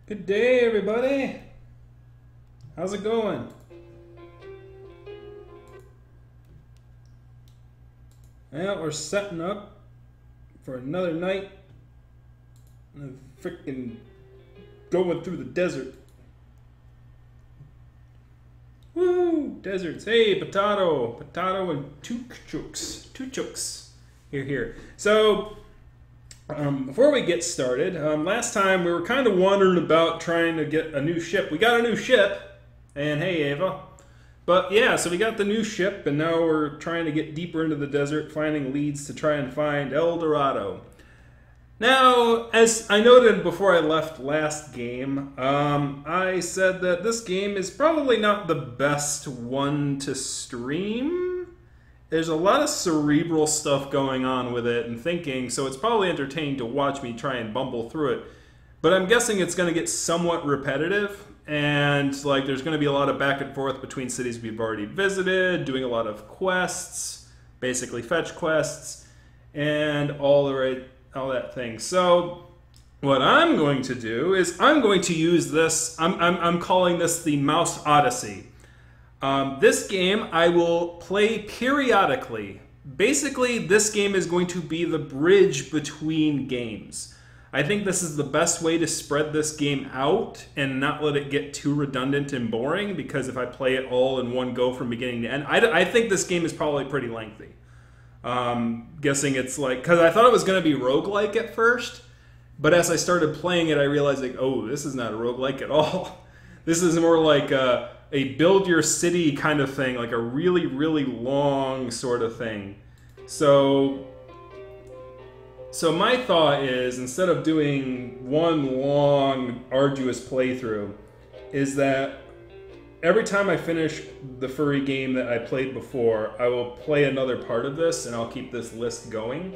Good day, everybody. How's it going? Well, we're setting up for another night of freaking going through the desert. Woo! Deserts. Hey, potato and two chooks. Here. So, before we get started, last time we were kind of wandering about trying to get a new ship. We got a new ship, and hey, Ava. But yeah, so we got the new ship, and now we're trying to get deeper into the desert, finding leads to try and find El Dorado. Now, as I noted before I left last game, I said that this game is probably not the best one to stream. There's a lot of cerebral stuff going on with it and thinking, so it's probably entertaining to watch me try and bumble through it. But I'm guessing it's going to get somewhat repetitive, and like there's going to be a lot of back and forth between cities we've already visited, doing a lot of quests, basically fetch quests, and all that thing. So what I'm going to do is I'm going to use this. I'm calling this the Mouse Odyssey. This game I will play periodically. Basically, this game is going to be the bridge between games. I think this is the best way to spread this game out and not let it get too redundant and boring, because if I play it all in one go from beginning to end, I think this game is probably pretty lengthy. Guessing it's like, because I thought it was going to be roguelike at first, but as I started playing it, I realized, like, oh, this is not a roguelike at all. This is more like a build your city kind of thing, like a really, really long sort of thing. So my thought is, instead of doing one long, arduous playthrough, is that every time I finish the furry game that I played before, I will play another part of this, and I'll keep this list going.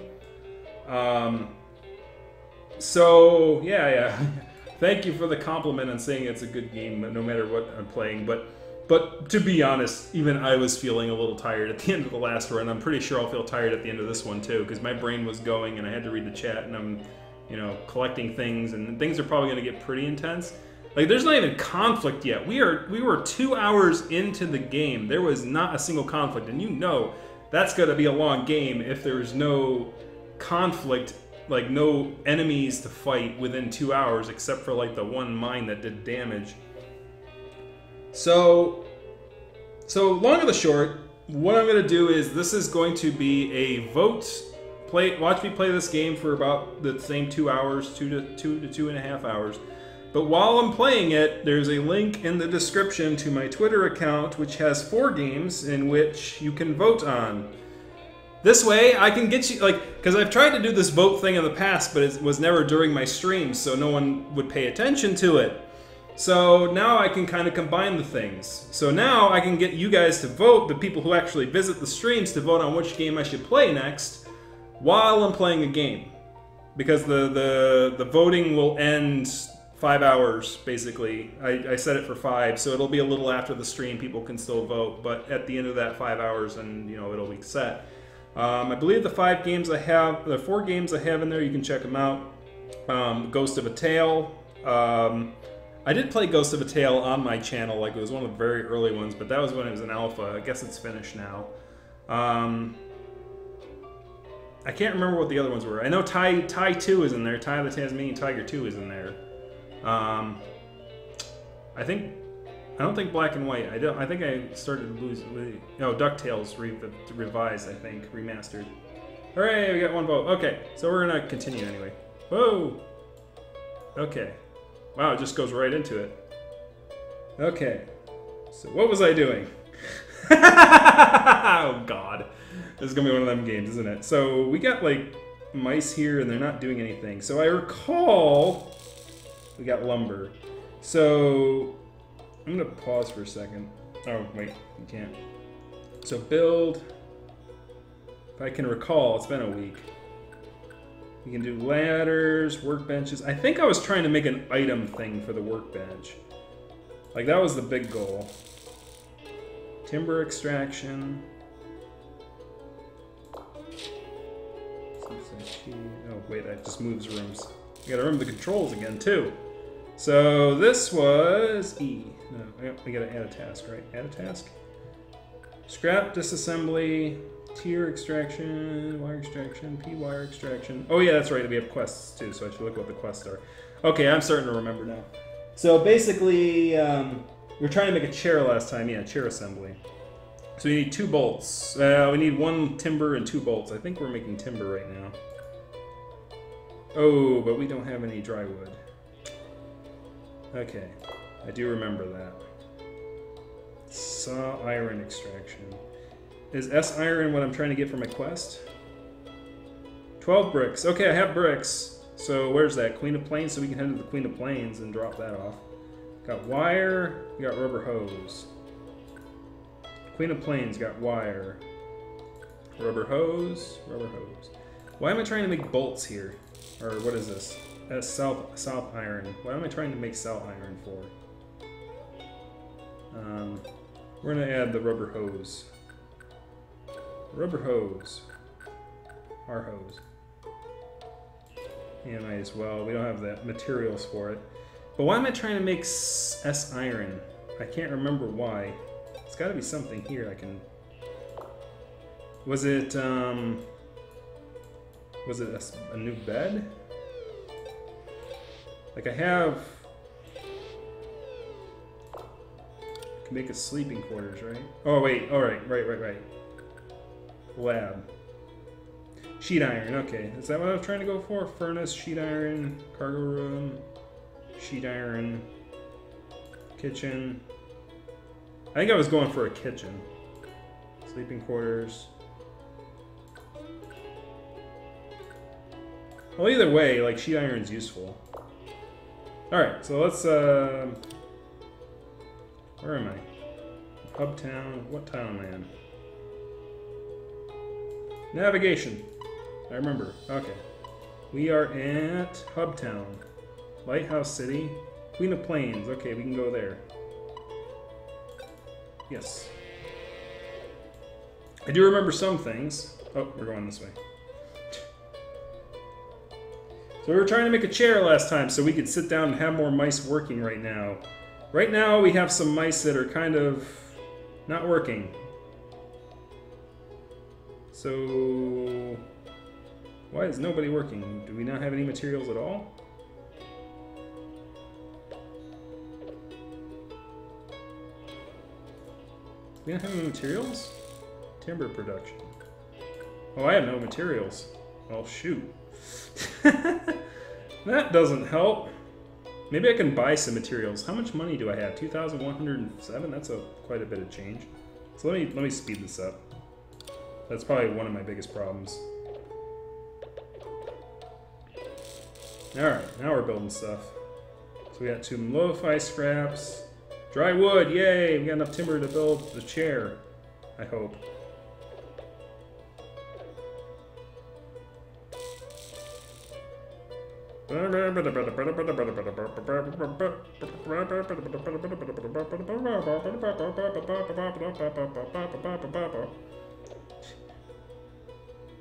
So, yeah. Thank you for the compliment on saying it's a good game, no matter what I'm playing. But to be honest, even I was feeling a little tired at the end of the last run. I'm pretty sure I'll feel tired at the end of this one too, because my brain was going and I had to read the chat, and I'm, collecting things, and things are probably going to get pretty intense. Like, there's not even conflict yet. We were 2 hours into the game. There was not a single conflict, and that's going to be a long game if there's no conflict. Like, no enemies to fight within 2 hours, except for like the one mine that did damage. So long of the short, what I'm going to do is, this is going to be a vote. Watch me play this game for about the same 2 hours, 2 to 2.5 hours. But while I'm playing it, there's a link in the description to my Twitter account, which has 4 games in which you can vote on. This way, I can get you, because I've tried to do this vote thing in the past, but it was never during my streams, so no one would pay attention to it. So now I can kind of combine the things. So now I can get you guys to vote, the people who actually visit the streams, to vote on which game I should play next while I'm playing a game. Because the voting will end 5 hours, basically. I set it for 5, so it'll be a little after the stream. People can still vote, but at the end of that 5 hours, and it'll be set. I believe the 4 games I have in there, you can check them out. Ghost of a Tale. I did play Ghost of a Tale on my channel, like it was one of the very early ones, but that was when it was an alpha. I guess it's finished now. I can't remember what the other ones were. I know Ty 2 is in there. Ty the Tasmanian Tiger 2 is in there. I don't think Black and White. I think I started to lose. No, DuckTales revised. I think remastered. Hooray! We got 1 vote. Okay, so we're gonna continue anyway. Whoa. Okay. Wow, it just goes right into it. Okay. So what was I doing? Oh God, this is gonna be one of them games, isn't it? So we got like mice here, and they're not doing anything. So I recall we got lumber. So I'm gonna pause for a second. Oh, wait, you can't. So build, if I can recall, it's been a week. You can do ladders, workbenches. I think I was trying to make an item thing for the workbench. Like, that was the big goal. Timber extraction. Oh, wait, that just moves rooms. I gotta remember the controls again, too. So this was E. No, we gotta add a task, right? Add a task. Scrap disassembly, tier extraction, wire extraction, P wire extraction. Oh yeah, that's right. We have quests too, so I should look what the quests are. Okay, I'm starting to remember now. So basically, we were trying to make a chair last time. Yeah, chair assembly. So we need 2 bolts. We need 1 timber and 2 bolts. I think we're making timber right now. Oh, but we don't have any dry wood. Okay, I do remember that. Saw iron extraction. Is S iron what I'm trying to get for my quest? 12 bricks. Okay, I have bricks. So where's that? Queen of Plains, so we can head to the Queen of Plains and drop that off. Got wire, we got rubber hose. Queen of Plains got wire. Rubber hose, rubber hose. Why am I trying to make bolts here? Or what is this? That's south iron. Why am I trying to make south iron for? We're gonna add the rubber hose. Rubber hose. Our hose. Yeah, might as well. We don't have the materials for it. But why am I trying to make S iron? I can't remember why. It's got to be something here I can... Was it a new bed? Like I have... I can make a sleeping quarters, right? Oh wait, alright, right. Lab. Sheet iron, okay. Is that what I was trying to go for? Furnace, sheet iron, cargo room, sheet iron, kitchen. I think I was going for a kitchen. Sleeping quarters. Well, either way, like, sheet iron's useful. Alright, so let's, where am I? Hub town. What town am I in? Navigation. I remember. Okay. We are at Hub Town. Lighthouse City. Queen of Plains. Okay, we can go there. Yes. I do remember some things. Oh, we're going this way. So we were trying to make a chair last time so we could sit down and have more mice working right now. Right now we have some mice that are kind of not working. So why is nobody working? Do we not have any materials at all? We don't have any materials? Timber production. Oh, I have no materials. Oh, shoot. That doesn't help. Maybe I can buy some materials. How much money do I have? 2,107? That's quite a bit of change. So let me speed this up. That's probably one of my biggest problems. Alright, now we're building stuff. So we got 2 lo-fi scraps. Dry wood, yay! We got enough timber to build the chair. I hope.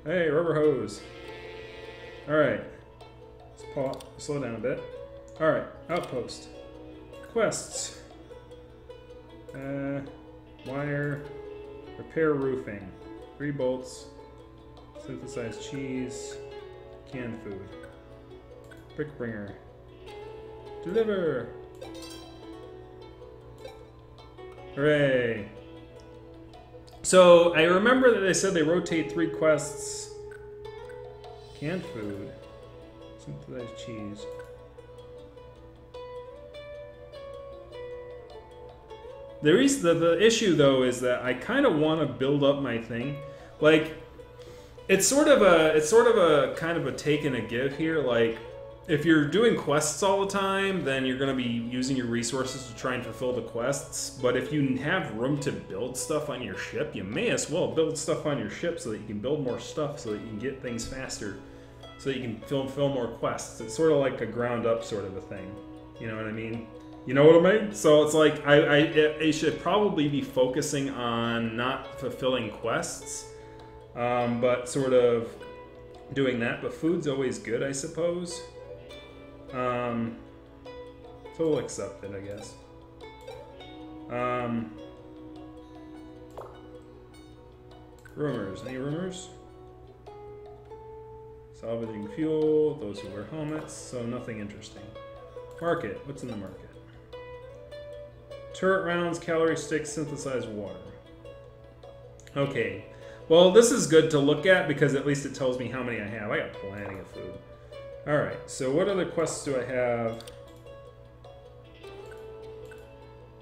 Hey, rubber hose. Alright. Slow down a bit. Alright, outpost. Quests. Wire. Repair roofing. 3 bolts. Synthesized cheese. Canned food. Brickbringer. Deliver! Hooray! So, I remember that they said they rotate 3 quests. Canned food. Synthesized cheese. The issue, though, is that I kind of want to build up my thing. Like, it's sort of a kind of a take and a give here. Like, if you're doing quests all the time, then you're going to be using your resources to try and fulfill the quests. But if you have room to build stuff on your ship, you may as well build stuff on your ship so that you can build more stuff, so that you can get things faster, so that you can fulfill more quests. It's sort of like a ground up sort of a thing. You know what I mean? You know what I mean? So it's like I should probably be focusing on not fulfilling quests, but sort of doing that. But food's always good, I suppose. So we'll accept it, I guess. Rumors. Any rumors? Salvaging fuel. Those who wear helmets. So nothing interesting. Market. What's in the market? Turret rounds, calorie sticks, synthesized water. Okay. Well, this is good to look at because at least it tells me how many I have. I got plenty of food. Alright, so what other quests do I have?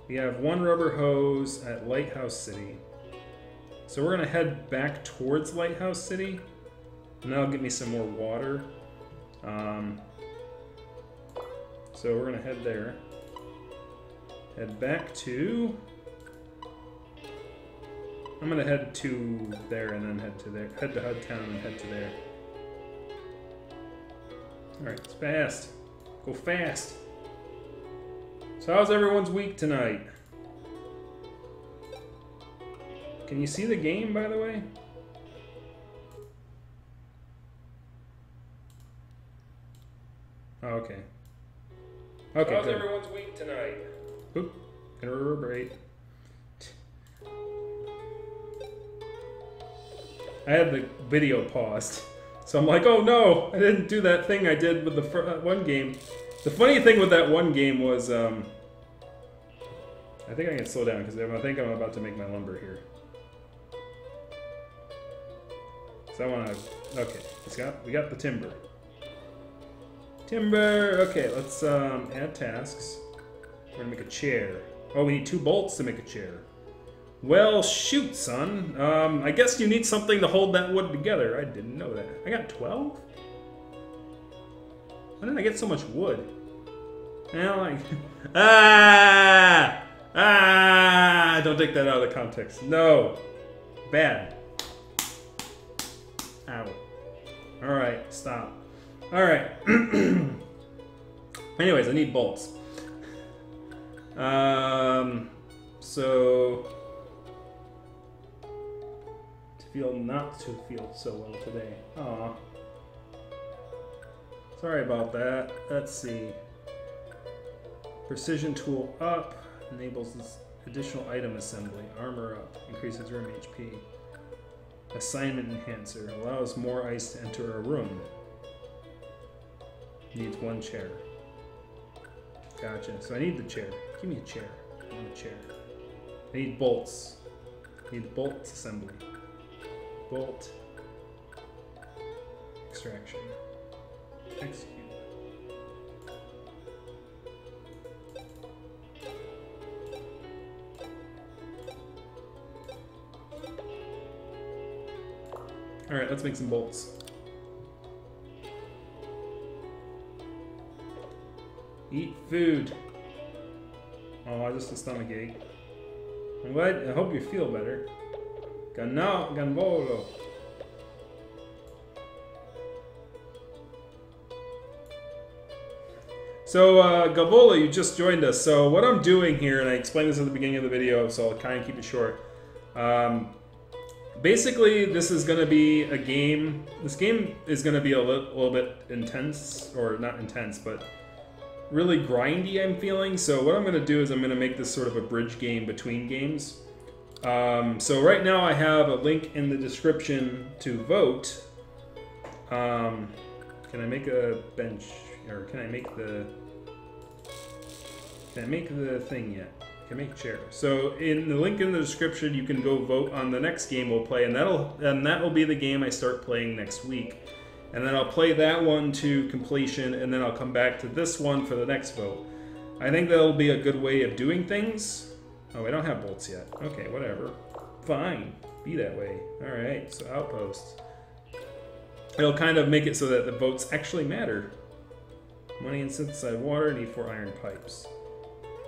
We have one rubber hose at Lighthouse City. So we're going to head back towards Lighthouse City. And that'll get me some more water. So we're going to head there. Head back to... I'm going to head to there and then head to there. Head to Hudtown and head to there. Alright, it's fast. Go fast. So how's everyone's week tonight? Can you see the game, by the way? Oh, okay. Okay, how's everyone's week tonight? Oop, gonna reverberate. I had the video paused. So I'm like, oh no, I didn't do that thing I did with the one game. The funny thing with that one game was, I think I can slow down because I think I'm about to make my lumber here. So I want to, okay, we got the timber. Timber, okay, let's add tasks. We're gonna make a chair. Oh, we need 2 bolts to make a chair. Well, shoot, son. I guess you need something to hold that wood together. I didn't know that. I got 12? Why did I get so much wood? Well, don't take that out of the context. No. Bad. Ow. Alright, stop. Alright. Anyways, I need bolts. So... not to feel so well today. Aw. Sorry about that. Let's see. Precision tool up. Enables this additional item assembly. Armor up. Increases room HP. Assignment enhancer. Allows more ice to enter a room. Needs 1 chair. Gotcha. So I need the chair. Give me a chair. I want a chair. I need bolts. I need bolt assembly. Bolt. Extraction. Execute. Alright, let's make some bolts. Eat food. Oh, just a stomach ache. I'm glad, I hope you feel better. Ganvolo. So, Gavola, you just joined us. So, what I'm doing here, and I explained this at the beginning of the video, so I'll kind of keep it short. Basically, this is going to be a game. This game is going to be a little bit intense, or not intense, but really grindy, I'm feeling. So, what I'm going to do is I'm going to make this sort of a bridge game between games. So right now I have a link in the description to vote. Can I make a bench, or can I make the thing yet? Can I make a chair? So in the link in the description you can go vote on the next game we'll play, and that will be the game I start playing next week. And then I'll play that one to completion, and then I'll come back to this one for the next vote. I think that'll be a good way of doing things. Oh, we don't have bolts yet. Okay, whatever. Fine. Be that way. Alright, so outposts. It'll kind of make it so that the votes actually matter. Money and synthesized water. Need 4 iron pipes.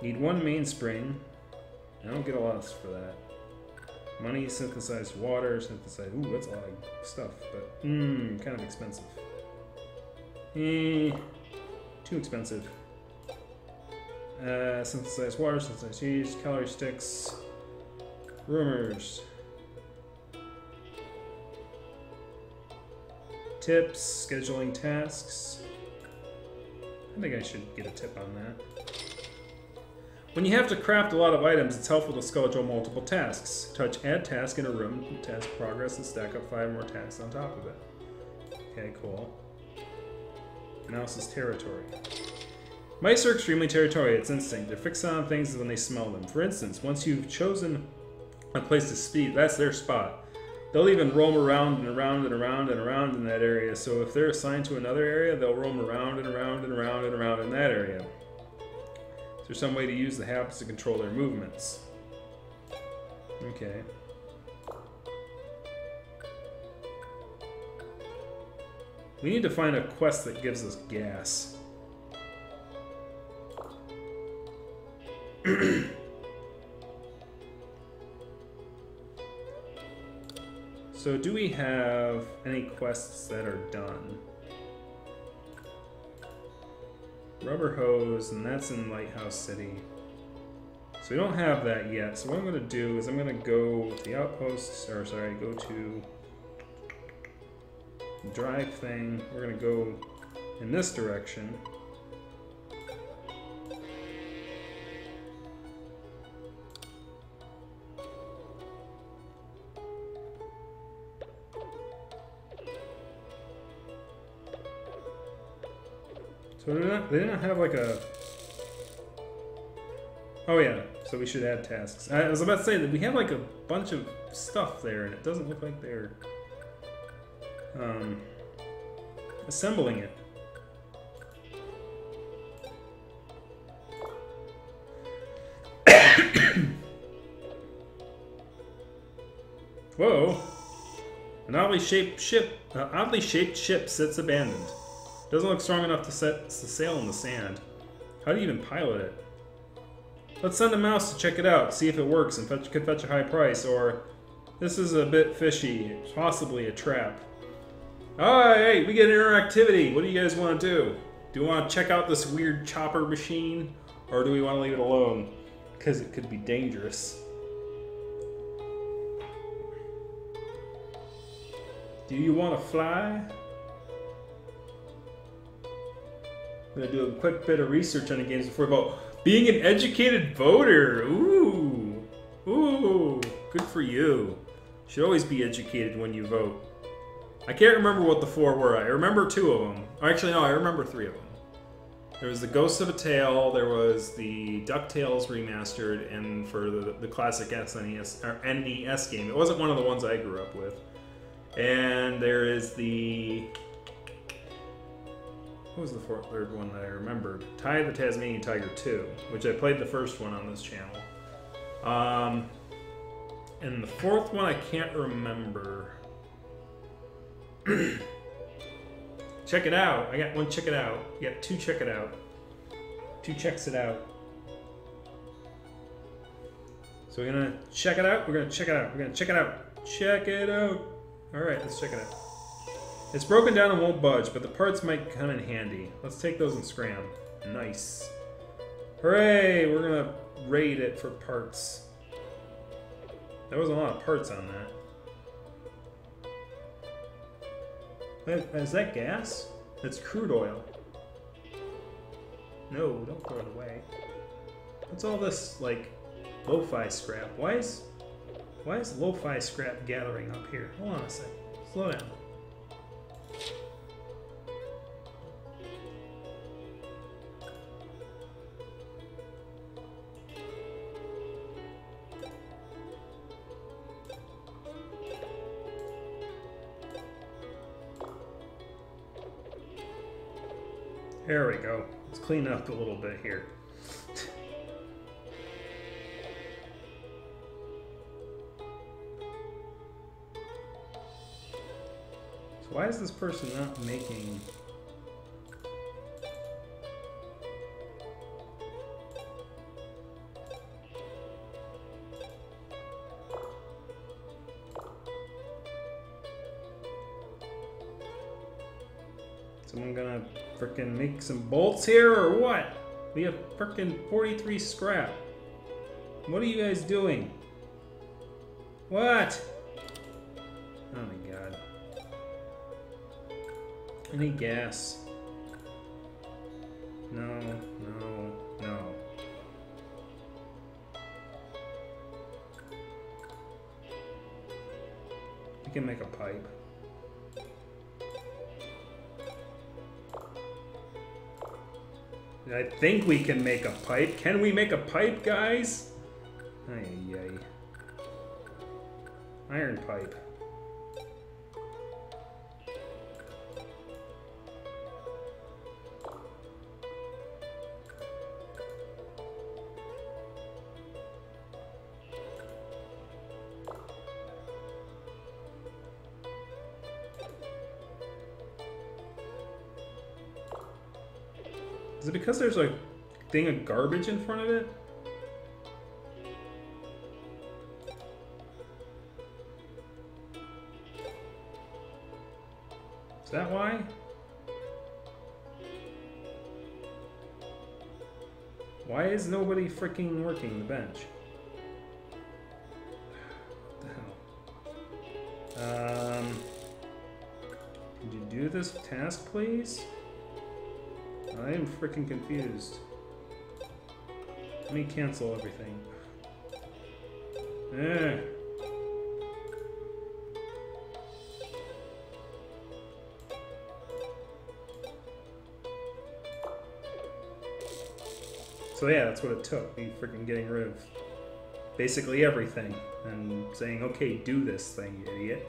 Need 1 mainspring. I don't get a lot for that. Money, synthesized water, synthesized... Ooh, that's a lot of stuff, but... kind of expensive. Too expensive. Synthesized water, synthesized cheese, calorie sticks, rumors, tips, scheduling tasks. I think I should get a tip on that. When you have to craft a lot of items, it's helpful to schedule multiple tasks. Touch Add Task in a room, task progress, and stack up 5 more tasks on top of it. Okay, cool. Mouse is territory. Mice are extremely territorial. It's instinct. They're fixed on things when they smell them. For instance, once you've chosen a place to speed, that's their spot. They'll even roam around and around and around and around in that area. So if they're assigned to another area, they'll roam around and around and around and around in that area. Is there some way to use the habits to control their movements? Okay. We need to find a quest that gives us gas. So do we have any quests that are done? Rubber hose, and that's in Lighthouse City. So we don't have that yet. So what I'm going to do is I'm going to go to the outposts, or sorry, go to the drive thing. We're going to go in this direction. So they didn't have like a... Oh yeah, so we should add tasks. I was about to say that we have like a bunch of stuff there, and it doesn't look like they're assembling it. Whoa! An oddly shaped ship sits abandoned. Doesn't look strong enough to sail in the sand. How do you even pilot it? Let's send a mouse to check it out, see if it works and could fetch a high price, or this is a bit fishy, possibly a trap. Oh, hey, we get interactivity. What do you guys want to do? Do we want to check out this weird chopper machine, or do we want to leave it alone? Because it could be dangerous. Do you want to fly? I'm going to do a quick bit of research on the games before we vote. Being an educated voter! Ooh! Ooh! Good for you. Should always be educated when you vote. I can't remember what the 4 were. I remember 2 of them. Or actually, no, I remember 3 of them. There was the Ghost of a Tale, there was the DuckTales remastered, and for the classic SNES, or NES game. It wasn't one of the ones I grew up with. And there is the... What was the 3rd one that I remembered? Ty the Tasmanian Tiger 2, which I played the first one on this channel. And the 4th one I can't remember. Check it out. I got one check it out. You got 2 check it out. 2 checks it out. So we're gonna check it out. We're gonna check it out. We're gonna check it out. Check it out. Alright, let's check it out. It's broken down and won't budge, but the parts might come in handy. Let's take those and scram. Nice. Hooray! We're gonna raid it for parts. There was a lot of parts on that. Is that gas? It's crude oil. No, don't throw it away. What's all this, like, lo-fi scrap? Why is lo-fi scrap gathering up here? Hold on a sec. Slow down. There we go. Let's clean up a little bit here. So why is this person not making... Someone gonna frickin' make some bolts here or what? We have frickin' 43 scrap. What are you guys doing? What? Oh my god. I need gas. No, no, no. can make a pipe. I think we can make a pipe. Can we make a pipe, guys? Ay, ay. Iron pipe. Is it because there's a thing of garbage in front of it? Is that why? Why is nobody freaking working the bench? What the hell? Could you do this task, please? I am freaking confused. Let me cancel everything. So yeah, that's what it took. Me freaking getting rid of basically everything and saying, okay, do this thing, you idiot.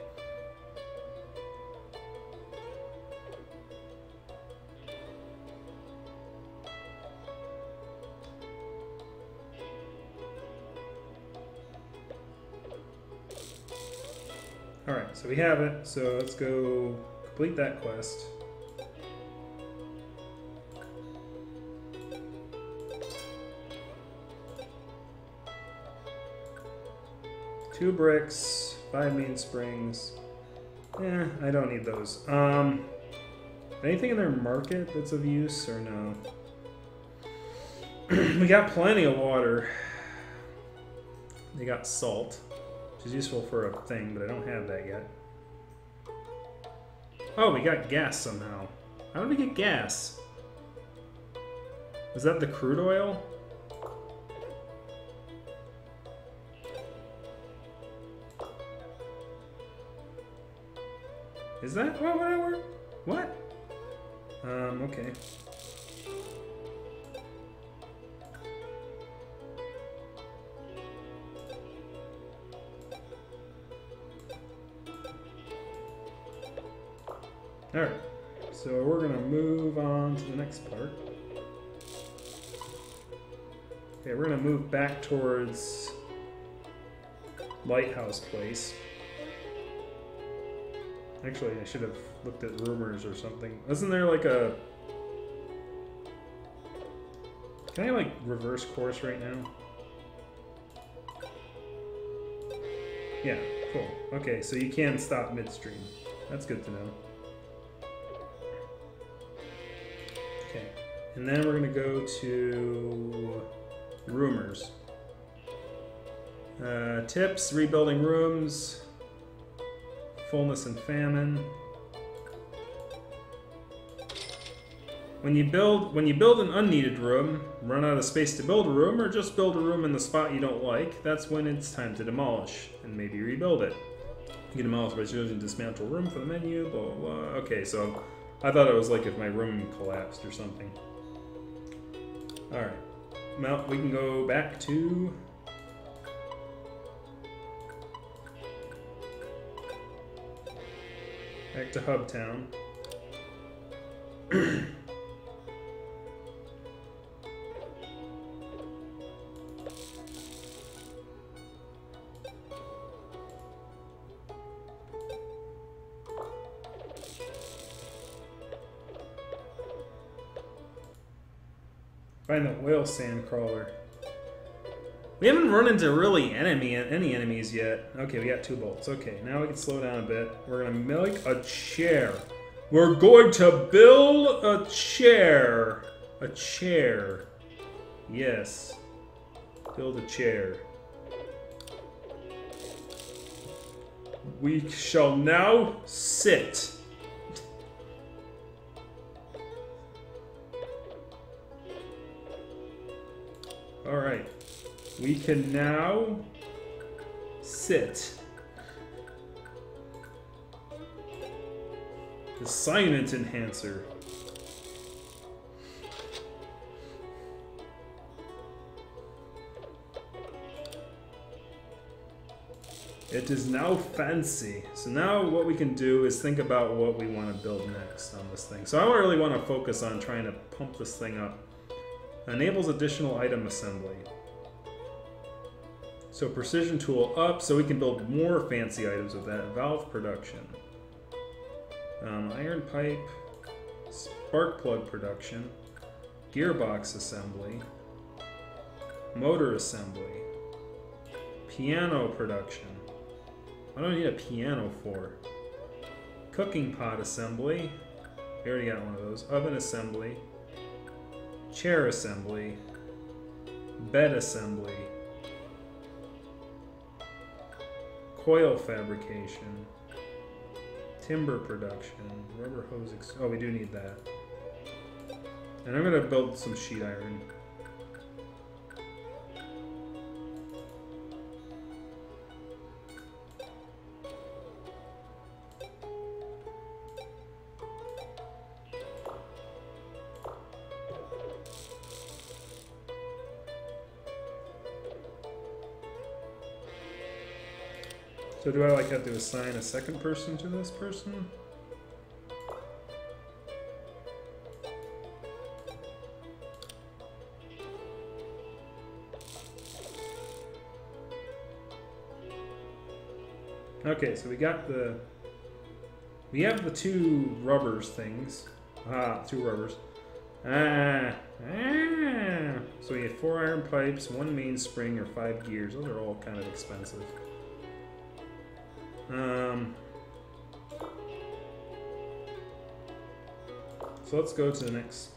Alright, so we have it, so let's go complete that quest. Two bricks, 5 main springs. I don't need those. Anything in their market that's of use or no? We got plenty of water. They got salt, which is useful for a thing, but I don't have that yet. Oh, we got gas somehow. How did we get gas? Was that the crude oil? Is that whatever? What? Okay. Alright, so we're gonna move on to the next part. Okay, we're gonna move back towards Lighthouse Place. Actually, I should have looked at rumors or something. Isn't there like a... Can I like reverse course right now? Yeah, cool. Okay, so you can stop midstream. That's good to know. Okay, and then we're gonna go to rumors. Tips, rebuilding rooms. Fullness and famine. When you build an unneeded room, run out of space to build a room, or just build a room in the spot you don't like, that's when it's time to demolish and maybe rebuild it. You can demolish by choosing dismantle room for the menu, blah blah blah. Okay, so I thought it was like if my room collapsed or something. Alright. Well, we can go back to Hubtown. Find that whale sand crawler. We haven't run into really any enemies yet. Okay, we got 2 bolts. Okay, now we can slow down a bit. We're gonna make a chair. We're going to build a chair. A chair. Yes. Build a chair. We shall now sit. All right. We can now sit. Assignment enhancer. It is now fancy. So now what we can do is think about what we want to build next on this thing. So I really want to focus on trying to pump this thing up. Enables additional item assembly. So precision tool up, so we can build more fancy items with that. Valve production. Iron pipe. Spark plug production. Gearbox assembly. Motor assembly. Piano production. What do I need a piano for? Cooking pot assembly. We already got one of those. Oven assembly. Chair assembly. Bed assembly. Coil fabrication. Timber production. Rubber hose. Oh, we do need that. And I'm going to build some sheet iron. So do I like have to assign a second person to this person? Okay, so we have the two rubbers things. Two rubbers. So we have 4 iron pipes, 1 mainspring, or 5 gears. Those are all kind of expensive. So let's go to the next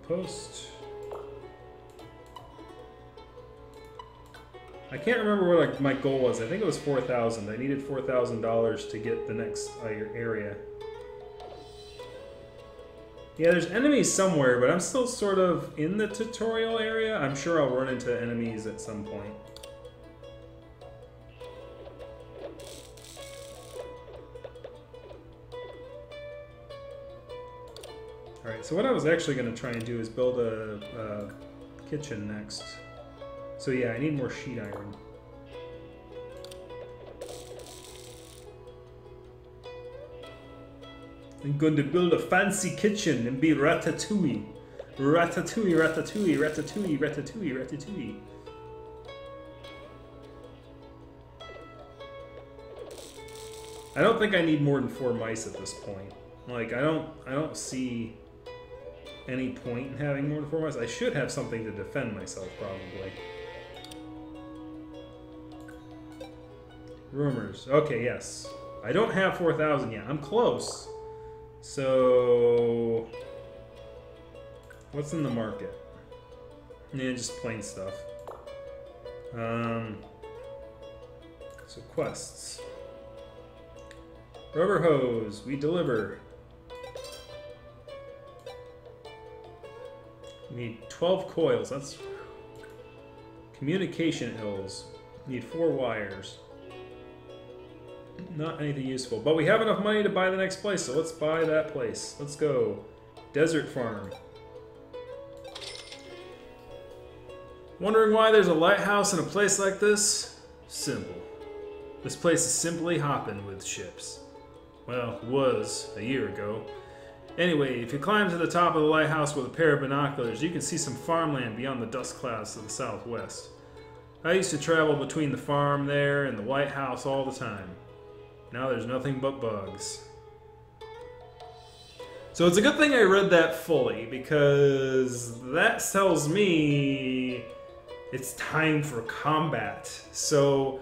post. I can't remember what my goal was. I think it was 4,000. I needed $4,000 to get the next area. Yeah, there's enemies somewhere, but I'm still sort of in the tutorial area. I'm sure I'll run into enemies at some point. Alright, so what I was actually going to try and do is build a kitchen next. So yeah, I need more sheet iron. I'm going to build a fancy kitchen and be ratatouille. Ratatouille, ratatouille, ratatouille, ratatouille, ratatouille. I don't think I need more than 4 mice at this point. Like, I don't see any point in having more than 4 mice. I should have something to defend myself, probably. Rumors. Okay, yes. I don't have 4,000 yet. I'm close. So, what's in the market? Yeah, just plain stuff. So quests. Rubber hose. We deliver. We need 12 coils. That's communication hills. Need 4 wires. Not anything useful. But we have enough money to buy the next place, so let's buy that place. Let's go. Desert farm. Wondering why there's a lighthouse in a place like this? Simple. This place is simply hopping with ships. Well, was a year ago. Anyway, if you climb to the top of the lighthouse with a pair of binoculars, you can see some farmland beyond the dust clouds to the southwest. I used to travel between the farm there and the lighthouse all the time. Now there's nothing but bugs. So it's a good thing I read that fully, because that tells me it's time for combat. So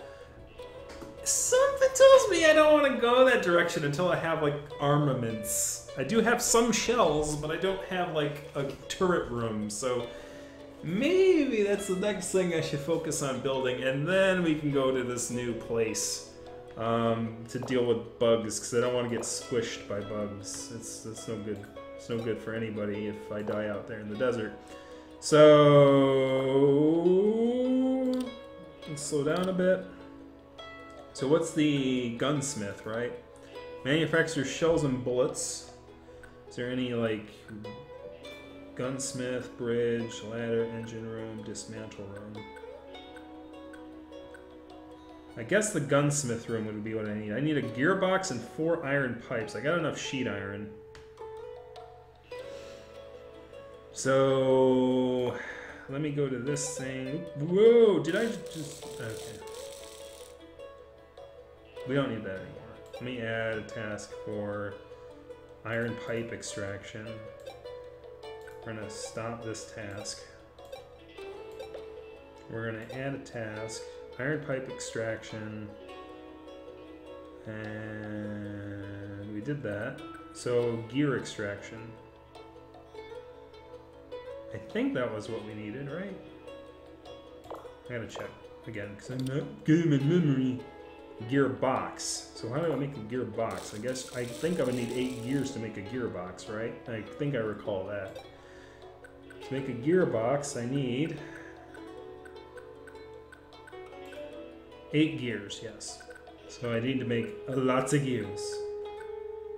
something tells me I don't want to go that direction until I have, like, armaments. I do have some shells, but I don't have, like, a turret room, so maybe that's the next thing I should focus on building, and then we can go to this new place to deal with bugs, because I don't want to get squished by bugs. It's no good. It's no good for anybody if I die out there in the desert. So let's slow down a bit. So what's the gunsmith, right? Manufactures shells and bullets. Is there any, like, gunsmith, bridge, ladder, engine room, dismantle room? I guess the gunsmith room would be what I need. I need a gearbox and 4 iron pipes. I got enough sheet iron. So, let me go to this thing. Whoa, did I just... Okay. We don't need that anymore. Let me add a task for iron pipe extraction. We're gonna stop this task. We're gonna add a task. Iron pipe extraction, and we did that. So gear extraction. I think that was what we needed, right? I gotta check again because I'm not good at memory. Gearbox. So how do I make a gearbox? I think I would need 8 gears to make a gearbox, right? I think I recall that. To make a gearbox, I need 8 gears, yes. So I need to make lots of gears.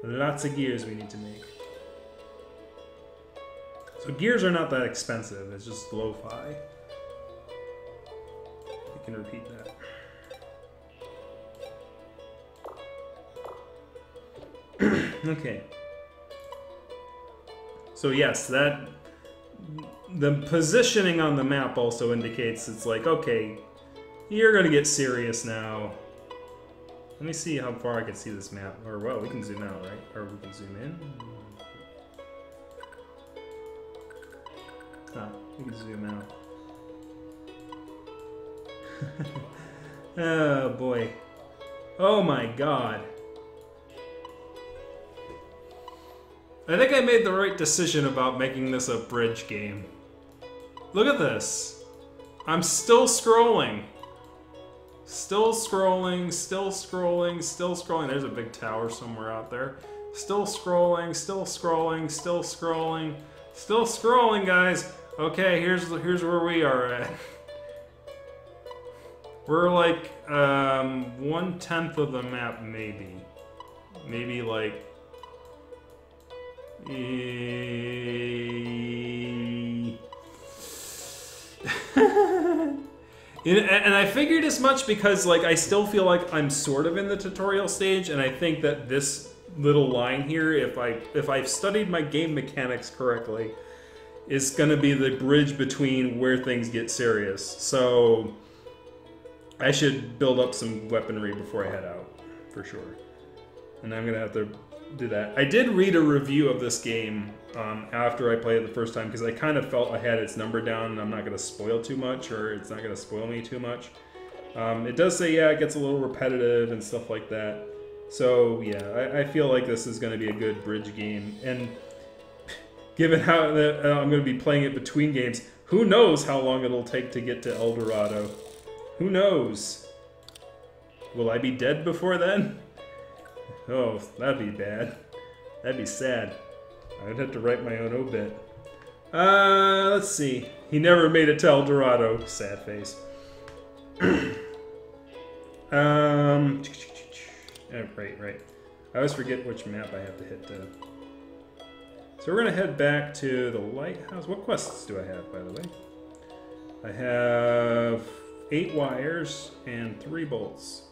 Lots of gears we need to make. So gears are not that expensive, it's just lo-fi. You can repeat that. Okay. So yes, the positioning on the map also indicates it's like, okay, you're gonna get serious now. Let me see how far I can see this map. Or, well, we can zoom out, right? Or we can zoom in. Ah, we can zoom out. Oh, boy. Oh, my God. I think I made the right decision about making this a bridge game. Look at this. I'm still scrolling. Still scrolling, still scrolling, still scrolling. There's a big tower somewhere out there. Still scrolling, still scrolling, still scrolling, still scrolling, guys. Okay, here's where we are at. We're like 1/10 of the map, maybe. Maybe like and I figured as much because, like, I still feel like I'm sort of in the tutorial stage, and I think that this little line here, if I've studied my game mechanics correctly, is going to be the bridge between where things get serious. So I should build up some weaponry before I head out, for sure. And I'm going to have to do that. I did read a review of this game after I played it the first time because I kind of felt I had its number down and I'm not going to spoil too much, or it's not going to spoil me too much. It does say, yeah, it gets a little repetitive and stuff like that. So, yeah, I feel like this is going to be a good bridge game. And given how I'm going to be playing it between games, who knows how long it'll take to get to El Dorado? Who knows? Will I be dead before then? Oh, that'd be bad. That'd be sad. I'd have to write my own obit. Let's see. He never made it to El Dorado. Sad face. Right. I always forget which map I have to hit to. So we're gonna head back to the lighthouse. What quests do I have, by the way? I have 8 wires and 3 bolts.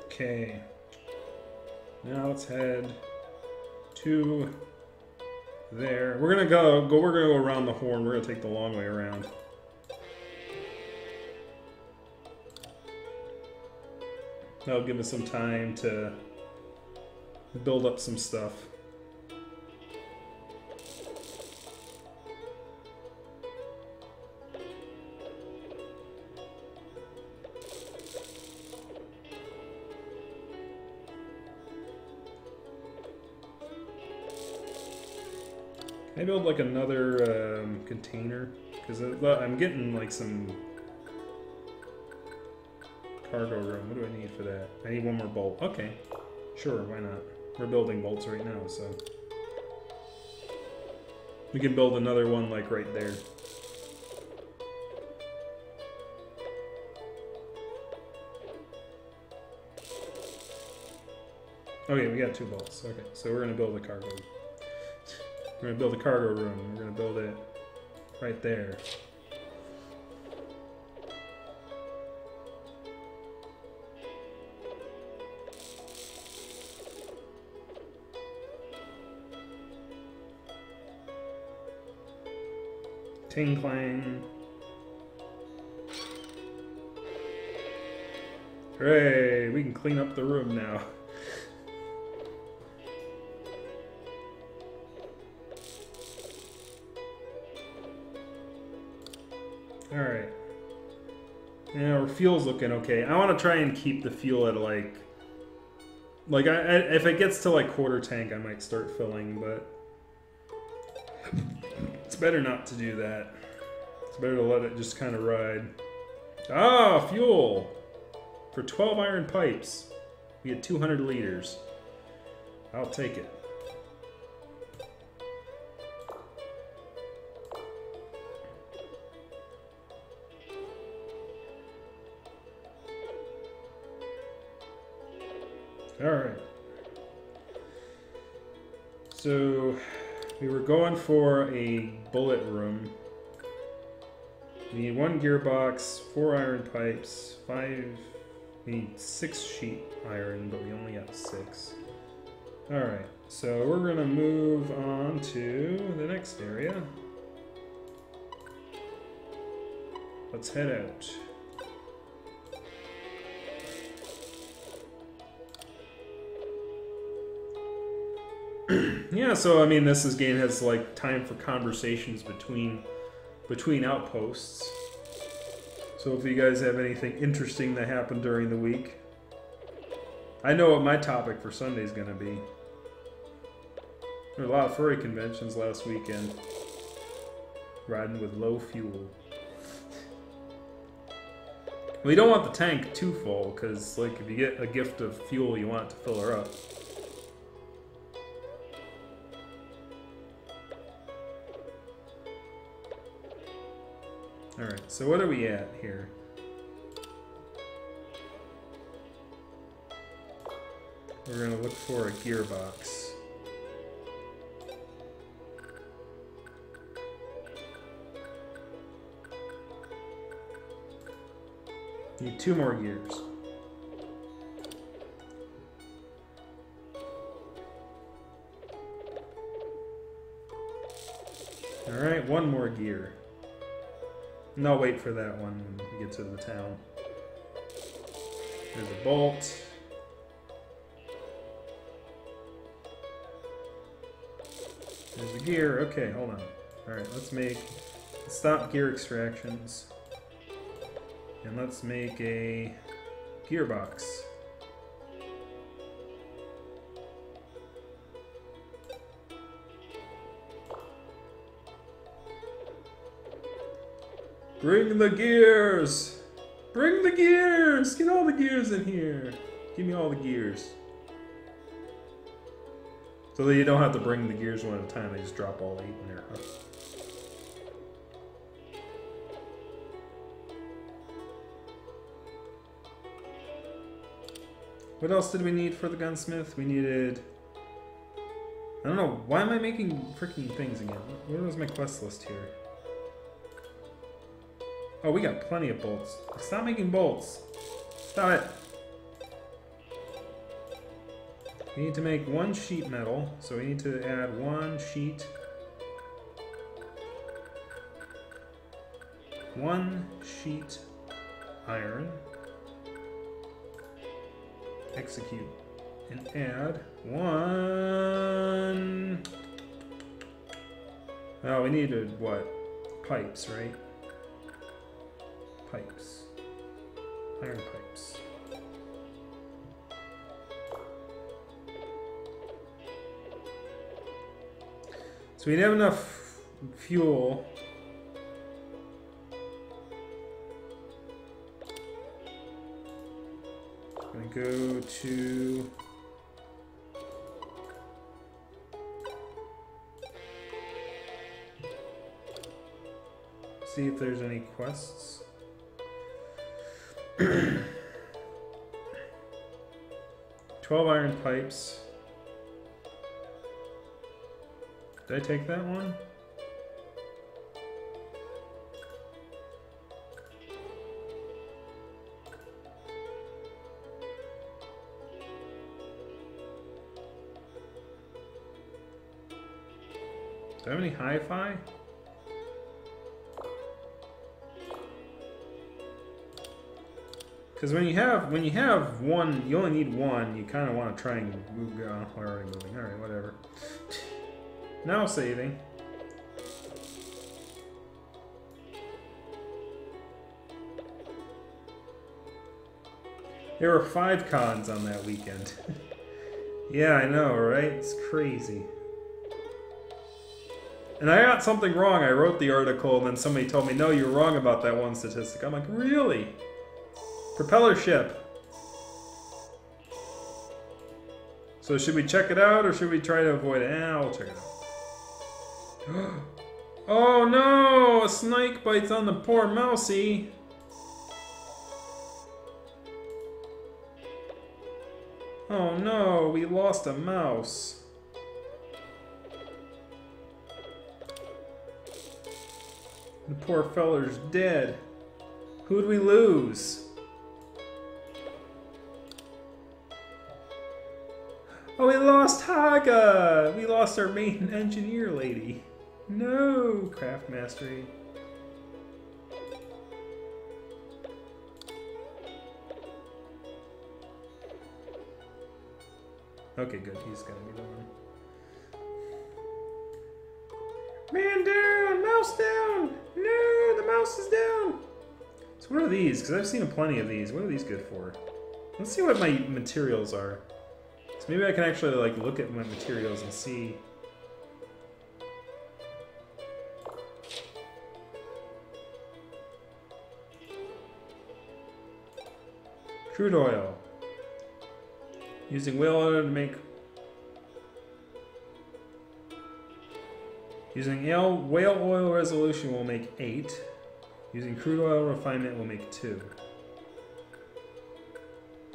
Okay, now let's head to there. We're gonna go around the horn. We're gonna take the long way around. That'll give us some time to build up some stuff. I build like another container? Because I'm getting like some cargo room. What do I need for that? I need one more bolt. Okay, sure, why not? We're building bolts right now, so we can build another one like right there. Okay, we got 2 bolts. Okay, so we're gonna build a cargo. We're gonna build a cargo room. We're gonna build it right there. Ting clang. Hooray! We can clean up the room now. Alright. Yeah, our fuel's looking okay. I want to try and keep the fuel at like if it gets to like quarter tank, I might start filling, but it's better not to do that. It's better to let it just kind of ride. Ah, fuel! For 12 iron pipes, we get 200 liters. I'll take it. Alright. So, we were going for a bullet room. We need 1 gearbox, 4 iron pipes, 5... We need 6 sheet iron, but we only got 6. Alright, so we're gonna move on to the next area. Let's head out. Yeah, so I mean, this game has like time for conversations between outposts. So if you guys have anything interesting that happened during the week, I know what my topic for Sunday is going to be. There were a lot of furry conventions last weekend. Riding with low fuel. Well, you don't want the tank too full, because like if you get a gift of fuel, you want it to fill her up. Alright, so what are we at here? We're going to look for a gearbox. Need 2 more gears. Alright, 1 more gear. No, wait for that one when we get to the town. There's a bolt. There's a gear. Okay, hold on. Alright, let's stop gear extractions. And let's make a gearbox. Bring the gears! Bring the gears! Get all the gears in here! Give me all the gears. So that you don't have to bring the gears one at a time, they just drop all 8 in there. Huh? What else did we need for the gunsmith? We needed... I don't know, why am I making freaking things again? Where was my quest list here? Oh, we got plenty of bolts. Stop making bolts. Stop it. We need to make 1 sheet metal, so we need to add 1 sheet. 1 sheet iron. Execute and add 1. Oh, we needed what? Pipes, right? Pipes. Iron pipes. So So we have enough fuel. I'm gonna go to... see if there's any quests. 12 iron pipes. Did I take that one? Do I have any hi-fi? Because when you have one, you only need one. You kind of want to try and move. We're already moving. All right, whatever. Now saving. There were 5 cons on that weekend. Yeah, I know, right? It's crazy. And I got something wrong. I wrote the article, and then somebody told me, no, you're wrong about that one statistic. I'm like, really? Propeller ship. So should we check it out, or should we try to avoid it? We'll check it out. Oh no! A snake bites on the poor mousey. Oh no, we lost a mouse. The poor feller's dead. Who'd we lose? Oh, we lost Haga! We lost our main engineer lady. No, craft mastery. Okay, good. He's gonna be the one. Man down! Mouse down! No, the mouse is down! So what are these? Because I've seen plenty of these. What are these good for? Let's see what my materials are. So maybe I can actually like look at my materials and see. Crude oil. Using whale oil to make... Using whale oil resolution will make 8. Using crude oil refinement will make 2.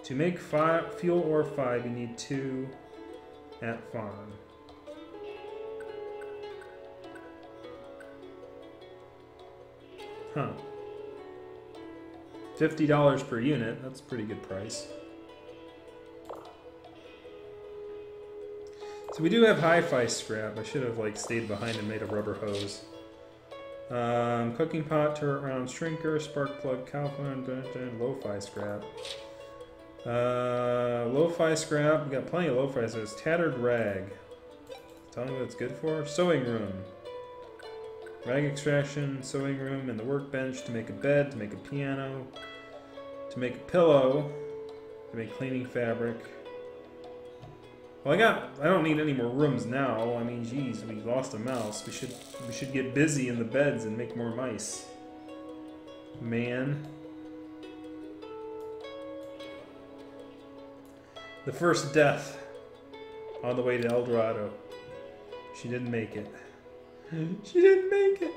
To make fuel ore 5, you need 2 at farm. Huh. $50 per unit. That's a pretty good price. So we do have hi-fi scrap. I should have like stayed behind and made a rubber hose. Cooking pot, turret round, shrinker, spark plug, cowphone, lo-fi scrap. Lo-fi scrap. We got plenty of lo-fi. So it's tattered rag. Tell me what it's good for. Sewing room. Rag extraction, sewing room, and the workbench to make a bed, to make a piano, to make a pillow, to make cleaning fabric. Well, I don't need any more rooms now. I mean, geez, we lost a mouse. We should get busy in the beds and make more mice. Man. The first death on the way to El Dorado. She didn't make it. She didn't make it.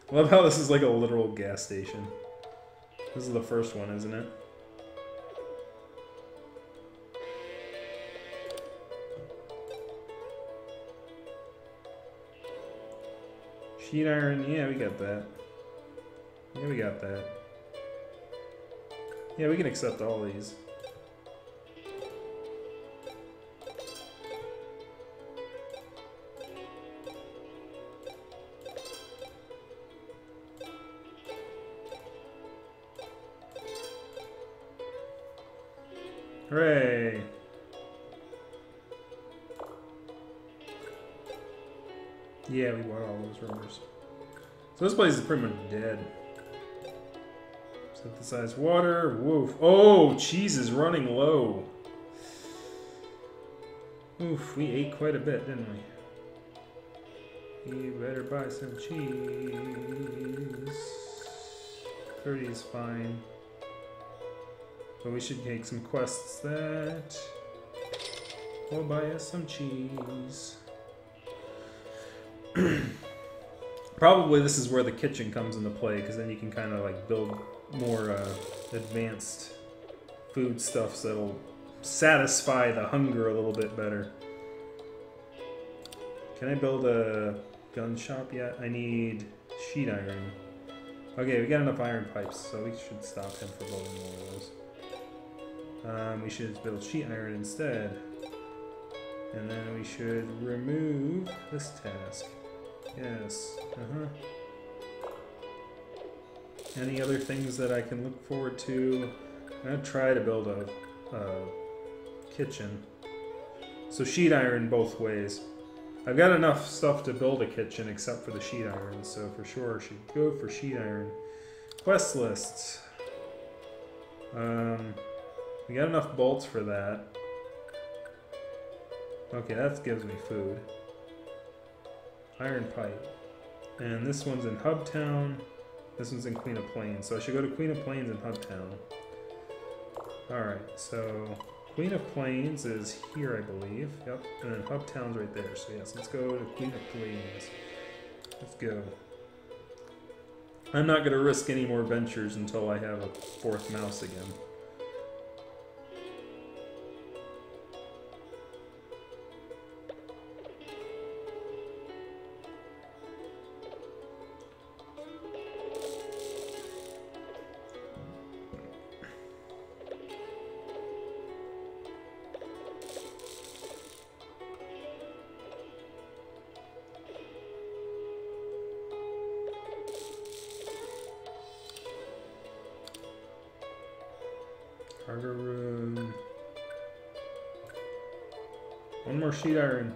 I love how this is like a literal gas station. This is the first one, isn't it? Sheet iron, yeah, we got that. Yeah, we got that. Yeah, we can accept all these. Hooray! Yeah, we bought all those rumors. So this place is pretty much dead. Synthesize water. Woof. Oh, cheese is running low. Oof, we ate quite a bit, didn't we? You better buy some cheese. 30 is fine. But we should take some quests that will buy us some cheese. Probably this is where the kitchen comes into play, because then you can kind of like build more advanced food stuffs that'll satisfy the hunger a little bit better. Can I build a gun shop yet? I need sheet iron. Okay, we got enough iron pipes, so we should stop him from building more of those. We should build sheet iron instead. And then we should remove this task. Yes. Any other things that I can look forward to? I'm gonna try to build a kitchen. So sheet iron both ways. I've got enough stuff to build a kitchen except for the sheet iron, so for sure I should go for sheet iron. Quest lists. We got enough bolts for that. Okay, that gives me food. Iron pipe. And this one's in Hubtown. This one's in Queen of Plains. So I should go to Queen of Plains and Hubtown. Alright, so Queen of Plains is here, I believe. Yep, and then Hubtown's right there. So yes, let's go to Queen of Plains. Let's go. I'm not going to risk any more ventures until I have a fourth mouse again. Cargo room. One more sheet iron.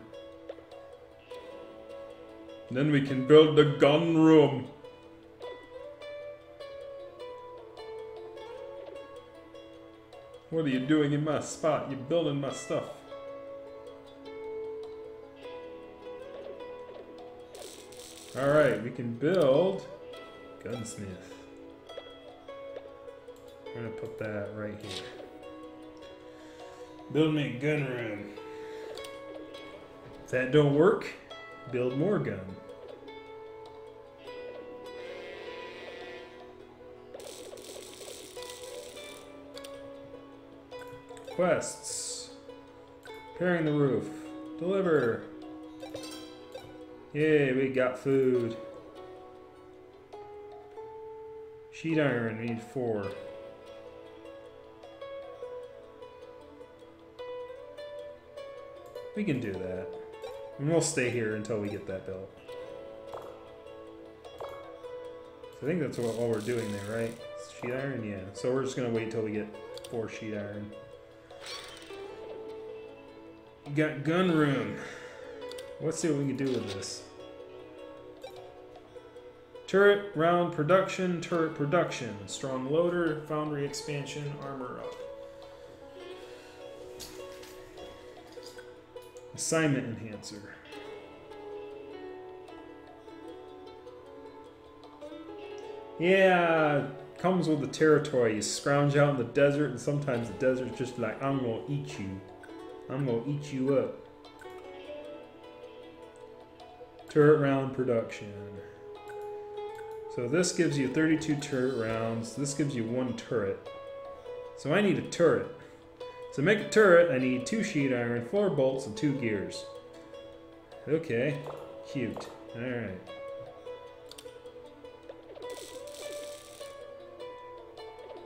Then we can build the gun room. What are you doing in my spot? You're building my stuff. Alright, we can build gunsmith. I'm gonna put that right here. Build me a gun room. If that don't work, build more gun. Quests. Repairing the roof. Deliver. Yay, we got food. Sheet iron, we need 4. We can do that. And we'll stay here until we get that built. So I think that's all we're doing there, right? Sheet iron? Yeah. So we're just going to wait till we get 4 sheet iron. You got gun room. Let's see what we can do with this. Turret, round production, turret production. Strong loader, foundry expansion, armor up. Assignment enhancer. Yeah, comes with the territory. You scrounge out in the desert, and sometimes the desert's just like, I'm gonna eat you. I'm gonna eat you up. Turret round production. So this gives you 32 turret rounds. This gives you 1 turret. So I need a turret. To make a turret, I need 2 sheet iron, 4 bolts, and 2 gears. Okay, cute. Alright.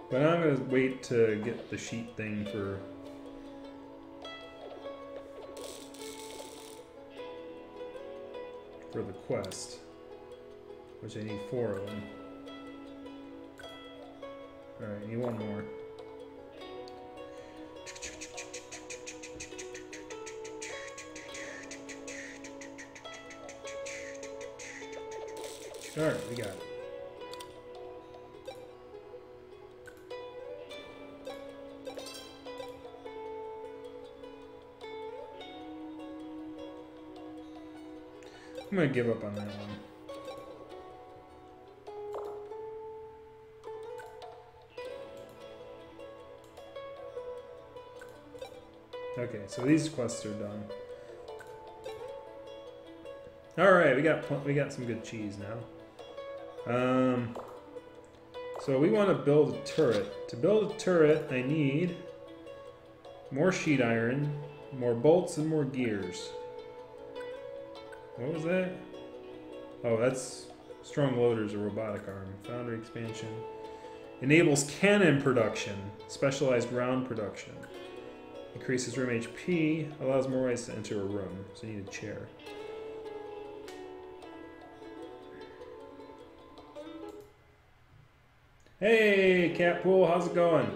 But I'm going to wait to get the sheet thing for the quest, which I need 4 of them. Alright, I need 1 more. Alright, we got it. I'm gonna give up on that one. Okay, so these quests are done. All right, we got some good cheese now. So we want to build a turret. To build a turret, I need more sheet iron, more bolts, and more gears. What was that? Oh, that's strong loaders, a robotic arm. Foundry expansion. Enables cannon production, specialized round production. Increases room HP, allows more ways to enter a room. So you need a chair. Hey, Catpool, how's it going?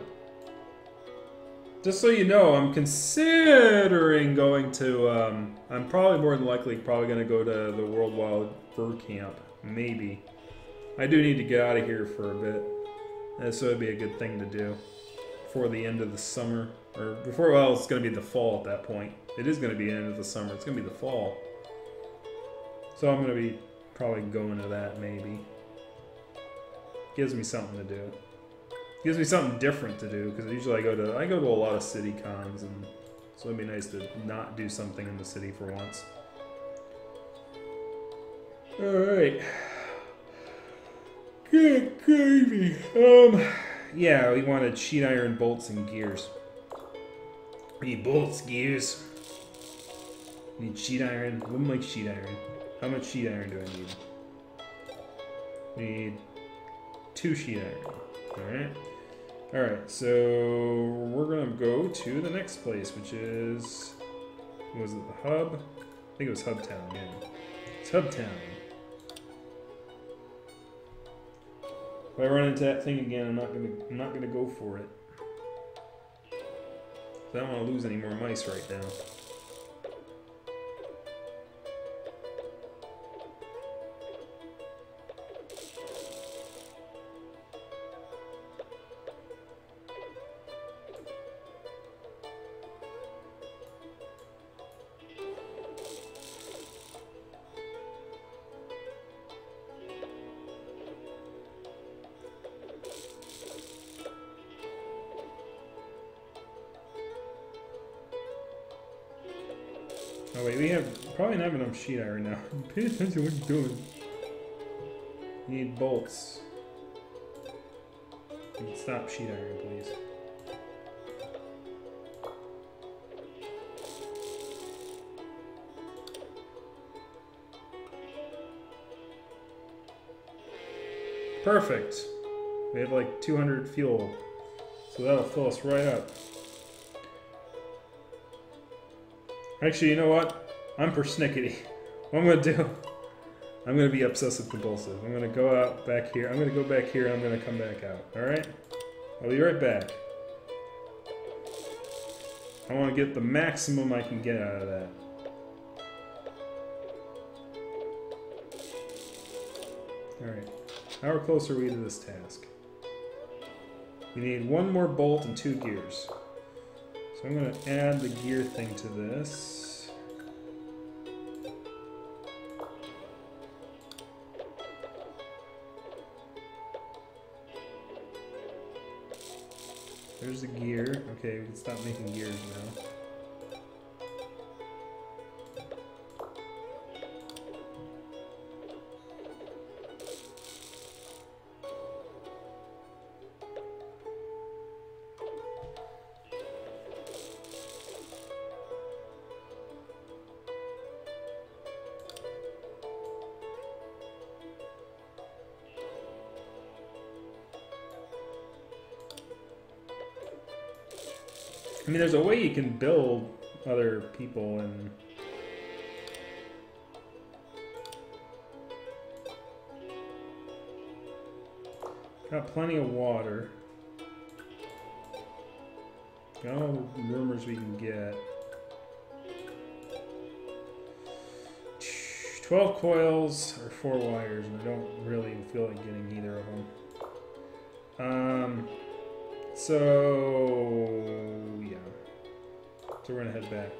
Just so you know, I'm considering going to, I'm probably more than likely going to go to the World Wild Fur Camp. Maybe. I do need to get out of here for a bit. So it'd be a good thing to do before the end of the summer. Or before, well, it's going to be the fall at that point. It is going to be the end of the summer. It's going to be the fall. So I'm going to be probably going to that, maybe. Gives me something to do. Gives me something different to do, because usually I go to a lot of city cons, and so it'd be nice to not do something in the city for once. Alright. Good gravy. Yeah, we wanted sheet iron, bolts, and gears. We need bolts, gears. We need sheet iron. Wouldn't like sheet iron. How much sheet iron do I need? We need 2 sheet iron. Alright. Alright, so we're gonna go to the next place, which is, was it the hub? I think it was Hubtown, yeah. It's Hubtown. If I run into that thing again, I'm not gonna go for it. I don't want to lose any more mice right now. Oh wait, we probably not have enough sheet iron now. Pay attention to what you're doing. You need bolts. You can stop sheet iron, please. Perfect. We have like 200 fuel, so that'll fill us right up. Actually, you know what? I'm persnickety. What I'm gonna do, I'm gonna be obsessive compulsive. I'm gonna go out back here. I'm gonna go back here and I'm gonna come back out. Alright? I'll be right back. I wanna get the maximum I can get out of that. Alright. How close are we to this task? We need 1 more bolt and 2 gears. So I'm going to add the gear thing to this. There's the gear. Okay, we can stop making gears now. I mean, there's a way you can build other people and... Got plenty of water. Got all the rumors we can get. 12 coils or 4 wires, and I don't really feel like getting either of them. So yeah. So we're gonna head back.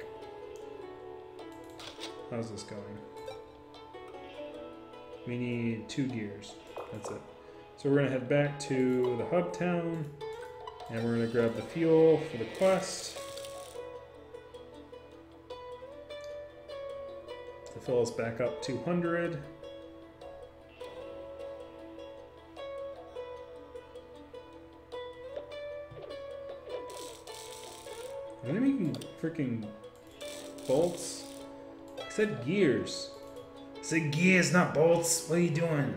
How's this going? We need 2 gears. That's it. So we're going to head back to the hub town, and we're going to grab the fuel for the quest to fill us back up 200. Are they making freaking bolts? I said gears. I said gears, not bolts. What are you doing,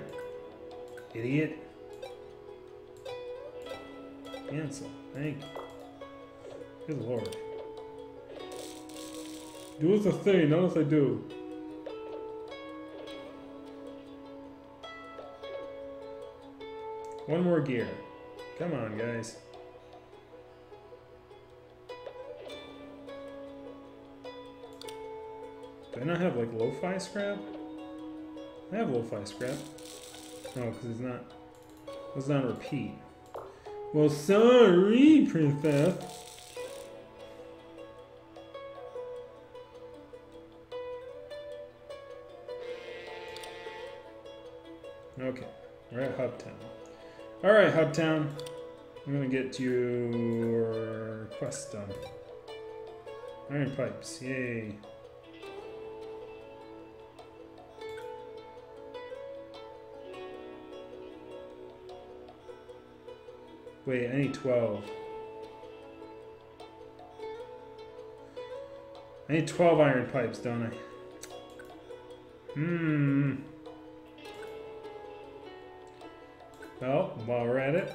idiot? Cancel. Thank you. Good lord. Do as I say, not as I do. One more gear. Come on, guys. Do I not have like lo-fi scrap? I have lo-fi scrap. No, because it's not a repeat. Well, sorry, princess. Okay, we're at Hubtown. Alright, Hubtown. I'm gonna get your quest done. Iron pipes, yay. Wait, I need 12. I need 12 iron pipes, don't I? Well, while we're at it.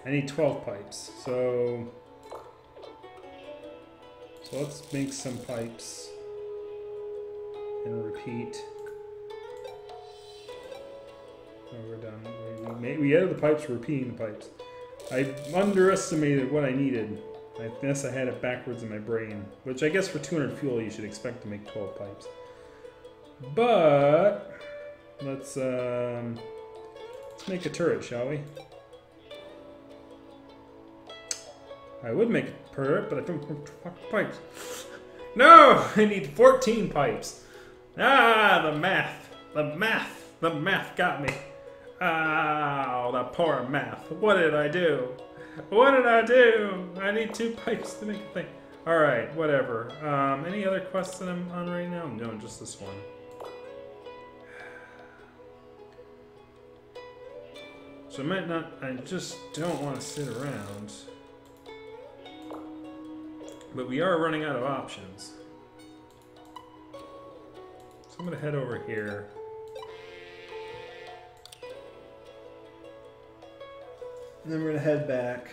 I need 12 pipes, so let's make some pipes and repeat. Oh, we're done. We added the pipes, we're repeating the pipes. I underestimated what I needed. I guess I had it backwards in my brain. Which I guess for 200 fuel you should expect to make 12 pipes. But let's make a turret, shall we? I would make a turret, but I don't have pipes. No! I need 14 pipes. Ah, the math. The math got me. Oh, the poor math. What did I do? What did I do? I need 2 pipes to make a thing. Alright, whatever. Any other quests that I'm on right now? No, just this one. So I just don't want to sit around. But we are running out of options. So I'm going to head over here. And then we're going to head back.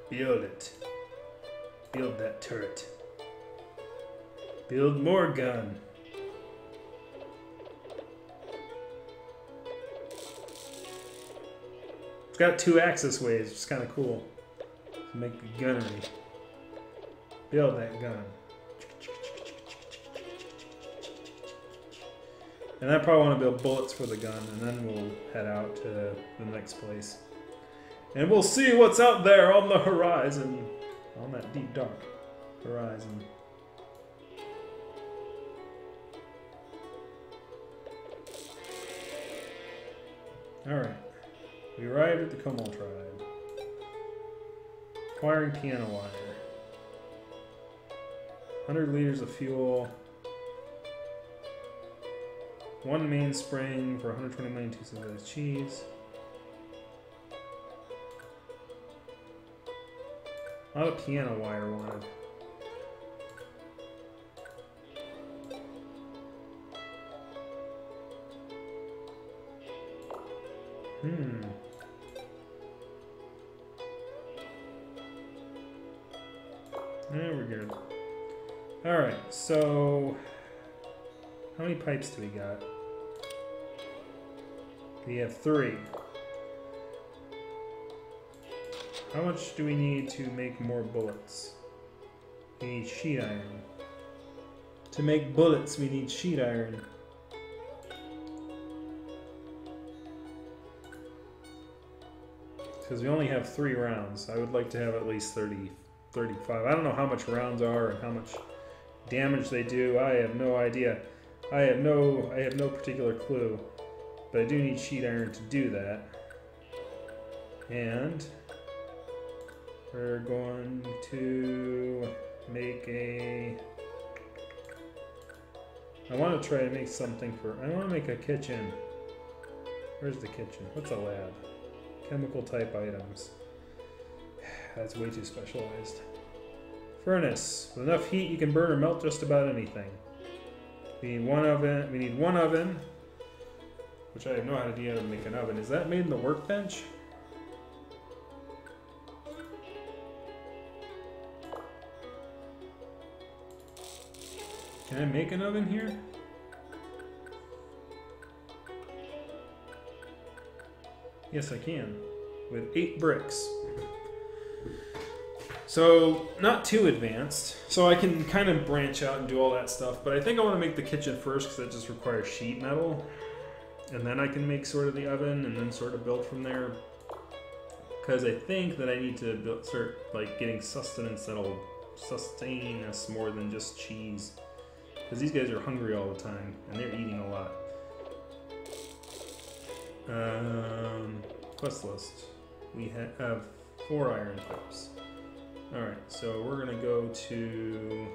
Build it. Build that turret. Build more gun. It's got 2 access ways, which is kind of cool. To make the gunnery. Build that gun. And I probably want to build bullets for the gun, and then we'll head out to the next place. And we'll see what's out there on the horizon. On that deep, dark horizon. Alright. We arrived at the Como tribe. Acquiring piano wire. 100 liters of fuel. 1 mainspring for 120 million two-sized cheese. A lot of piano wire wanted. There we're good. Alright, so how many pipes do we got? We have 3. How much do we need to make more bullets? We need sheet iron. To make bullets, we need sheet iron. because we only have 3 rounds. I would like to have at least 30, 35. I don't know how much rounds are and how much damage they do. I have no idea. I have no particular clue. But I do need sheet iron to do that. And we're going to make a... I want to try to make something for... I want to make a kitchen. Where's the kitchen? What's a lab? Chemical type items. That's way too specialized. Furnace. With enough heat you can burn or melt just about anything. We need one oven. We need one oven. Which I have no idea how to make an oven. Is that made in the workbench? Can I make an oven here? Yes, I can. With 8 bricks. So, not too advanced. So I can kind of branch out and do all that stuff. But I think I want to make the kitchen first because that just requires sheet metal. And then I can make sort of the oven and then sort of build from there. Because I think that I need to start like getting sustenance that'll sustain us more than just cheese. Because these guys are hungry all the time, and they're eating a lot. Quest list. We have 4 iron clips. Alright, so we're going to go to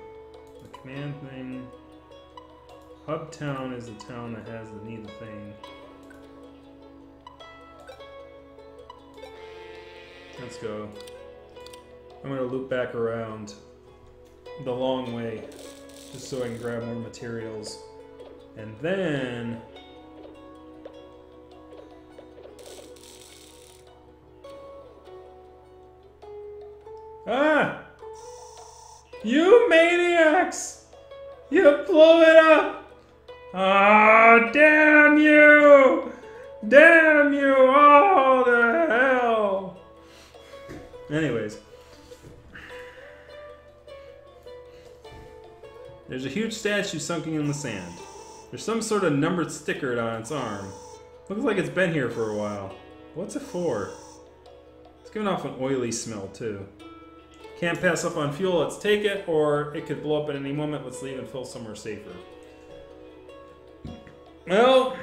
the command thing. Hub town is the town that has the need thing. Let's go. I'm going to loop back around the long way. Just so I can grab more materials. And then... Ah! You maniacs! You blew it up! Ah, damn you! Damn you all to hell! Anyways. There's a huge statue sunken in the sand. There's some sort of numbered sticker on its arm. Looks like it's been here for a while. What's it for? It's giving off an oily smell too. Can't pass up on fuel, let's take it, or it could blow up at any moment. Let's leave and fill somewhere safer. Well,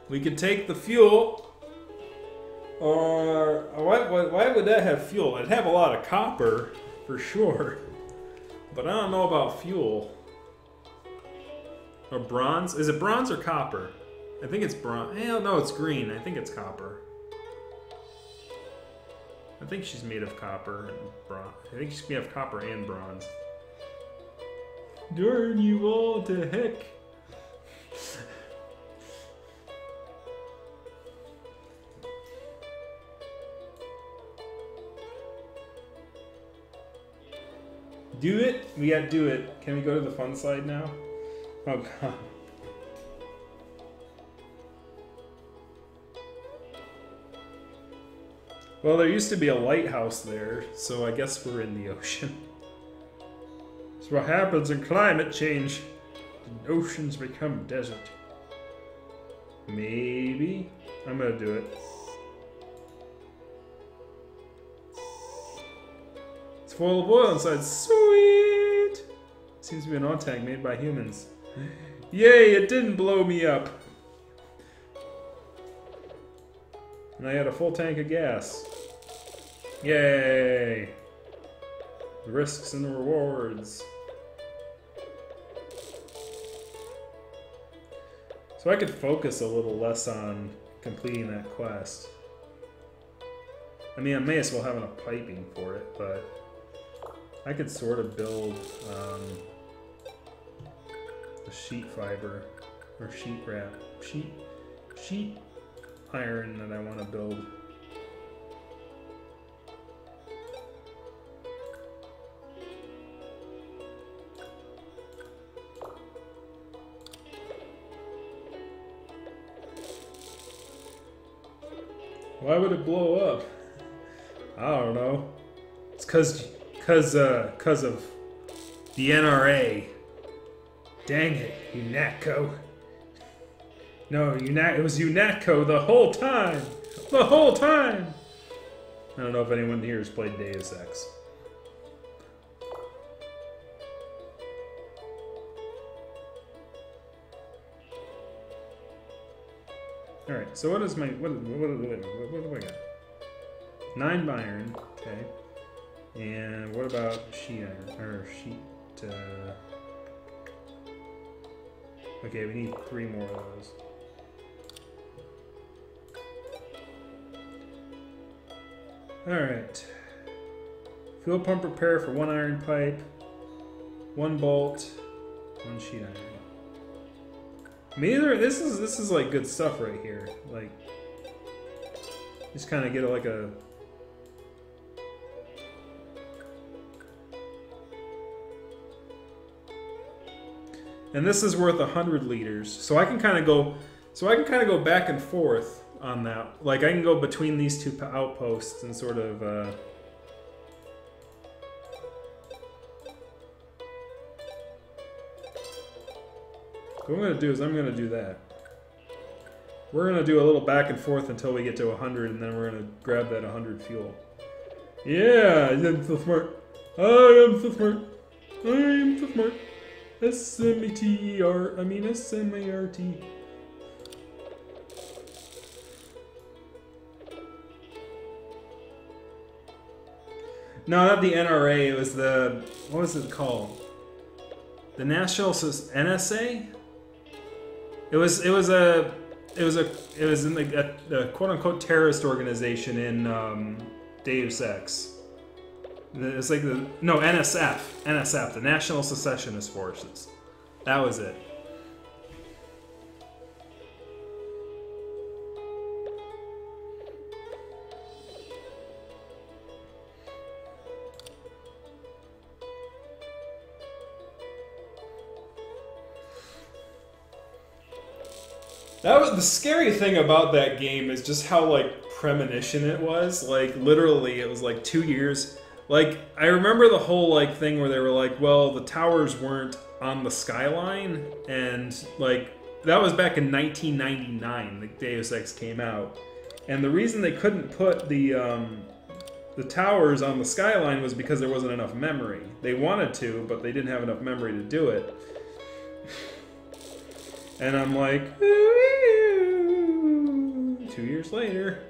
we could take the fuel. Or why would that have fuel? It'd have a lot of copper, for sure. But I don't know about fuel. Or bronze? Is it bronze or copper? I think it's bronze. Hell no, it's green. I think it's copper. I think she's made of copper and bronze. I think she's made of copper and bronze. Darn you all to heck. Do it? We gotta do it. Can we go to the fun side now? Oh god. Well, there used to be a lighthouse there, so I guess we're in the ocean. That's what happens in climate change. The oceans become desert. Maybe? I'm gonna do it. It's full of oil inside. Sweet! Seems to be an oil tank made by humans. Yay, it didn't blow me up. And I had a full tank of gas. Yay! The risks and the rewards. So I could focus a little less on completing that quest. I mean, I may as well have enough piping for it, but I could sort of build the sheet fiber or sheet wrap, sheet iron that I want to build. Why would it blow up? I don't know. It's cause of the NRA. Dang it, you natco. No, it was UNATCO the whole time! The whole time! I don't know if anyone here has played Deus Ex. Alright, so what is my... What do I got? 9 iron, okay. And what about sheet iron? Or sheet... Okay, we need 3 more of those. Alright. Fuel pump repair for 1 iron pipe, 1 bolt, 1 sheet iron. I mean, this is like good stuff right here. Like, just kind of get like a... And this is worth 100 liters, so I can kind of go. So I can kind of go back and forth on that. Like I can go between these 2 outposts and sort of. What I'm gonna do is I'm gonna do that. We're gonna do a little back and forth until we get to 100, and then we're gonna grab that 100 fuel. Yeah, I'm so smart. I am so smart. I am so smart. S-M-A-T-E-R, I mean S-M-A-R-T. No, not the NRA, it was the, what was it called? The National NSA? It was in the quote-unquote terrorist organization in Deus Ex. It's like the NSF, the National Secessionist Forces. That was it. That was the scary thing about that game is just how like premonition it was. Like literally, it was like 2 years. Like, I remember the whole, like, thing where they were like, well, the towers weren't on the skyline, and, like, that was back in 1999, the Deus Ex came out. And the reason they couldn't put the towers on the skyline was because there wasn't enough memory. They wanted to, but they didn't have enough memory to do it. And I'm like, 2 years later...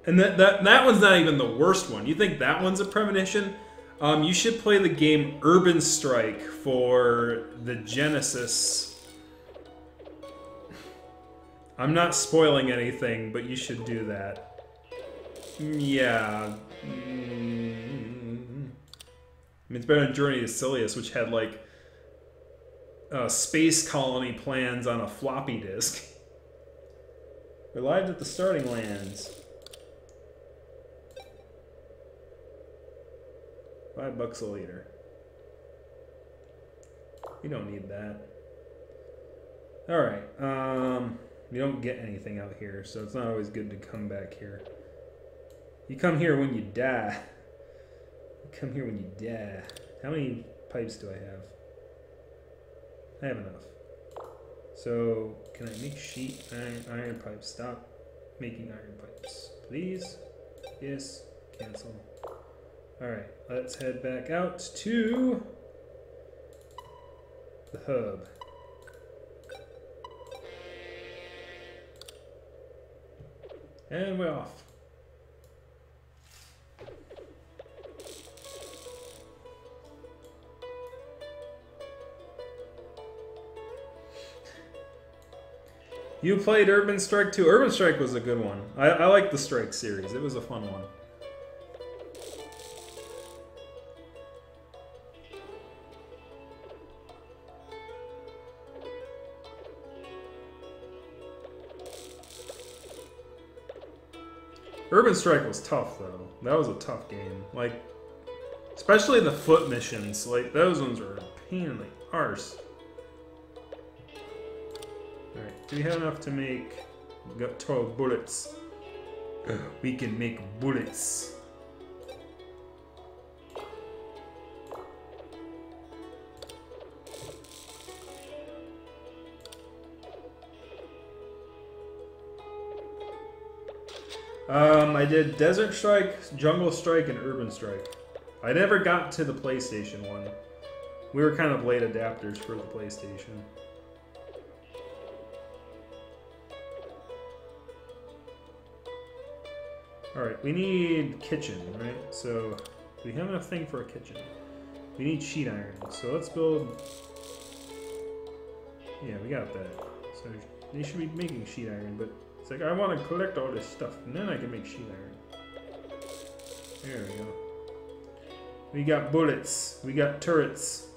And that one's not even the worst one. You think that one's a premonition? You should play the game Urban Strike for the Genesis. I'm not spoiling anything, but you should do that. Yeah. I mean, it's better than Journey to Silius, which had, like, space colony plans on a floppy disk. Arrived at the starting lands. $5 a liter. We don't need that. Alright, we don't get anything out here, so it's not always good to come back here. You come here when you die. You come here when you die. How many pipes do I have? I have enough. So, can I make sheet iron pipes? Stop making iron pipes. Please? Yes. Cancel. Alright, let's head back out to the hub. And we're off. You played Urban Strike 2. Urban Strike was a good one. I liked the Strike series. It was a fun one. Urban Strike was tough, though. That was a tough game. Like, especially the foot missions. Like, those ones were a pain in the arse. Alright, do we have enough to make... We got 12 bullets. We can make bullets. I did Desert Strike, Jungle Strike, and Urban Strike. I never got to the PlayStation one. We were kind of late adapters for the PlayStation. Alright, we need kitchen, right? So, do we have enough thing for a kitchen? We need sheet iron. So let's build... Yeah, we got that. So they should be making sheet iron, but it's like, I want to collect all this stuff, and then I can make sheet iron. There we go. We got bullets. We got turrets.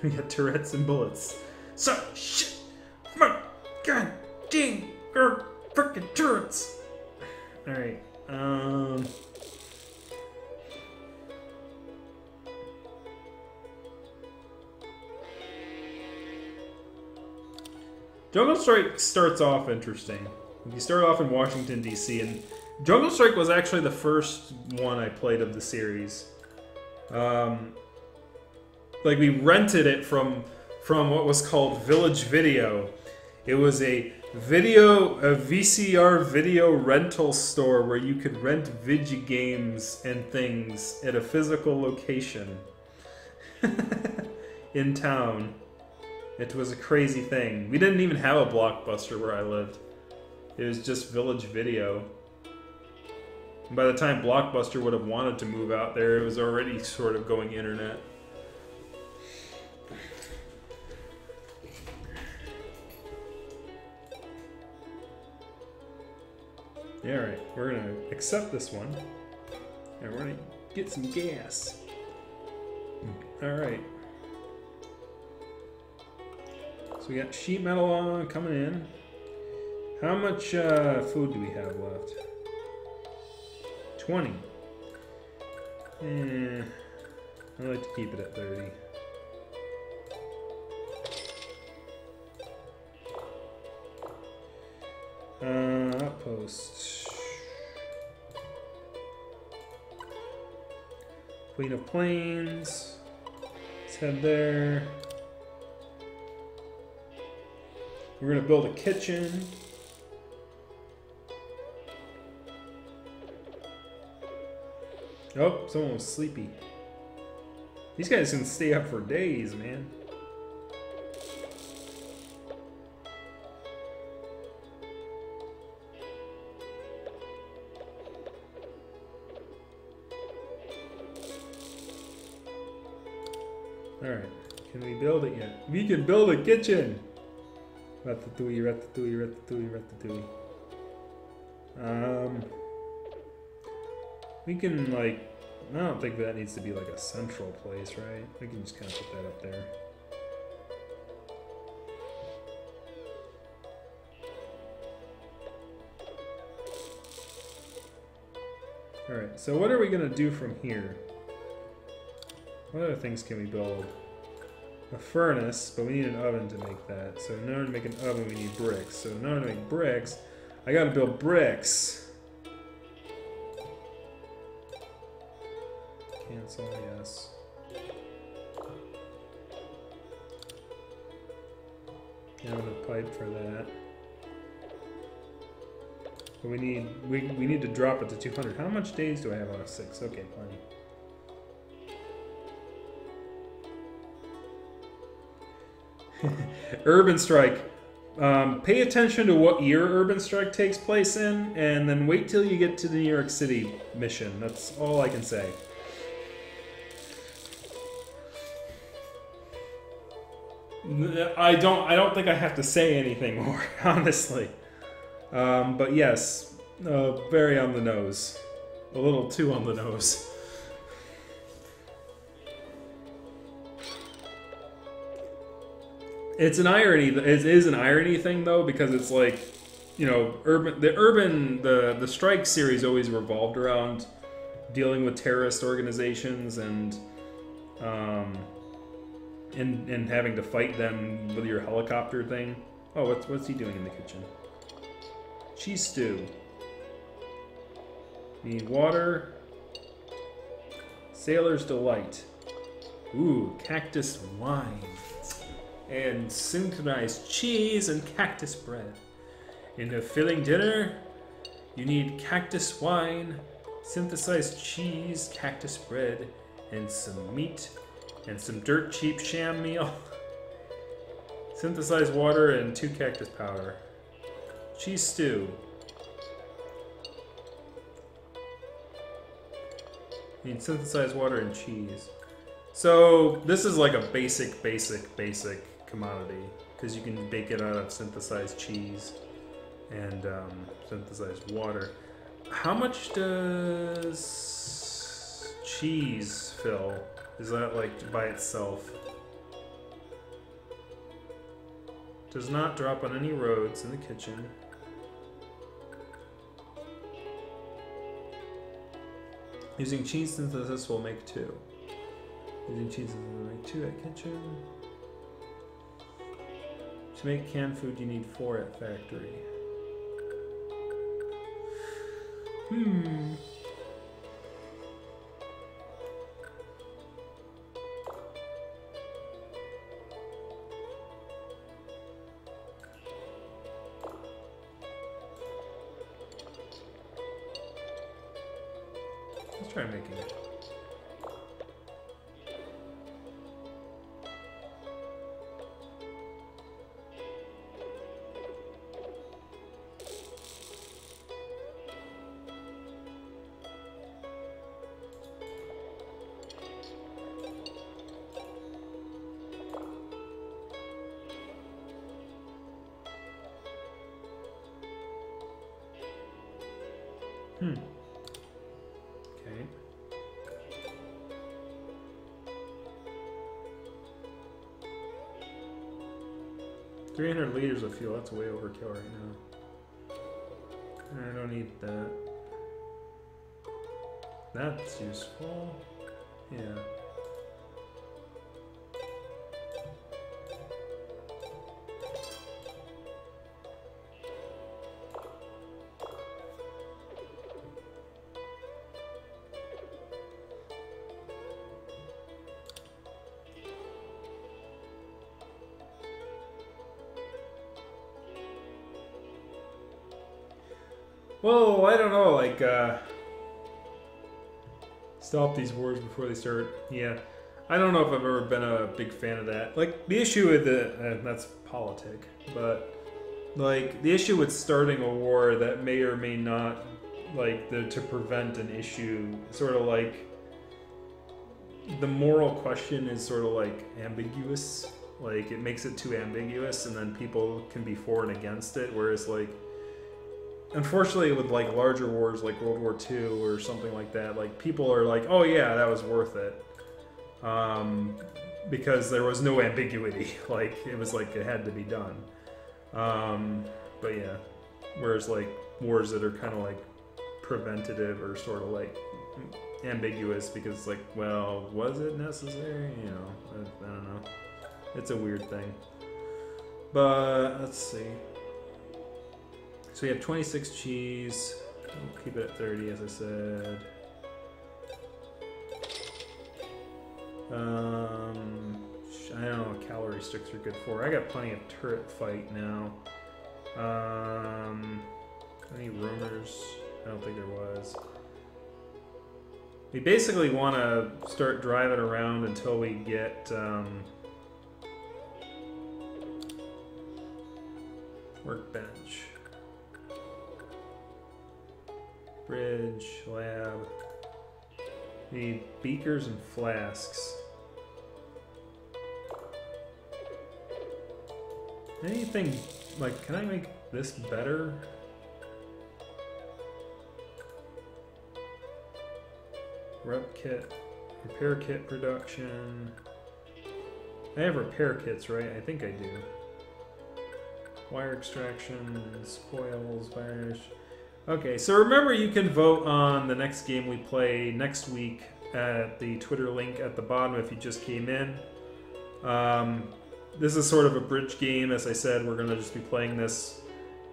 We got turrets and bullets. So, shit! My god dang! Frickin' turrets! Alright, Jungle Strike starts off interesting. You start off in Washington, D.C., and Jungle Strike was actually the first one I played of the series. Like, we rented it from what was called Village Video. It was a VCR video rental store where you could rent video games and things at a physical location in town. It was a crazy thing. We didn't even have a Blockbuster where I lived. It was just Village Video. And by the time Blockbuster would have wanted to move out there, it was already sort of going internet. Yeah, alright. We're gonna accept this one. And we're gonna get some gas. Alright. So we got sheet metal coming in. How much food do we have left? 20. I like to keep it at 30. Outpost. Queen of Plains. Let's head there. We're gonna build a kitchen. Oh, someone was sleepy. These guys can stay up for days, man. Alright, can we build it yet? We can build a kitchen! Ratatouille, ratatouille, ratatouille, ratatouille. We can, like, I don't think that needs to be like a central place, right? We can just kind of put that up there. Alright, so what are we going to do from here? What other things can we build? A furnace, but we need an oven to make that. So in order to make an oven, we need bricks. So in order to make bricks, I gotta build bricks. Cancel, yes. Have enough pipe for that. But we need to drop it to 200. How much days do I have out of 6? Okay, plenty. Urban Strike. Pay attention to what year Urban Strike takes place in, and then wait till you get to the New York City mission. That's all I can say. I don't think I have to say anything more, honestly. But yes, very on the nose. A little too on the nose. It's an irony. It is an irony thing, though, because it's like, you know, the Strike series always revolved around dealing with terrorist organizations and having to fight them with your helicopter thing. Oh, what's he doing in the kitchen? Cheese stew. We need water. Sailor's Delight. Ooh, cactus wine. And synchronized cheese and cactus bread. In a filling dinner, You need cactus wine, synthesized cheese, cactus bread, and some meat, and some dirt cheap sham meal. Synthesized water and 2 cactus powder. Cheese stew. You need synthesized water and cheese. So this is like a basic commodity because you can bake it out of synthesized cheese and synthesized water. How much does cheese fill? Is that like by itself? Does not drop on any roads in the kitchen. Using cheese synthesis will make 2. Using cheese synthesis will make 2 at kitchen. To make canned food, you need 4 at factory. Let's try making it. Okay. $300 liters of fuel, that's way overkill right now. I don't need that. That's useful. Yeah. Well, I don't know, like, stop these wars before they start. Yeah, I don't know if I've ever been a big fan of that. Like, the issue with that's politic, but, like, the issue with starting a war that may or may not, like, to prevent an issue, sort of like, the moral question is sort of, like, ambiguous. Like, it makes it too ambiguous, and then people can be for and against it, whereas, like, unfortunately, with like larger wars like World War II or something like that, like people are like, "Oh yeah, that was worth it," because there was no ambiguity. Like it was like it had to be done. But yeah, whereas like wars that are kind of like preventative or sort of like ambiguous because it's like, well, was it necessary? You know, I don't know. It's a weird thing. But let's see. So we have 26 cheese. We'll keep it at 30, as I said. I don't know what calorie sticks are good for. I got plenty of turret fight now. Any rumors? I don't think there was. We basically want to start driving around until we get workbench. Bridge, lab. Need beakers and flasks. Anything, like, can I make this better? Rep kit, repair kit production. I have repair kits, right? I think I do. Wire extraction, spoils, varnish. Okay, so remember you can vote on the next game we play next week at the Twitter link at the bottom if you just came in. This is sort of a bridge game. As I said, we're going to just be playing this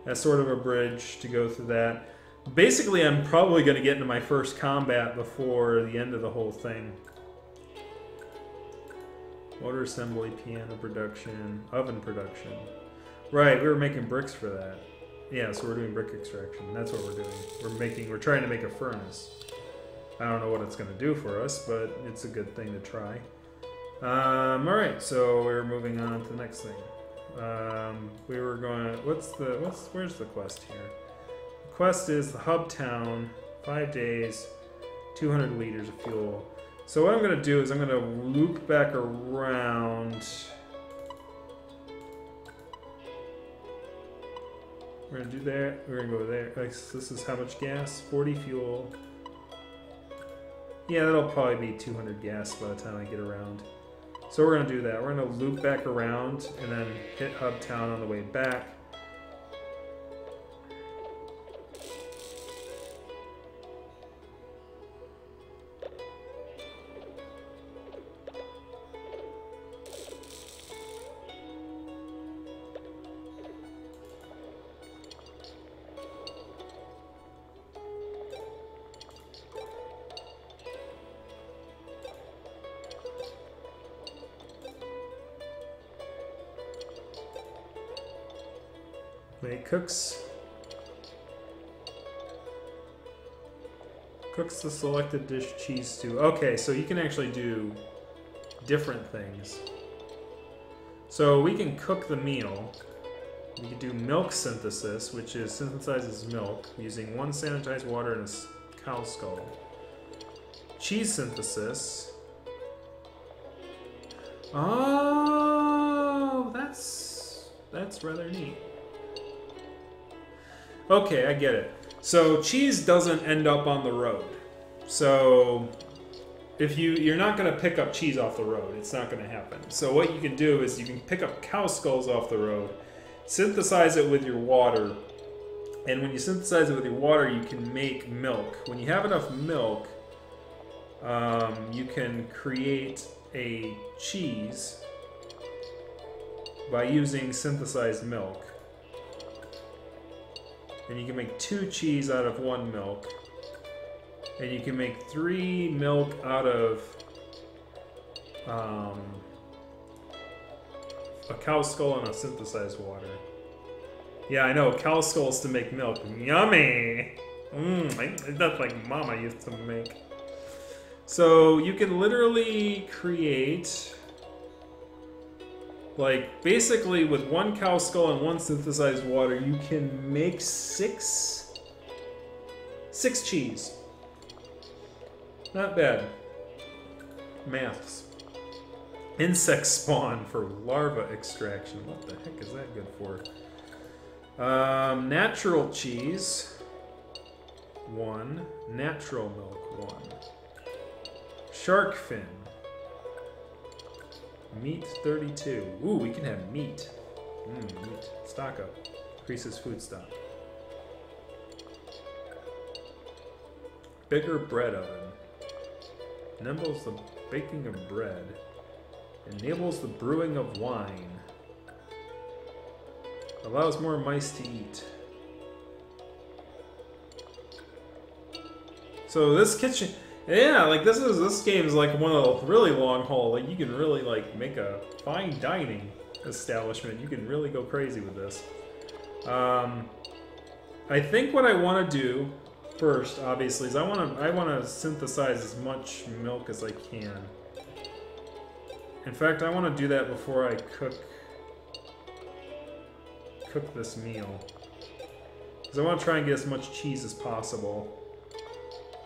as sort of a bridge to go through that. Basically, I'm probably going to get into my first combat before the end of the whole thing. Motor assembly, piano production, oven production. Right, we were making bricks for that. Yeah, so we're doing brick extraction. That's what we're doing. We're trying to make a furnace. I don't know what it's going to do for us, but it's a good thing to try. Alright, so we're moving on to the next thing. We were going, where's the quest here? The quest is the hub town, 5 days, 200 liters of fuel. So what I'm going to do is I'm going to loop back around. We're going to do that. We're going to go there. This is how much gas? 40 fuel. Yeah, that'll probably be 200 gas by the time I get around. So we're going to do that. We're going to loop back around and then hit hub town on the way back. It cooks the selected dish cheese stew. Okay, so you can actually do different things. So we can cook the meal. We can do milk synthesis, which is synthesizes milk using 1 sanitized water and a cow skull. Cheese synthesis. Oh, that's rather neat. Okay, I get it. So cheese doesn't end up on the road. So if you're not going to pick up cheese off the road, it's not going to happen. So what you can do is you can pick up cow skulls off the road, synthesize it with your water, and when you synthesize it with your water, you can make milk. When you have enough milk, you can create a cheese by using synthesized milk. And you can make 2 cheese out of 1 milk. And you can make 3 milk out of a cow skull and a synthesized water. Yeah, I know, cow skulls to make milk. Yummy! That's like Mama used to make. So you can literally create, like, basically with 1 cow skull and 1 synthesized water, you can make 6 cheese. Not bad. Maths. Insect spawn for larva extraction. What the heck is that good for? Natural cheese. 1. Natural milk. 1. Shark fin. Meat 32. Ooh, we can have meat. Meat. Stock up. Increases food stock. Bigger bread oven. Enables the baking of bread. Enables the brewing of wine. Allows more mice to eat. So this kitchen, yeah, like this game is like one of the really long haul. Like you can really like make a fine dining establishment. You can really go crazy with this. I think what I want to do first, obviously, is I want to synthesize as much milk as I can. In fact, I want to do that before I cook this meal, because I want to try and get as much cheese as possible.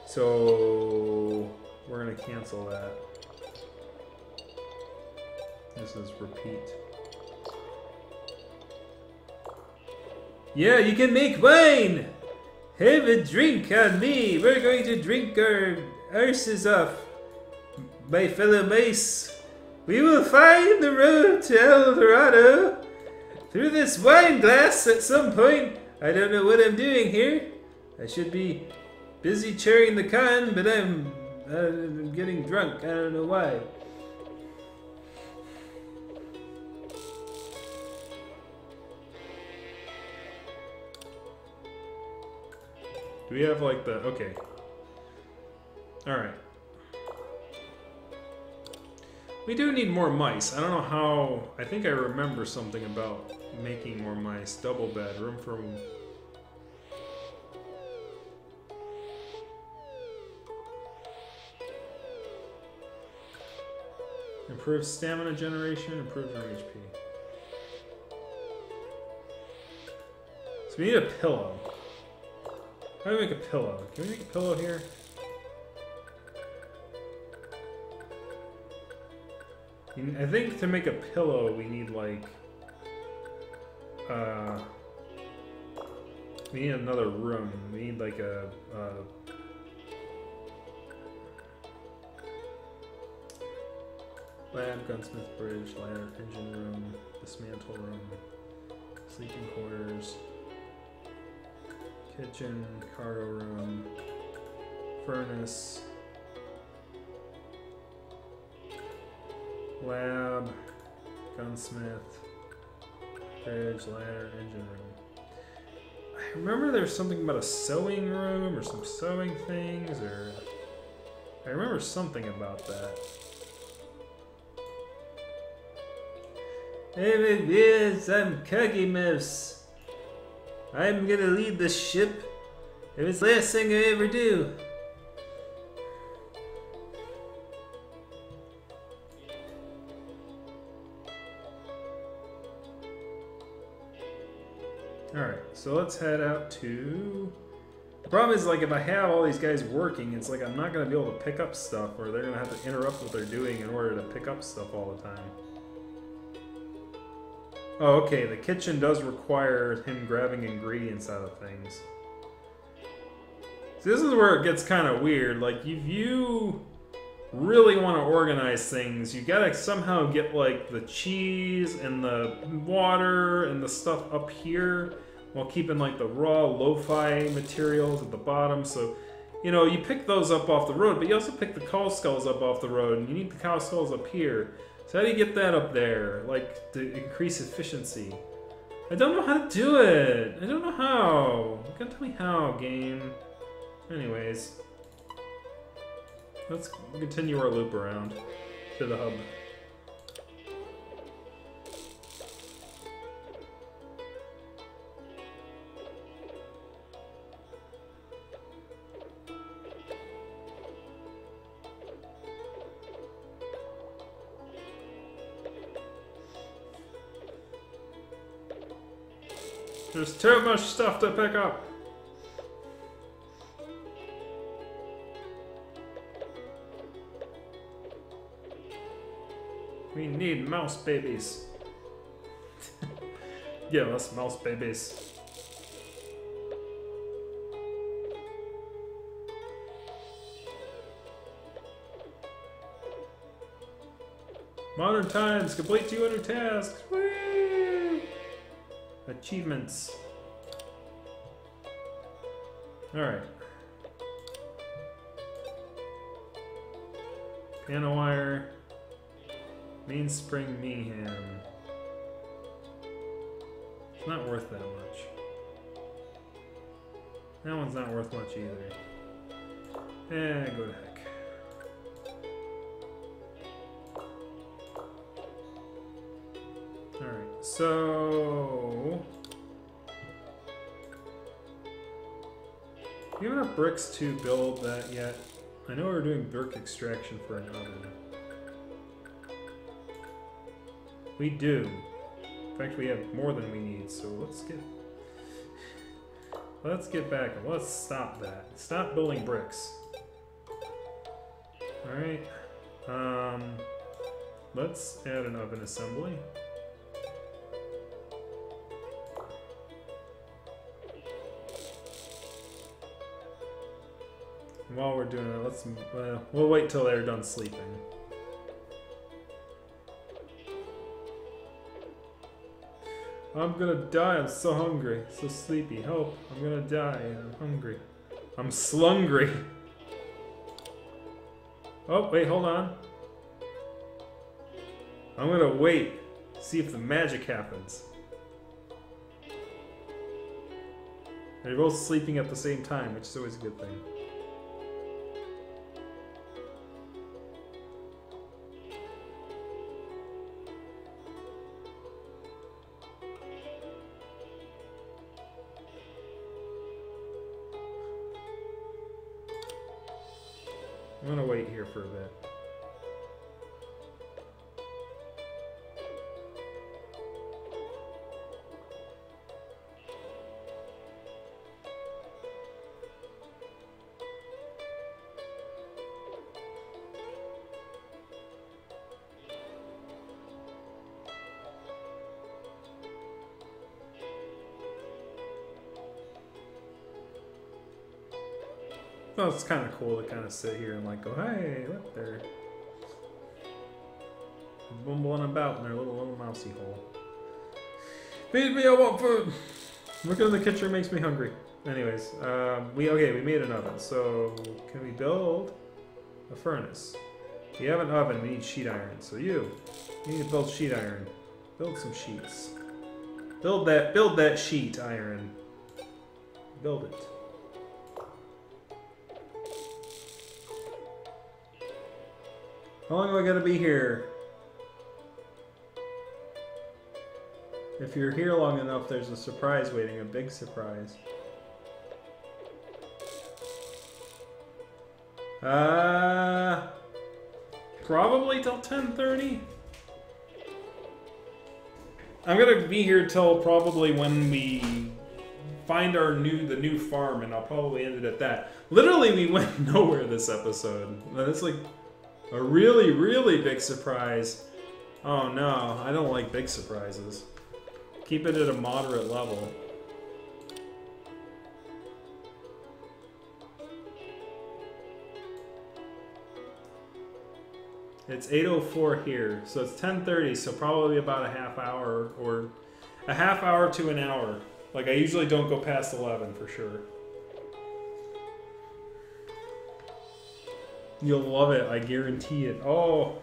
So we're gonna cancel that. This is repeat. Yeah, you can make wine! Have a drink on me! We're going to drink our arses off, my fellow mice. We will find the road to El Dorado through this wine glass at some point. I don't know what I'm doing here. I should be busy cheering the con, but I'm getting drunk. I don't know why. Do we have like the... Okay. Alright. We do need more mice. I don't know how... I think I remember something about making more mice. Double bed. Room for Improve stamina generation, improve your HP. So we need a pillow. How do we make a pillow? Can we make a pillow here? I think to make a pillow we need like we need another room. We need like a lab, gunsmith bridge, ladder, engine room, dismantle room, sleeping quarters, kitchen, cargo room, furnace, lab, gunsmith, bridge, ladder, engine room. I remember there's something about a sewing room or some sewing things, or I remember something about that. Hey, yes, I'm Kagi Mouse. I'm gonna lead the ship. It was the last thing I ever do. Alright, so let's head out to... The problem is, like, if I have all these guys working, it's like I'm not gonna be able to pick up stuff, or they're gonna have to interrupt what they're doing in order to pick up stuff all the time. Oh, okay, the kitchen does require him grabbing ingredients out of things. So this is where it gets kind of weird. Like, if you really want to organize things, you gotta somehow get, like, the cheese and the water and the stuff up here while keeping, like, the raw lo-fi materials at the bottom. So, you know, you pick those up off the road, but you also pick the cow skulls up off the road, and you need the cow skulls up here. So how do you get that up there, like, to increase efficiency? I don't know how to do it! I don't know how! You gotta tell me how, game. Anyways. Let's continue our loop around to the hub. There's too much stuff to pick up. We need mouse babies. Give us mouse babies. Modern times, complete 200 tasks. Woo! Achievements. Alright. Piano wire. Mainspring Mayhem. It's not worth that much. That one's not worth much either. Eh, go to heck. Alright, so... Do you have enough bricks to build that yet? I know we're doing brick extraction for an oven. We do. In fact, we have more than we need, so let's get back and let's stop that. Stop building bricks. Alright. Let's add an oven assembly. While we're doing it, let's we'll wait till they're done sleeping. I'm gonna die, I'm so hungry, so sleepy. Help, I'm gonna die, I'm hungry. I'm slungry. Oh, wait, hold on. I'm gonna wait, see if the magic happens. They're both sleeping at the same time, which is always a good thing. I'm gonna wait here for a bit. Well, it's kind of cool to kind of sit here and like go, hey, look, they're bumbling about in their little mousy hole. Feed me, I want food. Looking in the kitchen makes me hungry. Anyways, we made an oven. So can we build a furnace? We have an oven. We need sheet iron. So you need to build sheet iron. Build some sheets. Build that sheet iron. Build it. How long do I gotta be here? If you're here long enough, there's a surprise waiting, a big surprise. Probably till 10:30. I'm gonna be here till probably when we find the new farm, and I'll probably end it at that. Literally, we went nowhere this episode. It's like a really, really big surprise. Oh no, I don't like big surprises. Keep it at a moderate level. It's 8:04 here, so it's 10:30, so probably about a half hour, or a half hour to an hour. Like, I usually don't go past 11 for sure. You'll love it, I guarantee it. Oh,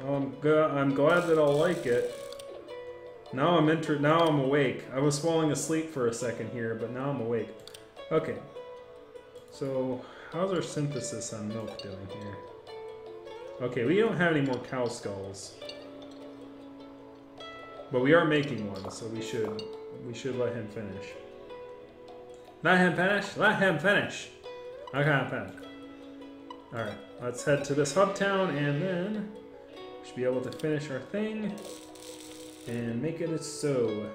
I'm glad that I'll like it. Now I'm awake. I was falling asleep for a second here, but now I'm awake. Okay. So, how's our synthesis on milk doing here? Okay, we don't have any more cow skulls. But we are making one, so we should let him finish. Let him finish? Let him finish! Okay, finish. Alright, let's head to this hub town, and then we should be able to finish our thing and make it a so.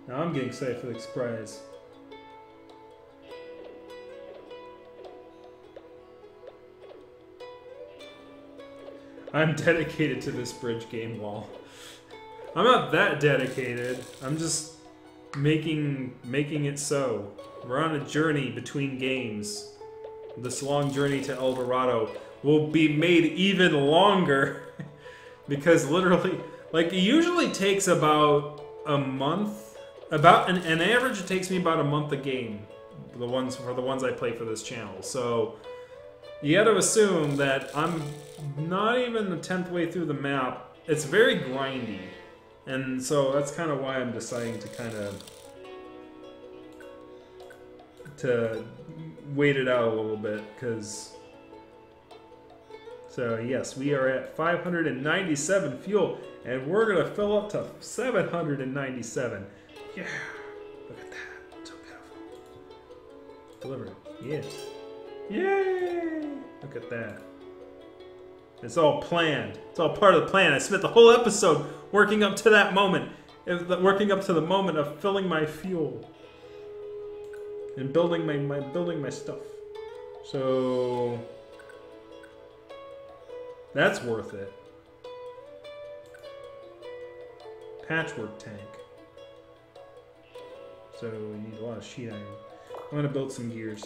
Now I'm getting excited for the surprise. I'm dedicated to this bridge game wall. I'm not that dedicated. I'm just making it so. We're on a journey between games. This long journey to El Dorado will be made even longer because literally, like, it usually takes about a month. About an average, it takes me about a month a game. For the ones I play for this channel. So you got to assume that I'm not even the 10th way through the map. It's very grindy. And so that's kind of why I'm deciding to wait it out a little bit, because... So yes, we are at 597 fuel, and we're going to fill up to 797. Yeah, look at that. So beautiful. Delivered. Yes. Yay! Look at that. It's all planned. It's all part of the plan. I spent the whole episode working up to that moment. Working up to the moment of filling my fuel. And building my stuff. So that's worth it. Patchwork tank. So we need a lot of sheet iron. I'm gonna build some gears.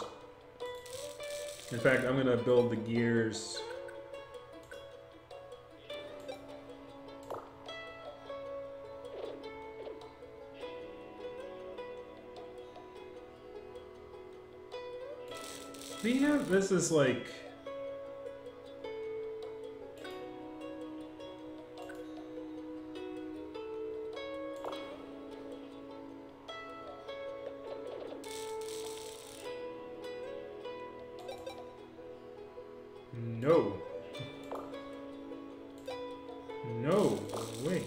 In fact, I'm gonna build the gears. This is like... No. No way.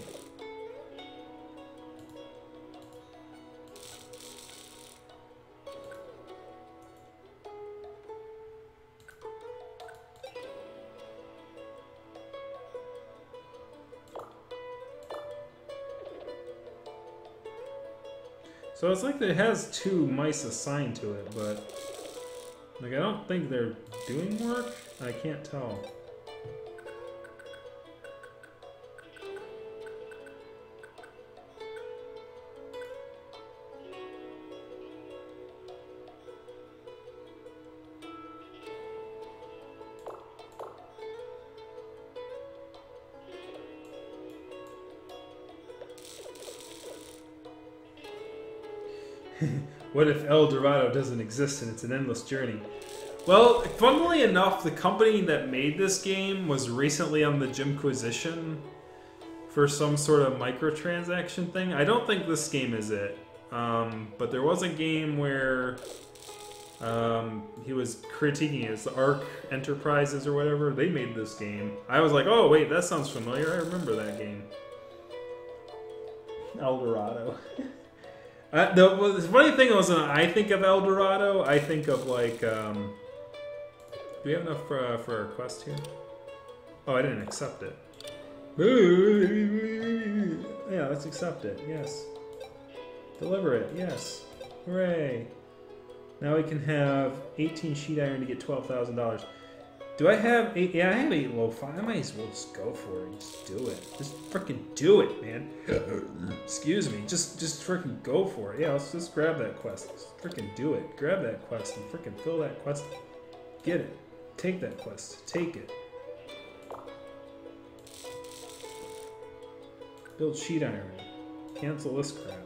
So it's like it has 2 mice assigned to it, but like I don't think they're doing work. I can't tell. What if El Dorado doesn't exist and it's an endless journey? Well, funnily enough, the company that made this game was recently on the Jimquisition for some sort of microtransaction thing. I don't think this game is it. But there was a game where he was critiquing it. It's the Arc Enterprises or whatever. They made this game. I was like, oh wait, that sounds familiar. I remember that game. El Dorado. The funny thing was, when I think of El Dorado, I think of like, do we have enough for our quest here? Oh, I didn't accept it. Yeah, let's accept it, yes. Deliver it, yes. Hooray. Now we can have 18 sheet iron to get $12,000. Do I have 8? Yeah, I have 8 lo-fi. I might as well just go for it. Just do it. Just freaking do it, man. Excuse me. Just freaking go for it. Yeah, let's just grab that quest. Just freaking do it. Grab that quest and freaking fill that quest. Get it. Take that quest. Take it. Build sheet iron. Cancel this crap.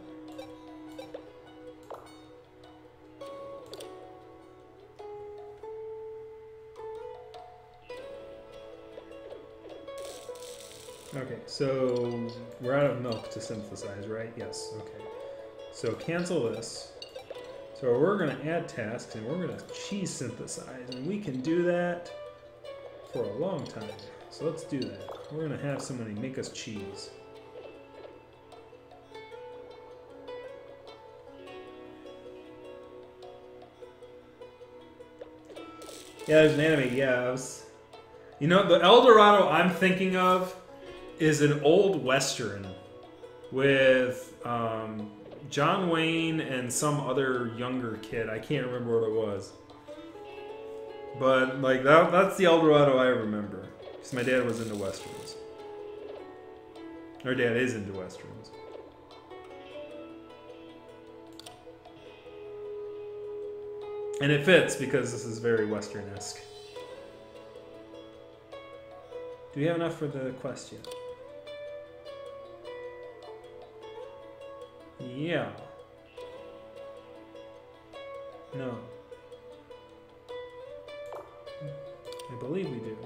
Okay, so we're out of milk to synthesize, right? Yes, okay. So cancel this. So we're going to add tasks and we're going to cheese synthesize, and we can do that for a long time. So let's do that. We're going to have somebody make us cheese. Yeah, there's an anime. Yeah, you know, the El Dorado I'm thinking of is an old Western with John Wayne and some other younger kid. I can't remember what it was. But like that's the El Dorado I remember. Because my dad was into Westerns. Our dad is into Westerns. And it fits because this is very Western-esque. Do we have enough for the quest yet? Yeah. No. I believe we do.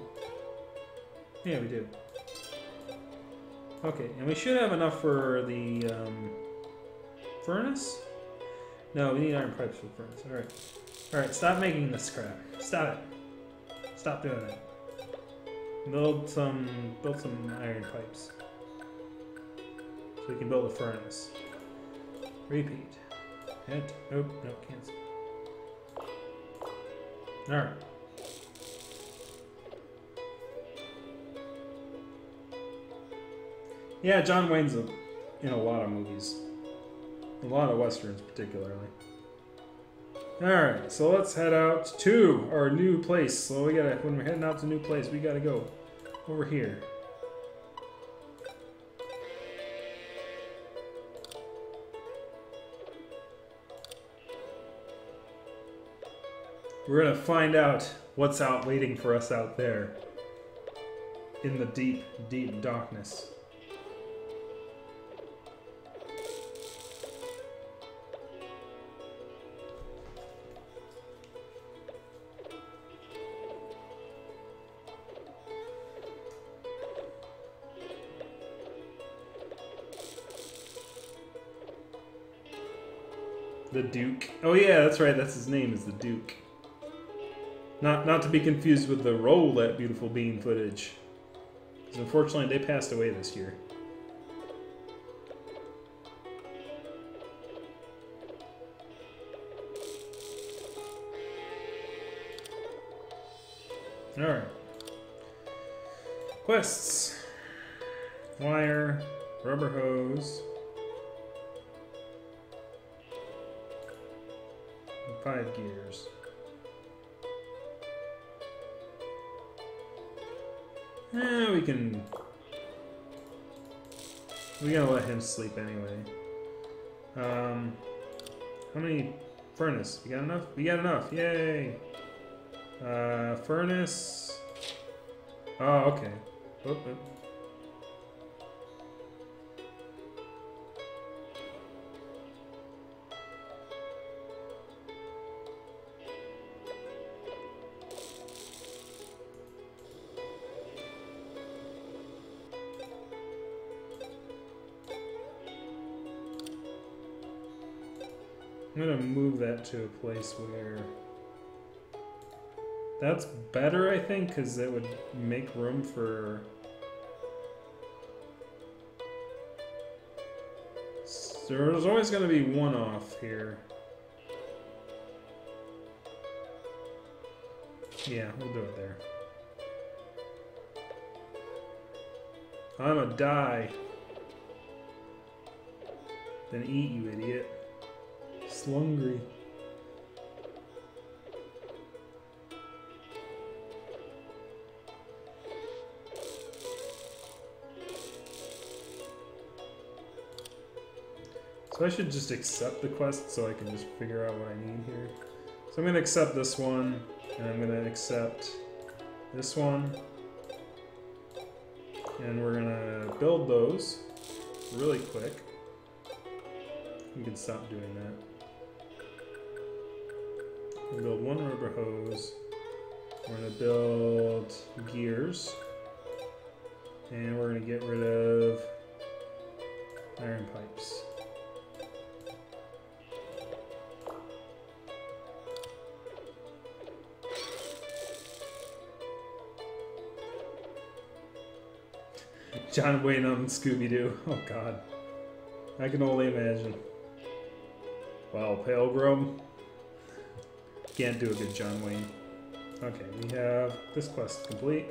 Yeah, we do. Okay, and we should have enough for the furnace? No, we need iron pipes for the furnace. Alright. Alright, stop making this crap. Stop it. Stop doing it. Build some iron pipes. So we can build a furnace. Repeat. Hit. Nope, no, cancel. Alright. Yeah, John Wayne's in a lot of movies. A lot of Westerns, particularly. Alright, so let's head out to our new place. So when we're heading out to a new place, we gotta go over here. We're gonna find out what's out waiting for us out there in the deep, deep darkness. The Duke. Oh yeah, that's right. That's his name, is the Duke. Not to be confused with the Roll That Beautiful Bean footage. Because unfortunately, they passed away this year. Alright. Quests. Wire. Rubber hose. 5 gears. We gotta let him sleep anyway. How many furnace? We got enough? We got enough, yay! Furnace. Oh, okay. Oop, oop. I'm gonna move that to a place where that's better, I think, because it would make room for. There's always gonna be one off here. Yeah, we'll do it there. I'm a die. Then eat, you idiot. Slungry. So I should just accept the quest so I can just figure out what I need here. So I'm going to accept this one, and I'm going to accept this one. And we're going to build those really quick. You can stop doing that. We'll build one rubber hose. We're going to build gears. And we're going to get rid of iron pipes. John Wayne on Scooby-Doo. Oh god. I can only imagine. Wow, Pilgrim. Can't do a good John Wayne. Okay, we have this quest complete.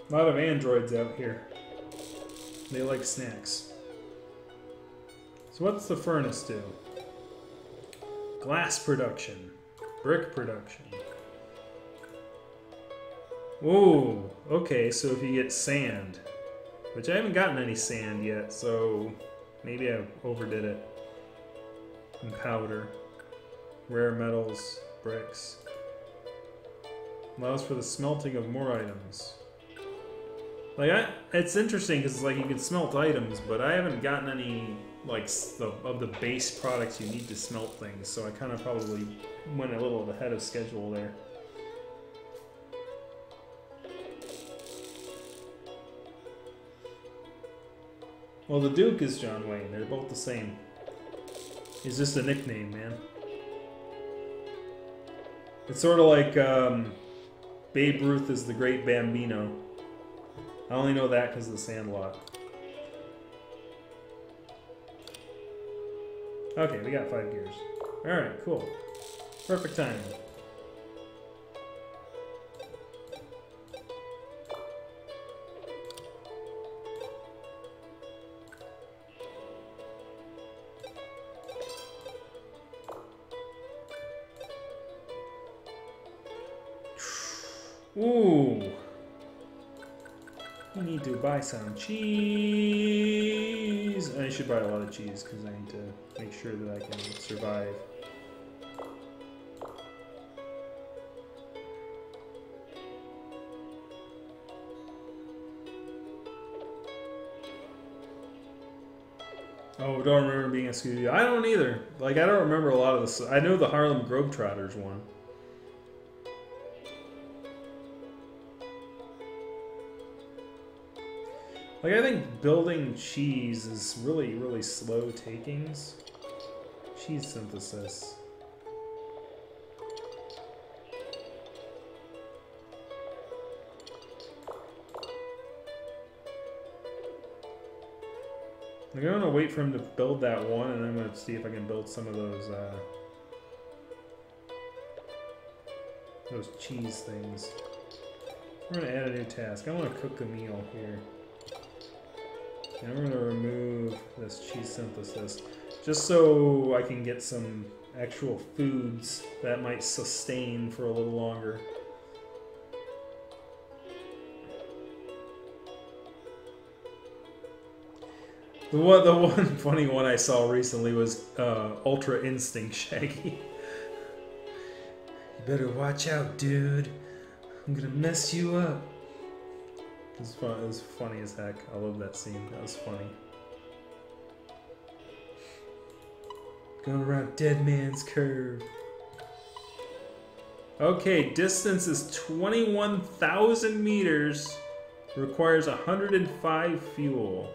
A lot of androids out here. They like snacks. So what's the furnace do? Glass production. Brick production. Ooh, okay, so if you get sand, which I haven't gotten any sand yet, so maybe I overdid it. And powder. Rare metals, bricks. Allows for the smelting of more items. Like, it's interesting because like you can smelt items, but I haven't gotten any like of the base products you need to smelt things, so I kind of probably went a little ahead of schedule there. Well, the Duke is John Wayne. They're both the same. He's just a nickname, man. It's sort of like Babe Ruth is the Great Bambino. I only know that because of the Sandlot. Okay, we got 5 gears. Alright, cool. Perfect timing. Ooh. I need to buy some cheese. I should buy a lot of cheese because I need to make sure that I can survive. Oh, don't remember being a Scooby-Doo. I don't either. Like, I don't remember a lot of this. I know the Harlem Globetrotters one. Like, I think building cheese is really, really slow takings. Cheese synthesis. Like, I'm going to wait for him to build that one, and I'm going to see if I can build some of those cheese things. We're going to add a new task. I want to cook a meal here. And I'm going to remove this cheese synthesis, just so I can get some actual foods that might sustain for a little longer. The one funny one I saw recently was Ultra Instinct Shaggy. You better watch out, dude. I'm gonna mess you up. It was funny as heck. I love that scene. That was funny. Going around Dead Man's Curve. Okay, distance is 21,000 meters. Requires 105 fuel.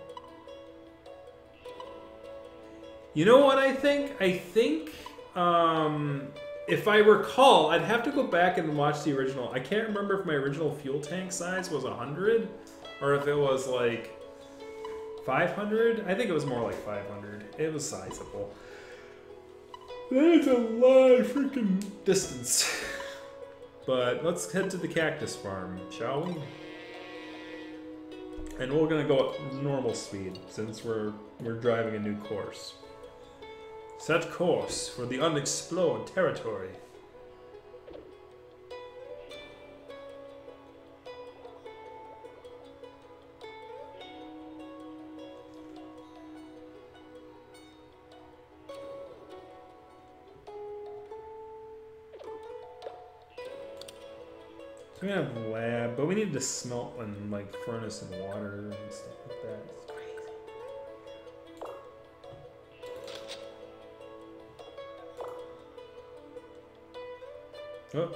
You know what I think? I think, if I recall, I'd have to go back and watch the original. I can't remember if my original fuel tank size was 100 or if it was like 500. I think it was more like 500. It was sizable. That is a lot of freaking distance. But let's head to the cactus farm, shall we? And we're gonna go at normal speed since we're driving a new course. Set course for the unexplored territory. So we have lab, but we need to smelt and like furnace and water and stuff like that. It's crazy. Oh.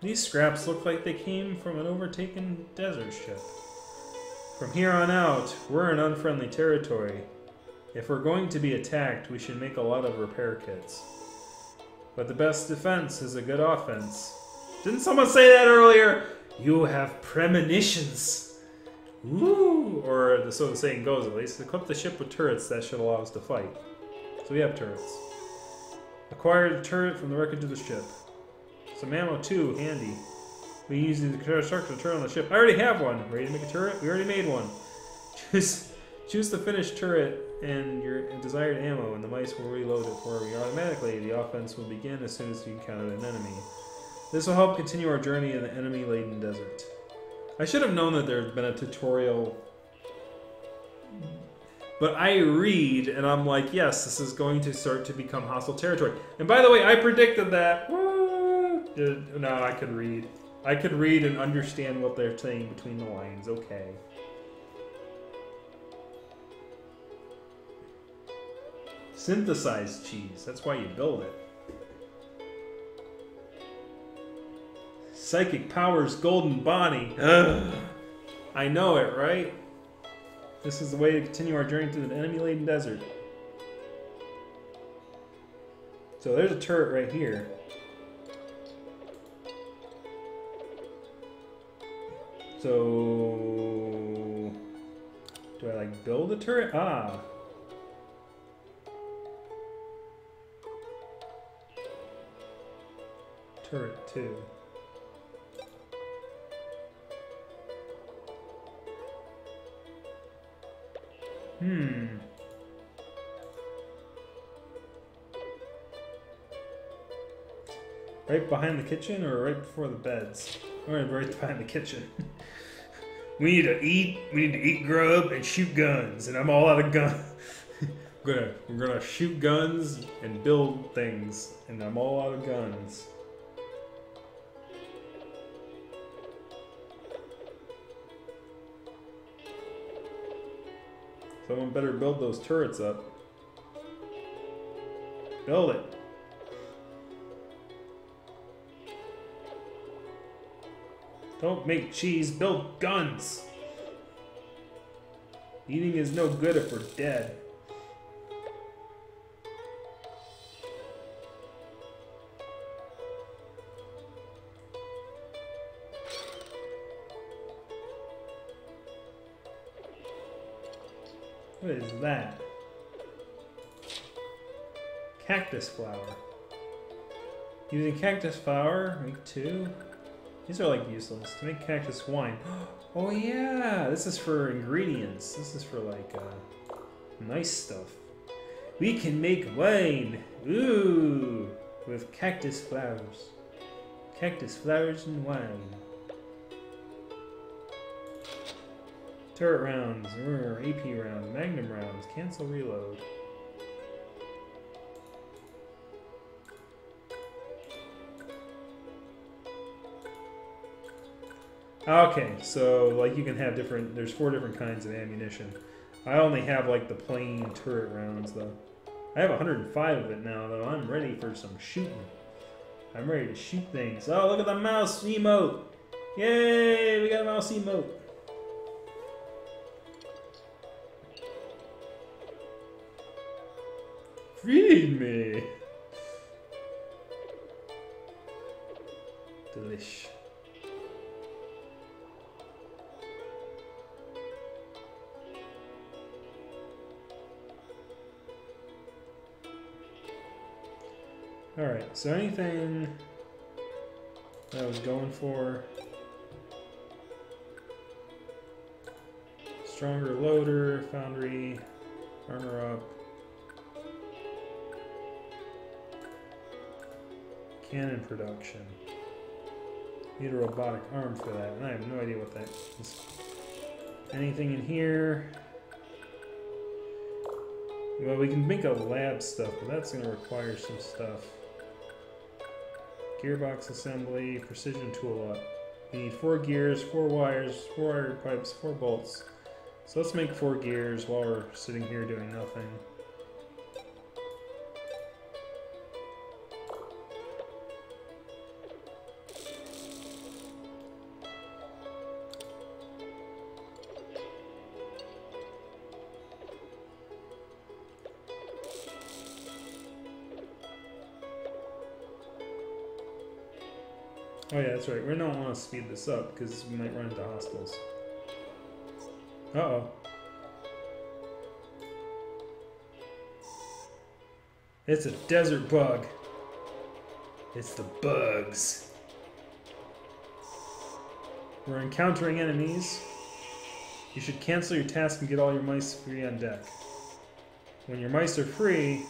These scraps look like they came from an overtaken desert ship. From here on out, we're in unfriendly territory. If we're going to be attacked, we should make a lot of repair kits. But the best defense is a good offense. Didn't someone say that earlier? You have premonitions. Woo! Or so the saying goes, at least. Equip the ship with turrets that should allow us to fight. So we have turrets. Acquired a turret from the wreckage of the ship. Some ammo too, handy. We use the construct a turret on the ship. I already have one. Ready to make a turret? We already made one. Choose the finished turret and your desired ammo, and the mice will reload it for you automatically. The offense will begin as soon as you encounter an enemy. This will help continue our journey in the enemy-laden desert. I should have known that there had been a tutorial, but I read and I'm like, yes, this is going to start to become hostile territory. And by the way, I predicted that. No, I could read. I could read and understand what they're saying between the lines. Okay. Synthesized cheese. That's why you build it. Psychic powers, golden body. Ugh. I know it, right? This is the way to continue our journey through the enemy-laden desert. So there's a turret right here. So do I like build a turret? Ah. Turret 2. Right behind the kitchen or right before the beds? Alright, right behind the kitchen. We need to eat grub and shoot guns, and I'm all out of guns. We're gonna shoot guns and build things, and I'm all out of guns. Someone better build those turrets up. Build it. Don't make cheese, build guns. Eating is no good if we're dead. What is that? Cactus flower. Using cactus flower, make 2. These are like useless. To make cactus wine. Oh yeah, this is for ingredients. This is for like nice stuff. We can make wine. Ooh, with cactus flowers. Cactus flowers and wine. Turret rounds, AP rounds, magnum rounds, cancel reload. Okay, so like you can have different, there's 4 different kinds of ammunition. I only have like the plain turret rounds though. I have 105 of it now though. I'm ready for some shooting. I'm ready to shoot things. Oh, look at the mouse emote. Yay, we got a mouse emote. Feed me. Delish. Alright, so anything that I was going for. Stronger loader, foundry, armor up. Cannon production. Need a robotic arm for that, and I have no idea what that is. Anything in here? Well, we can make a lab stuff, but that's going to require some stuff. Gearbox assembly, precision tool up. We need 4 gears, 4 wires, 4 wire pipes, 4 bolts. So let's make 4 gears while we're sitting here doing nothing. Oh yeah, that's right. We don't want to speed this up because we might run into hostiles. Uh-oh. It's a desert bug. It's the bugs. We're encountering enemies. You should cancel your task and get all your mice free on deck. When your mice are free,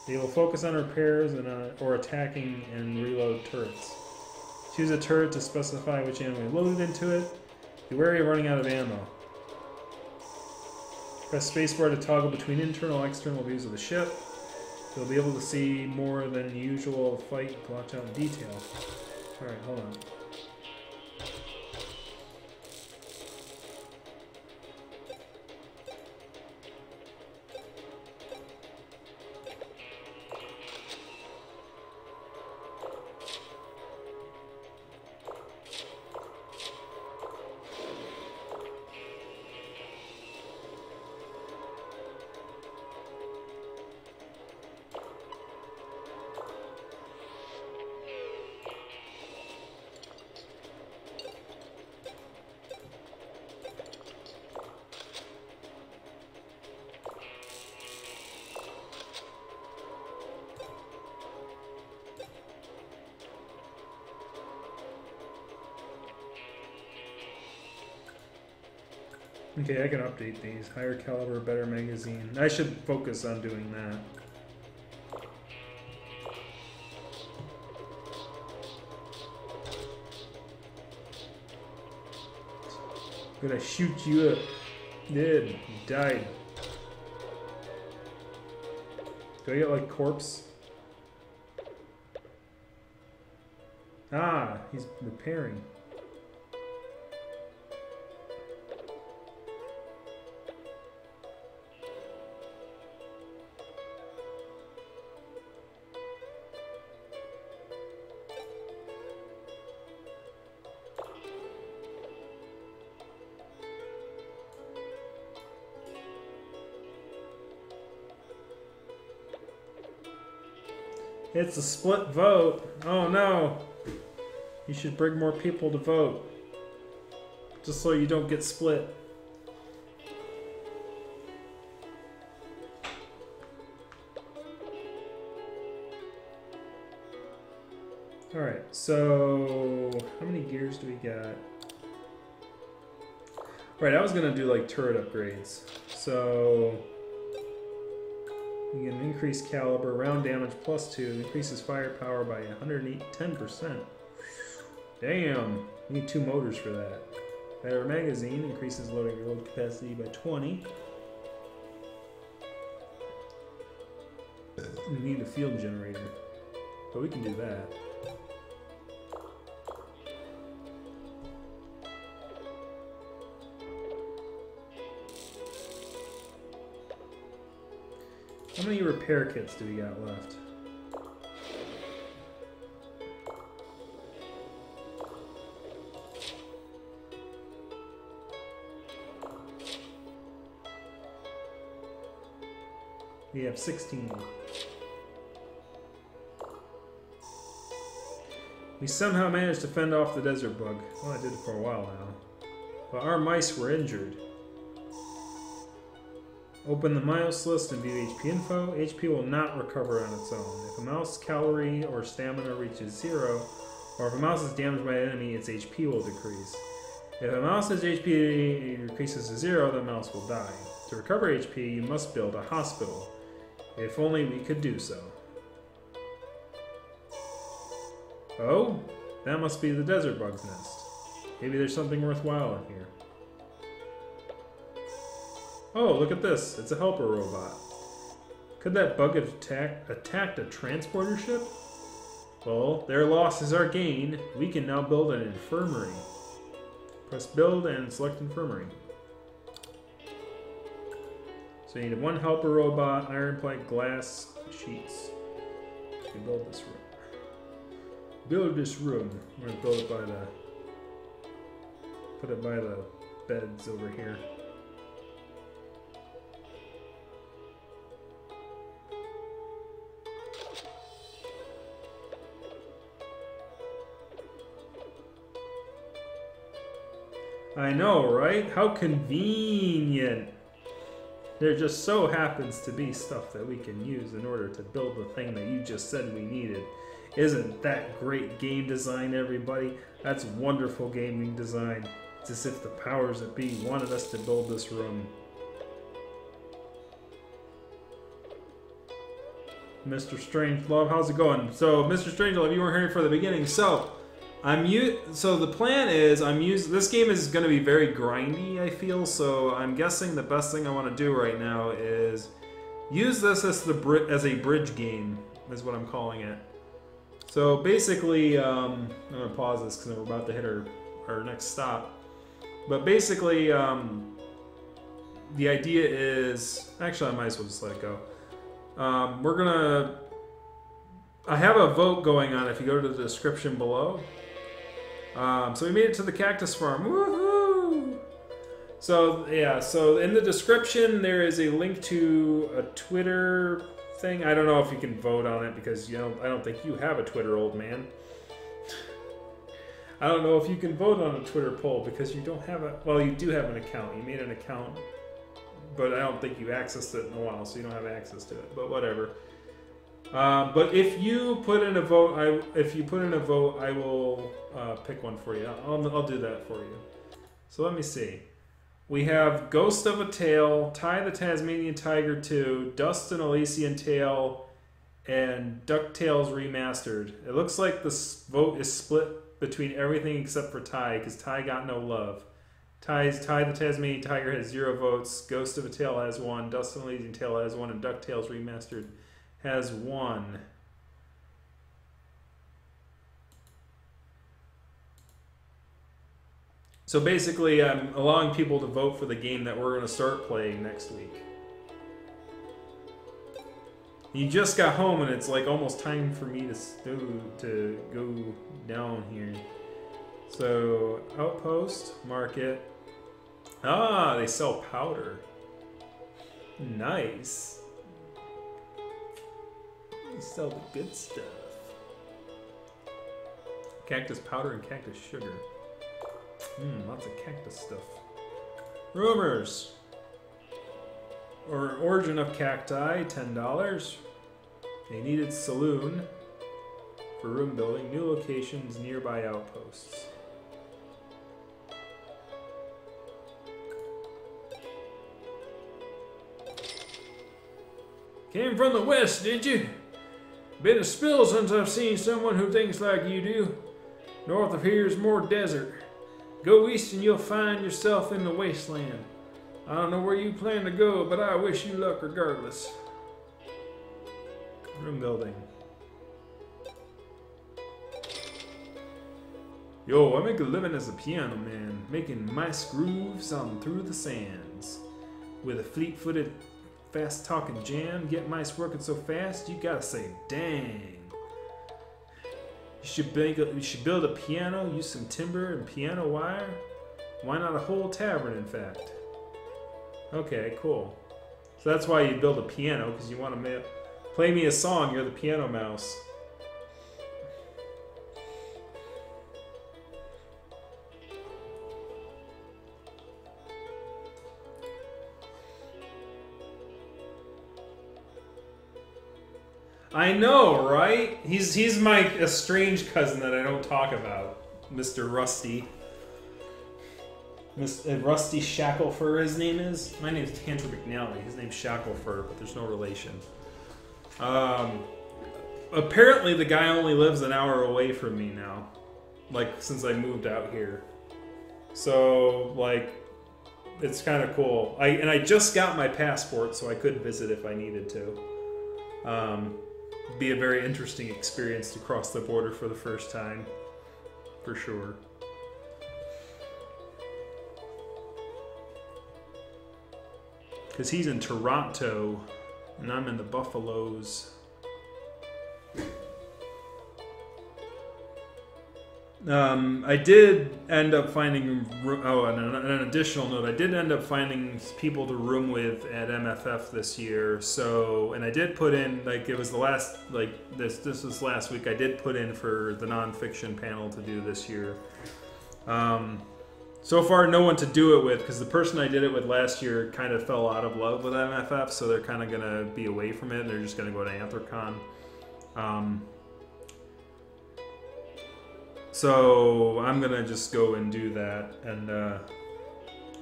they will focus on repairs and or attacking and reload turrets. Choose a turret to specify which ammo you loaded into it. Be wary of running out of ammo. Press spacebar to toggle between internal and external views of the ship. You'll be able to see more than usual fight and watch out in detail. Alright, hold on. Okay, I can update these. Higher caliber, better magazine. I should focus on doing that. I'm gonna shoot you up. Did. You died. Do I get like corpse? Ah, he's repairing. It's a split vote. Oh no. You should bring more people to vote. Just so you don't get split. Alright, so how many gears do we got? Right, I was gonna do like turret upgrades. So you can increase caliber, round damage +2, increases firepower by 110%. Damn, you need 2 motors for that. Better magazine, increases loading load capacity by 20. You need a field generator, but we can do that. How many repair kits do we got left? We have 16. We somehow managed to fend off the desert bug. Well, I did it for a while now. But our mice were injured. Open the mouse list and view HP info. HP will not recover on its own. If a mouse calorie or stamina reaches 0, or if a mouse is damaged by an enemy, its HP will decrease. If a mouse's HP decreases to 0, the mouse will die. To recover HP, you must build a hospital. If only we could do so. Oh, that must be the desert bug's nest. Maybe there's something worthwhile in here. Oh, look at this. It's a helper robot. Could that bug have attacked a transporter ship? Well, their loss is our gain. We can now build an infirmary. Press build and select infirmary. So you need one helper robot, iron plank, glass, sheets. We build this room. Build this room. We're gonna build it by the. Put it by the beds over here. I know, right? How convenient. There just so happens to be stuff that we can use in order to build the thing that you just said we needed. Isn't that great game design, everybody? That's wonderful gaming design. It's as if the powers that be wanted us to build this room. Mr. Strangelove, how's it going? So, Mr. Strangelove, you weren't here for the beginning. So the plan is this game is going to be very grindy, I feel. So I'm guessing the best thing I want to do right now is use this as a bridge game, is what I'm calling it. So basically, I'm going to pause this because we're about to hit our next stop. But basically, the idea is actually I might as well just let it go. I have a vote going on if you go to the description below. So we made it to the cactus farm. Woohoo! So yeah, so in the description there is a link to a Twitter thing. I don't know if you can vote on it because I don't think you have a Twitter, old man. I don't know if you can vote on a Twitter poll because you don't have well, you do have an account. You made an account, but I don't think you accessed it in a while, so you don't have access to it. But whatever. But if you put in a vote, I will pick one for you. I'll do that for you. So let me see. We have Ghost of a Tale, Ty the Tasmanian Tiger 2, Dust and Elysian Tale, and DuckTales Remastered. It looks like this vote is split between everything except for Ty, because Ty got no love. Ty the Tasmanian Tiger has 0 votes, Ghost of a Tale has 1, Dust and Elysian Tale has 1, and DuckTales Remastered has 1. So basically, I'm allowing people to vote for the game that we're going to start playing next week. You just got home and it's like almost time for me to go down here. So, Outpost, Market. Ah, they sell powder. Nice. They sell the good stuff. Cactus powder and cactus sugar. Lots of cactus stuff. Rumors. Origin of cacti, $10. A needed saloon for room building. New locations, nearby outposts. Came from the west, did you? Been a spill since I've seen someone who thinks like you do. North of here is more desert. Go east and you'll find yourself in the wasteland. I don't know where you plan to go, but I wish you luck regardless. Room building. Yo, I make a living as a piano man, making mice grooves on through the sands. With a Fast talking Jan, get mice working so fast, you gotta say dang. You should build a piano, use some timber and piano wire. Why not a whole tavern, in fact? Okay, cool. So that's why you build a piano, because you want to play me a song, you're the piano mouse. I know, right? He's my estranged cousin that I don't talk about, Mr. Rusty. Rusty Shacklefur, his name is. My name's Tantroo McNally. His name's Shacklefur, but there's no relation. Apparently, the guy only lives an hour away from me now, like since I moved out here. So, like, it's kind of cool. I just got my passport, so I could visit if I needed to. Be a very interesting experience to cross the border for the first time, for sure. Because he's in Toronto, and I'm in the Buffaloes. I did end up finding... Oh, and an additional note, I did end up finding people to room with at MFF this year. So, and I did put in, like, it was the last, like, this was last week, I did put in for the nonfiction panel to do this year. So far, no one to do it with, because the person I did it with last year kind of fell out of love with MFF, so they're kind of going to be away from it. They're just going to go to Anthrocon. So I'm going to just go and do that. And a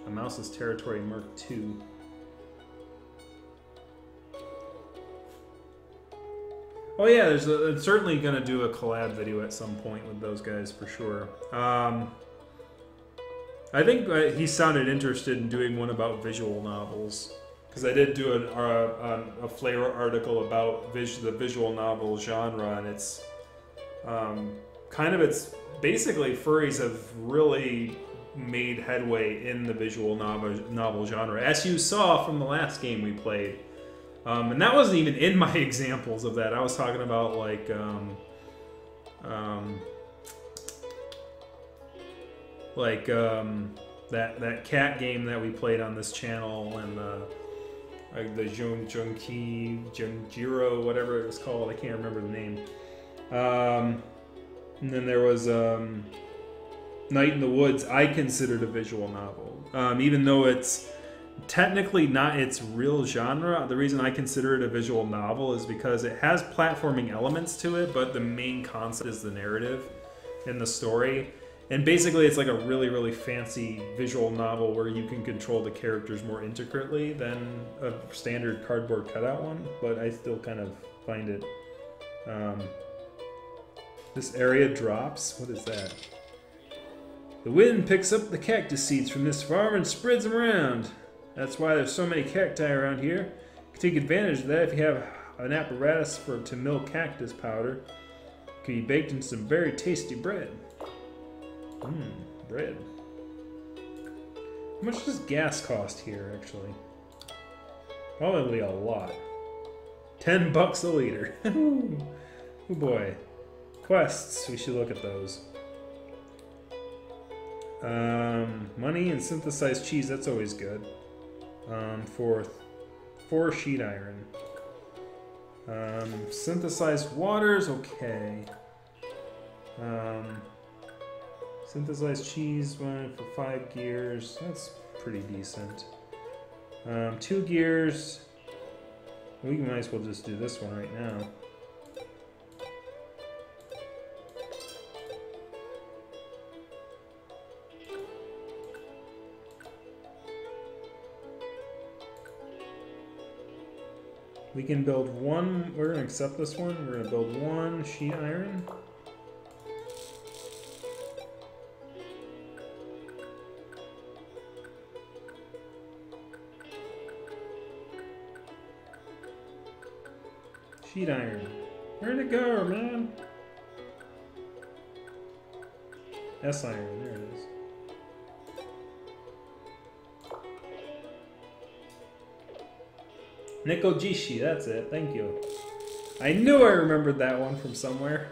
Mouse's Territory Mark II. Oh yeah, I'm certainly going to do a collab video at some point with those guys for sure. I think he sounded interested in doing one about visual novels, because I did do a flavor article about the visual novel genre, and it's it's basically furries have really made headway in the visual novel genre, as you saw from the last game we played. And that wasn't even in my examples of that. I was talking about like that cat game that we played on this channel, and the Junjiro, whatever it was called. I can't remember the name. And then there was Night in the Woods. I considered a visual novel, even though it's technically not its real genre. The reason I consider it a visual novel is because it has platforming elements to it, but the main concept is the narrative and the story. And basically, it's like a really, really fancy visual novel where you can control the characters more intricately than a standard cardboard cutout one. But I still kind of find it... This area drops? What is that? The wind picks up the cactus seeds from this farm and spreads them around. That's why there's so many cacti around here. You can take advantage of that if you have an apparatus to mill cactus powder. It can be baked in some very tasty bread. Bread. How much does gas cost here, actually? Probably a lot. $10 a liter. Oh boy. Quests, we should look at those. Money and synthesized cheese, that's always good. For 4 sheet iron. Synthesized waters, okay. Synthesized cheese, one for 5 gears, that's pretty decent. 2 gears, we might as well just do this one right now. We can build one, we're going to accept this one, we're going to build 1 sheet iron. Sheet iron. Where'd it go, man? S iron, there it is. Nikojishi, that's it. Thank you. I knew I remembered that one from somewhere.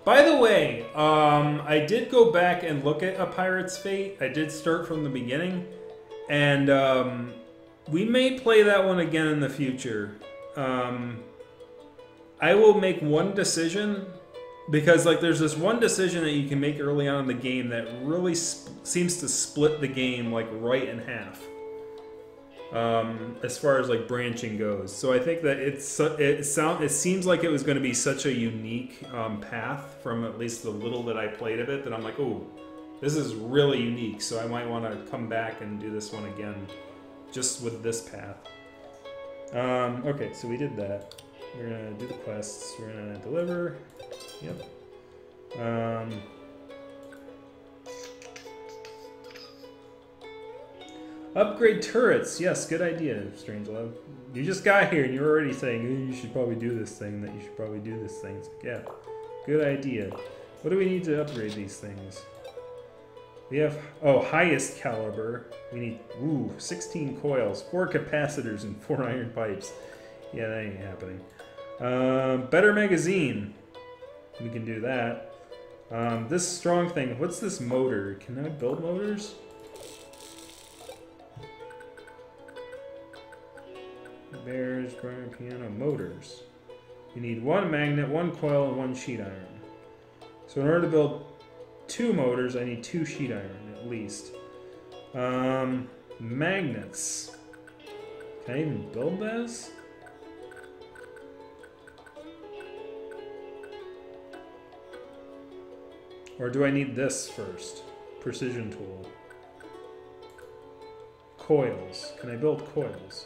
By the way, I did go back and look at A Pirate's Fate. I did start from the beginning. And we may play that one again in the future. I will make one decision, because like there's this one decision that you can make early on in the game that really seems to split the game like right in half. As far as like branching goes, so I think that it seems like it was going to be such a unique path from at least the little that I played of it, that I'm like, oh, this is really unique. So I might want to come back and do this one again, just with this path. Okay, so we did that. We're gonna do the quests. We're gonna deliver. Yep. Upgrade turrets. Yes, good idea, Strangelove. You just got here and you're already saying, oh, you should probably do this thing, that you should probably do this thing. It's like, yeah, good idea. What do we need to upgrade these things? We have, oh, highest caliber. We need, 16 coils, 4 capacitors, and 4 iron pipes. Yeah, that ain't happening. Better magazine. We can do that. This strong thing, what's this motor? Can I build motors? Bears, grand piano, motors. You need 1 magnet, 1 coil, and 1 sheet iron. So in order to build 2 motors, I need 2 sheet iron, at least. Magnets. Can I even build this? Or do I need this first? Precision tool. Coils. Can I build coils?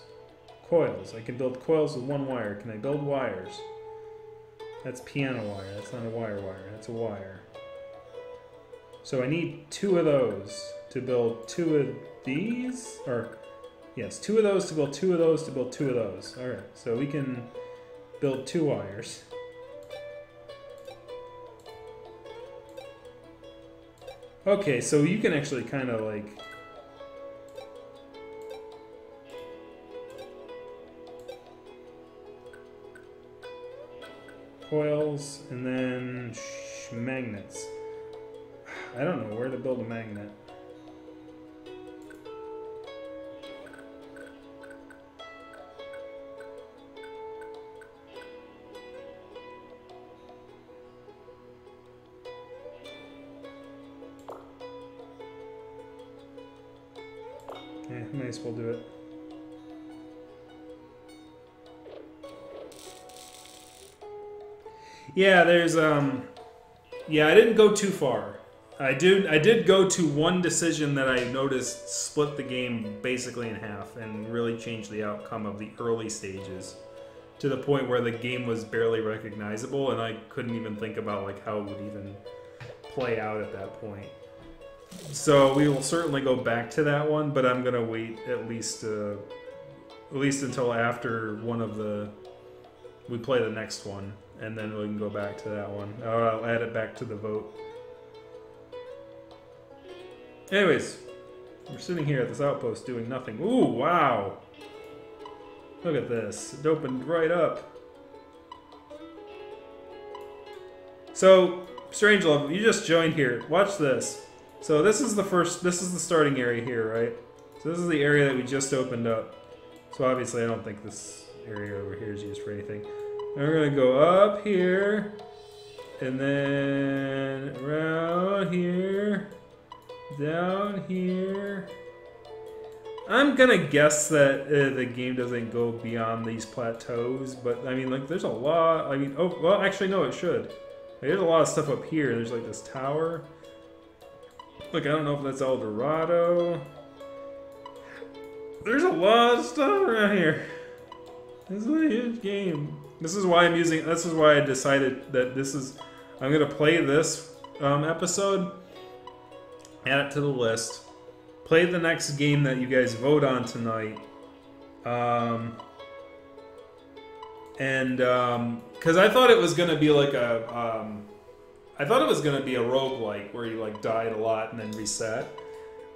Coils. I can build coils with 1 wire. Can I build wires? That's piano wire. That's not a wire. That's a wire. So I need 2 of those to build 2 of these? Or, yes, 2 of those to build 2 of those to build 2 of those. Alright, so we can build 2 wires. Okay, so you can actually kind of like... coils, and then magnets. I don't know where to build a magnet. Yeah, might as well do it. Yeah, there's yeah, I didn't go too far. I did go to one decision that I noticed split the game basically in half and really changed the outcome of the early stages to the point where the game was barely recognizable, and I couldn't even think about like how it would even play out at that point. So we will certainly go back to that one, but I'm gonna wait at least until after we play the next one, and then we can go back to that one. I'll add it back to the vote. Anyways, we're sitting here at this outpost doing nothing. Ooh, wow! Look at this. It opened right up. So, Strangelove, you just joined here. Watch this. So this is the starting area here, right? So this is the area that we just opened up. So obviously I don't think this area over here is used for anything. And we're gonna go up here, and then around here, down here. I'm gonna guess that the game doesn't go beyond these plateaus, but I mean, like, there's a lot. I mean, oh, well, actually, no, it should. Like, there's a lot of stuff up here. There's like this tower. Look, I don't know if that's El Dorado. There's a lot of stuff around here. This is a huge game. This is why this is why I decided that I'm gonna play this episode, add it to the list, play the next game that you guys vote on tonight, because I thought it was gonna be like I thought it was gonna be a roguelike where you like died a lot and then reset,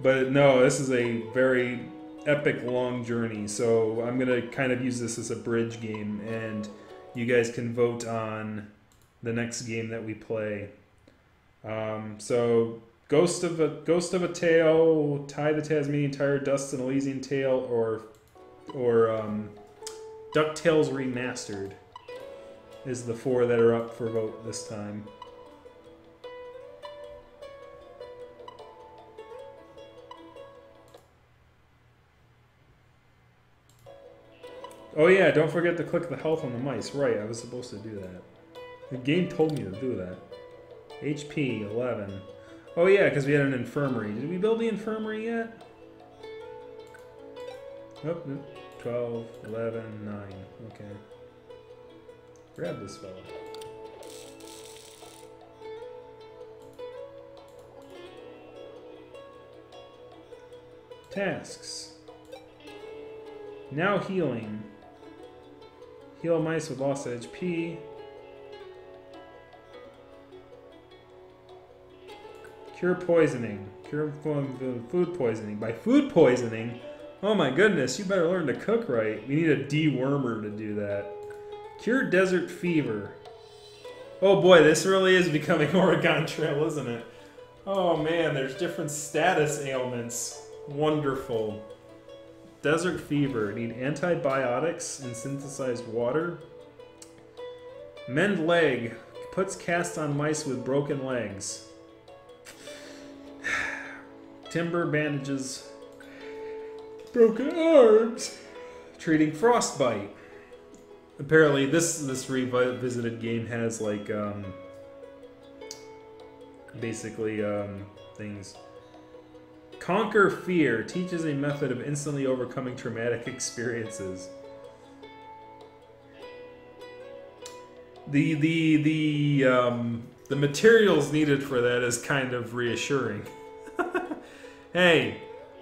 but no, this is a very epic long journey. So I'm gonna kind of use this as a bridge game, and you guys can vote on the next game that we play. So Ghost of a Tale, Ty the Tasmanian Tiger, Dust and Elysian Tale, or DuckTales Remastered is the 4 that are up for vote this time. Oh yeah, don't forget to click the health on the mice. Right, I was supposed to do that. The game told me to do that. HP 11. Oh yeah, because we had an infirmary. Did we build the infirmary yet? Oh, no. 12, 11, 9. Okay. Grab this fella. Tasks. Now healing. Heal mice with lost HP. Cure poisoning. Cure food poisoning. By food poisoning? Oh my goodness, you better learn to cook right. We need a dewormer to do that. Cure desert fever. Oh boy, this really is becoming Oregon Trail, isn't it? Oh man, there's different status ailments. Wonderful. Desert fever. Need antibiotics and synthesized water. Mend leg. Puts cast on mice with broken legs. Timber bandages. Broken arms. Treating frostbite. Apparently, this revisited game has like basically things. Conquer fear. Teaches a method of instantly overcoming traumatic experiences. The materials needed for that is kind of reassuring. Hey,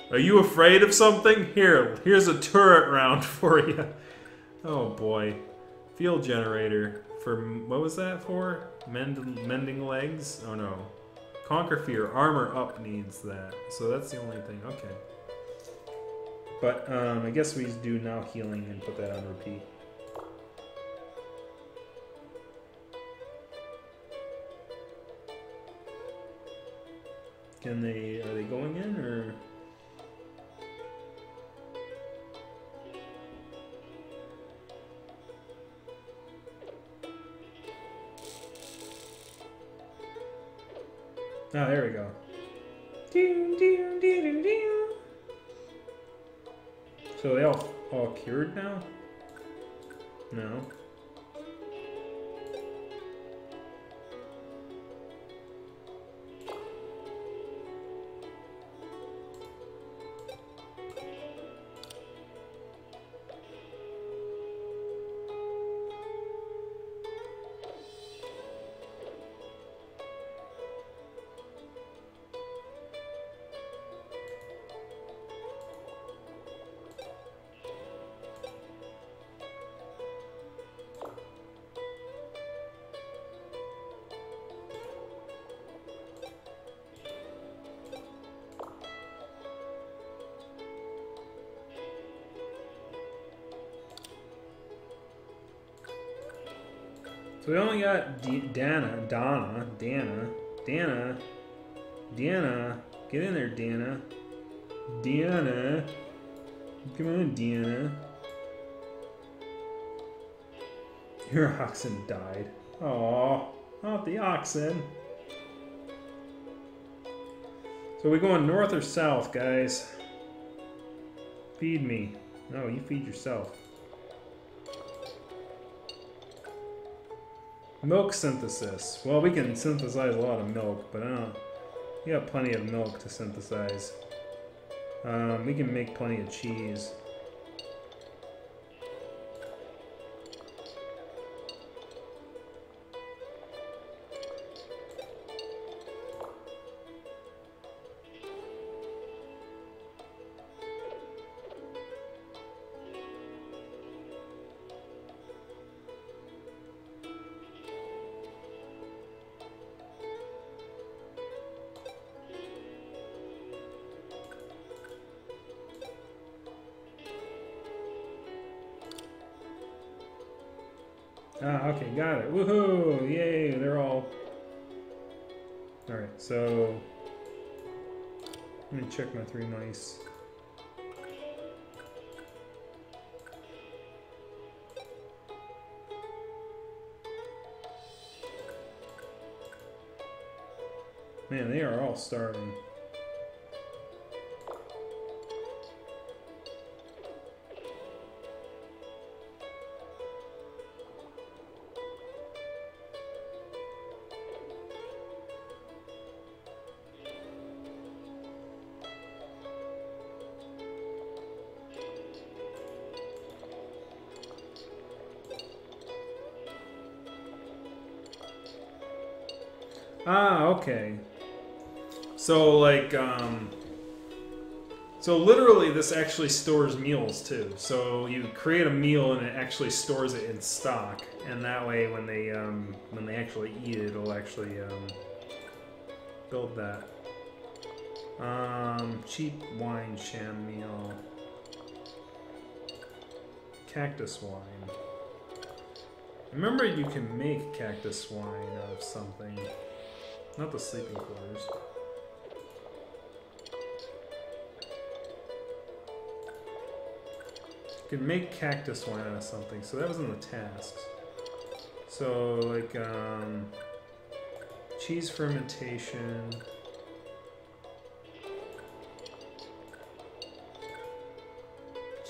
are you afraid of something? Here's a turret round for you. Oh boy. Field generator. For what was that for? Mending legs? Oh no. Conquer fear. Armor up needs that. So that's the only thing. Okay. But I guess we do now healing and put that on repeat. Are they going in or? Oh, there we go. So they all cured now? No. So we only got Dana. Get in there, Dana. Deanna. Come on, Deanna. Your oxen died. Aw, not the oxen. So we going north or south, guys? Feed me. No, you feed yourself. Milk synthesis. Well, we can synthesize a lot of milk, but I don't. We got plenty of milk to synthesize. We can make plenty of cheese. Ah, okay, got it. Woohoo! Yay! They're all. Alright, so. Let me check my 3 mice. Man, they are all starving. Ah, okay. So, like, so literally this actually stores meals too. So you create a meal and it actually stores it in stock, and that way when they actually eat it, it'll actually build that. Cheap wine sham meal. Cactus wine. Remember, you can make cactus wine out of something. Not the sleeping quarters. You can make cactus wine out of something, so that was in the tasks. So, like, cheese fermentation.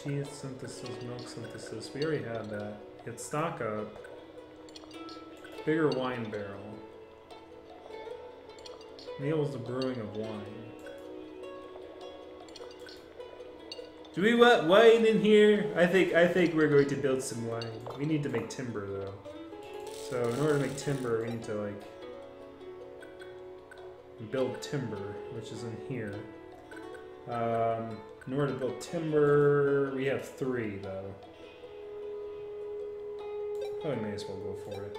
Cheese synthesis, milk synthesis. We already had that. Get stock up. Bigger wine barrel. Enables the brewing of wine. Do we want wine in here? I think we're going to build some wine. We need to make timber though. So in order to make timber, we need to like build timber, which is in here. In order to build timber, we have 3 though. Probably may as well go for it.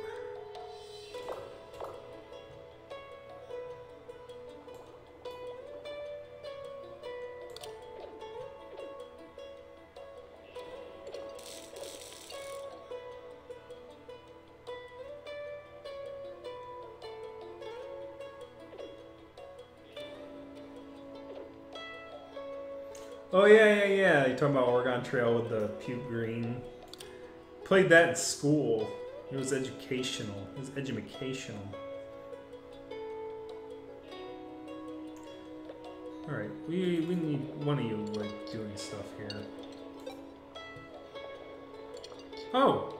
Oh yeah. You're talking about Oregon Trail with the puke green. Played that in school. It was educational. It was educational. All right, we need one of you like doing stuff here. Oh.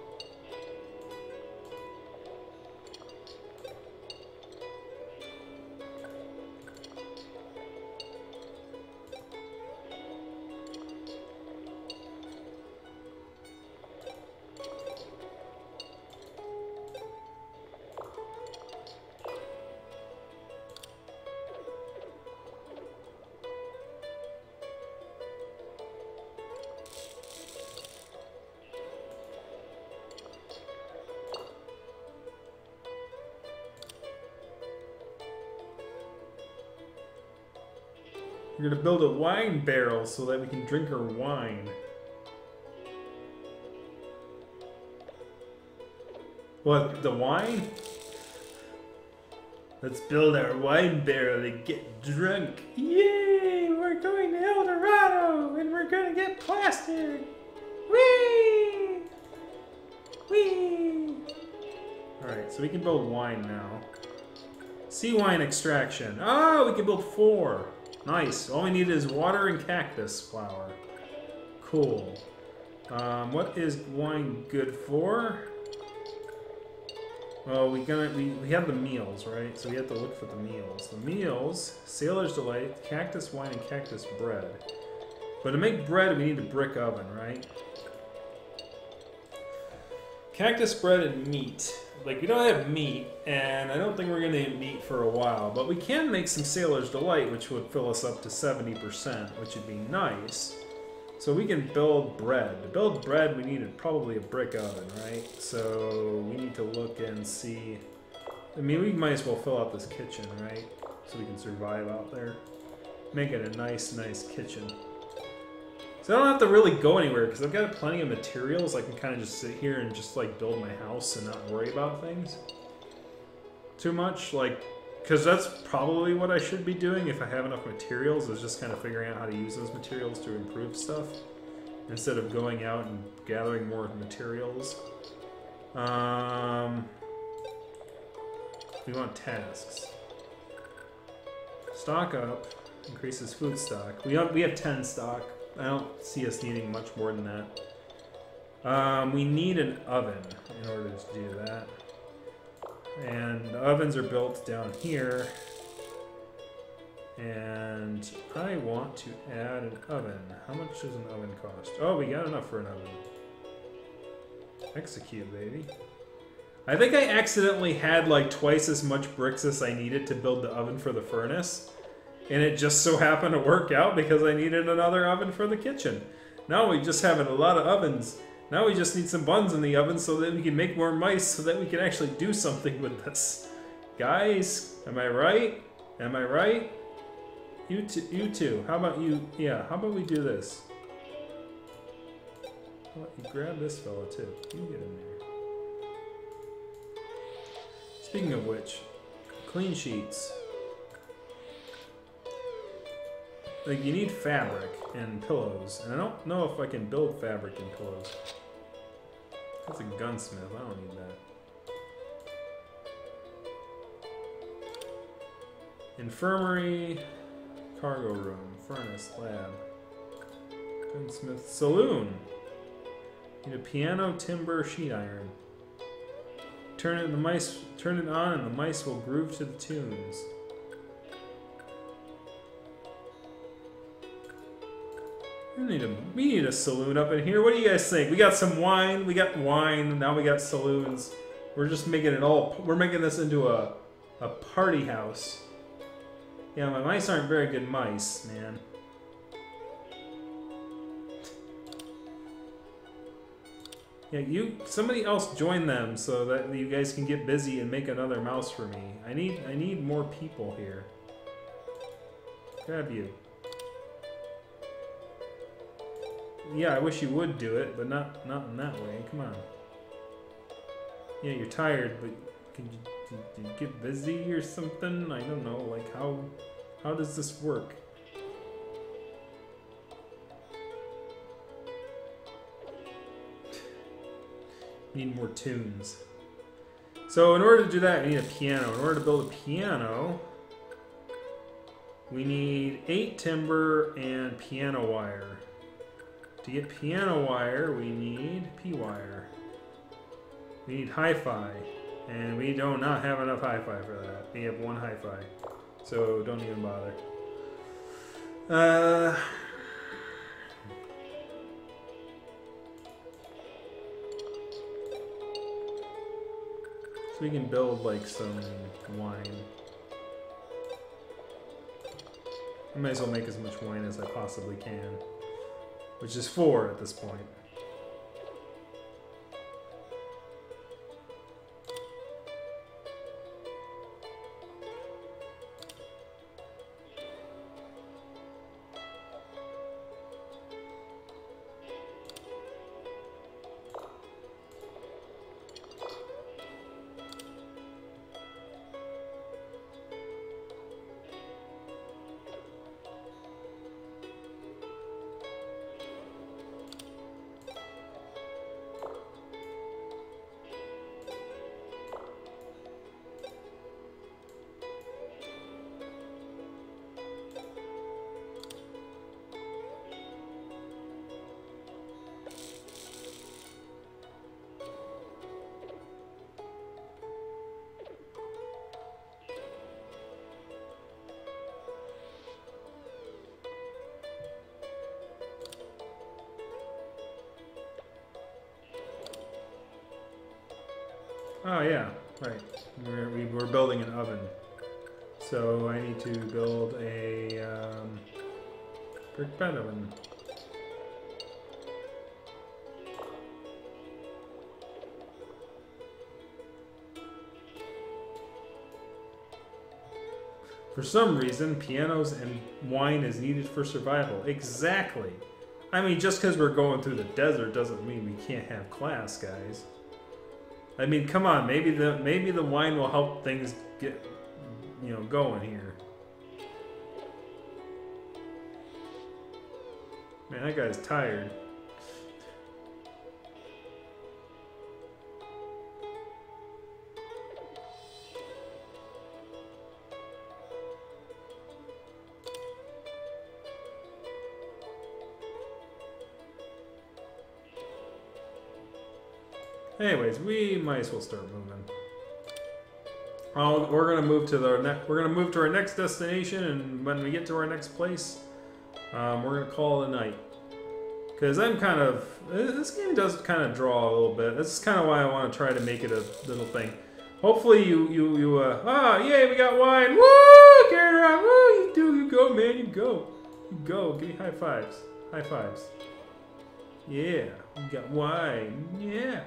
We're gonna build a wine barrel so that we can drink our wine. What, the wine? Let's build our wine barrel and get drunk. Yay! We're going to El Dorado and we're gonna get plastered. Whee! Whee! Alright, so we can build wine now. Sea wine extraction. Oh, we can build 4. Nice. All we need is water and cactus flower. Cool. What is wine good for? Well, we have the meals, right? So we have to look for the meals. The meals, Sailor's Delight, cactus wine, and cactus bread. But to make bread, we need a brick oven, right? Cactus bread and meat. Like, we don't have meat, and I don't think we're going to eat meat for a while, but we can make some Sailor's Delight, which would fill us up to 70%, which would be nice. So we can build bread. To build bread, we need probably a brick oven, right? So we need to look and see. I mean, we might as well fill out this kitchen, right? So we can survive out there. Make it a nice, nice kitchen. So I don't have to really go anywhere because I've got plenty of materials. I can kind of just sit here and just like build my house and not worry about things too much. Like, because that's probably what I should be doing if I have enough materials, is just kind of figuring out how to use those materials to improve stuff instead of going out and gathering more materials. We want tasks. Stock up. Increases food stock. We have 10 stock. I don't see us needing much more than that. We need an oven in order to do that. And the ovens are built down here. And I want to add an oven. How much does an oven cost? Oh, we got enough for an oven. Execute, baby. I think I accidentally had like twice as much bricks as I needed to build the oven for the furnace. And it just so happened to work out because I needed another oven for the kitchen. Now we just have a lot of ovens. Now we just need some buns in the oven so that we can make more mice so that we can actually do something with this. Guys, am I right? Am I right? You two. How about you? Yeah, how about we do this? How about you grab this fella too? You get in there. Speaking of which, clean sheets. Like, you need fabric and pillows, and I don't know if I can build fabric and pillows. That's a gunsmith, I don't need that. Infirmary, cargo room, furnace, lab, gunsmith, saloon. Need a piano, timber, sheet iron. Turn it on and the mice will groove to the tunes. We need a saloon up in here. What do you guys think? We got some wine. We got wine. Now we got saloons. We're just making it all. We're making this into a party house. Yeah, my mice aren't very good mice, man. Yeah, somebody else join them so that you guys can get busy and make another mouse for me. I need more people here. Grab you. Yeah, I wish you would do it, but not in that way. Come on. Yeah, you're tired, but can you get busy or something? I don't know. Like, how does this work? Need more tunes. So in order to do that, we need a piano. In order to build a piano, we need 8 timber and piano wire. To get piano wire, we need P-wire. We need hi-fi, and we do not have enough hi-fi for that. We have 1 hi-fi, so don't even bother. So we can build like some wine. I might as well make as much wine as I possibly can. Which is 4 at this point. Oh yeah, right. We're building an oven. So I need to build a brick bed oven. For some reason, pianos and wine is needed for survival. Exactly. I mean, just because we're going through the desert doesn't mean we can't have class, guys. I mean, come on. Maybe the wine will help things get, you know, going here. Man, that guy's tired. Anyways, we might as well start moving. We're gonna move to our next destination, and when we get to our next place, we're gonna call it a night. Cause this game does kind of draw a little bit. This is kind of why I want to try to make it a little thing. Hopefully yay, we got wine. Woo! Carry it around. Woo! You go, man. You go. Give me high fives. High fives. Yeah, we got wine. Yeah.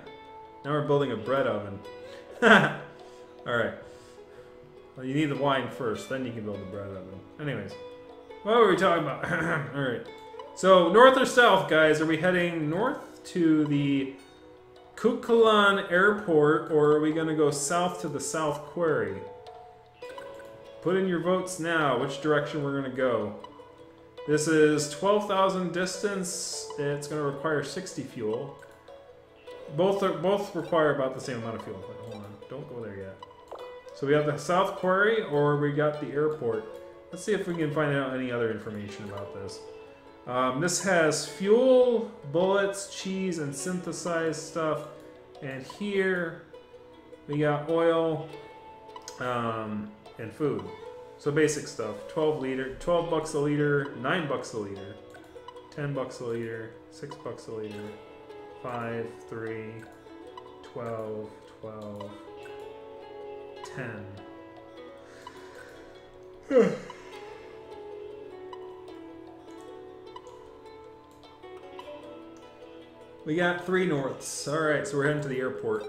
Now we're building a bread oven. Alright. Well, you need the wine first, then you can build the bread oven. Anyways, what were we talking about? Alright. So, north or south, guys? Are we heading north to the Kukulan Airport, or are we going to go south to the South Quarry? Put in your votes now, which direction we're going to go. This is 12,000 distance. It's going to require 60 fuel. Both require about the same amount of fuel. Wait, hold on. Don't go there yet. So we have the South Quarry, or we got the airport. Let's see if we can find out any other information about this. This has fuel, bullets, cheese, and synthesized stuff. And here we got oil and food. So basic stuff. 12 bucks a liter, 9 bucks a liter, 10 bucks a liter, 6 bucks a liter. 5, 3, 12, 12, 10. We got 3 norths. Alright, so we're heading to the airport.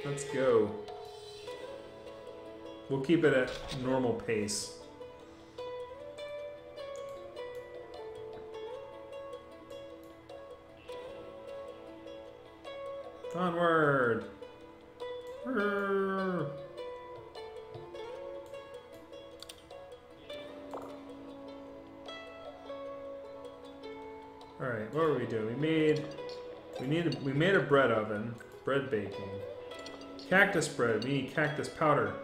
Let's go. We'll keep it at normal pace. Onward! Alright, what were we doing? We made a bread oven. Bread baking. Cactus bread. We need cactus powder.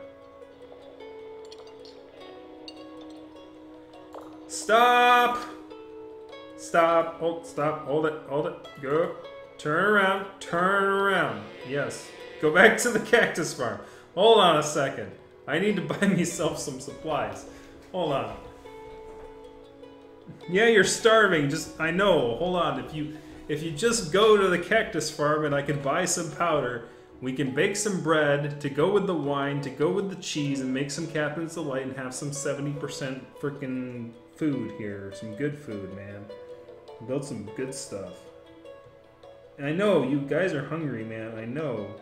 Stop! Stop. Hold it. Go. Turn around. Yes. Go back to the cactus farm. Hold on a second. I need to buy myself some supplies. Hold on. Yeah, you're starving. I know. Hold on. If you just go to the cactus farm and I can buy some powder, we can bake some bread to go with the wine, to go with the cheese, and make some Captain's Delight and have some 70% freaking food here. Some good food, man. Build some good stuff. And I know, you guys are hungry, man. I know.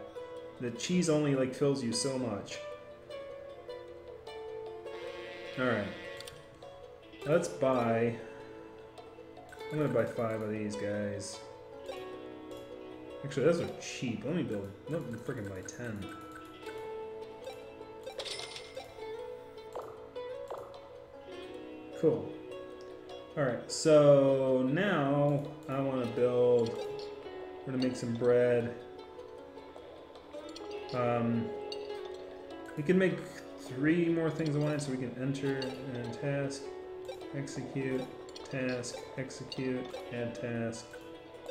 The cheese only, like, fills you so much. Alright. Let's buy... I'm gonna buy 5 of these guys. Actually, those are cheap. Let me freaking buy 10. Cool. Alright, so now I want to build... We're gonna make some bread. We can make 3 more things at once, so we can enter and task, execute, task, execute, add task,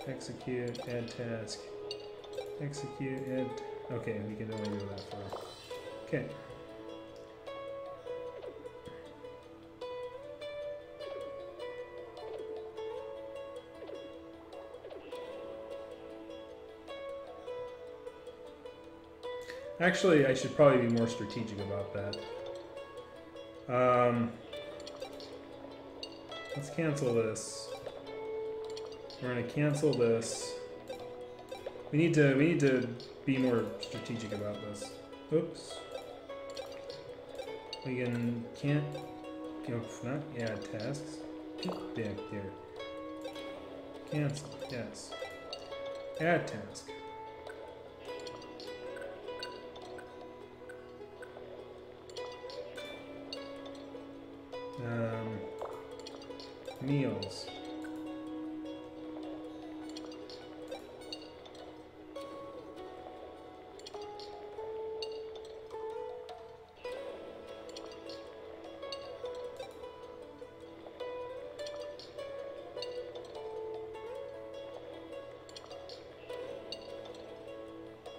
execute, add task, execute, add... Okay, we can only do that for... Okay. Actually, I should probably be more strategic about that. Let's cancel this. We're gonna cancel this. We need to be more strategic about this. Oops. We can't not add tasks. Back there. Cancel. Yes. Add task. Meals.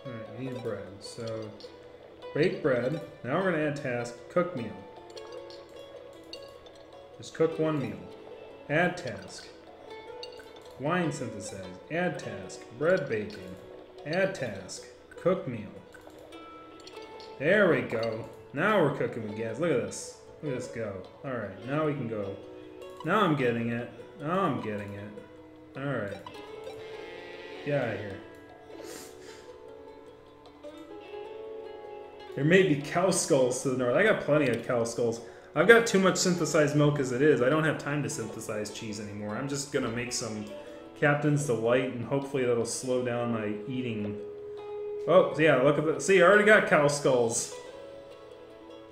Alright, we need bread. So, bake bread. Now we're going to add task, cook meal. Just cook one meal. Add task. Wine synthesize. Add task. Bread baking. Add task. Cook meal. There we go. Now we're cooking with gas. Look at this. Look at this go. Alright, now we can go. Now I'm getting it. Now I'm getting it. Alright. Get out of here. There may be cow skulls to the north. I got plenty of cow skulls. I've got too much synthesized milk as it is. I don't have time to synthesize cheese anymore. I'm just going to make some Captain's Delight, and hopefully that'll slow down my eating. Oh, yeah, look at that. See, I already got cow skulls.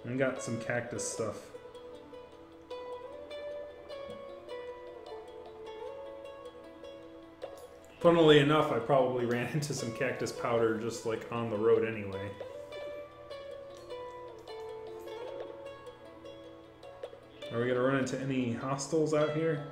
And got some cactus stuff. Funnily enough, I probably ran into some cactus powder just like on the road anyway. Are we gonna run into any hostiles out here?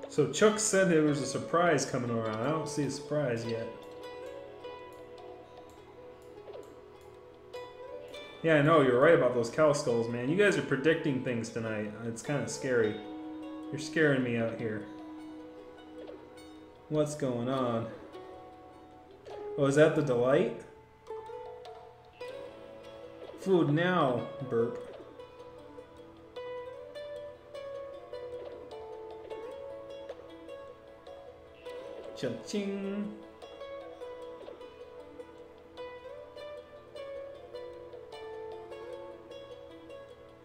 So Chuck said there was a surprise coming around. I don't see a surprise yet. Yeah, I know, you're right about those cow skulls, man. You guys are predicting things tonight. It's kind of scary. You're scaring me out here. What's going on? Oh, is that the delight? Food now, burp. Cha-ching.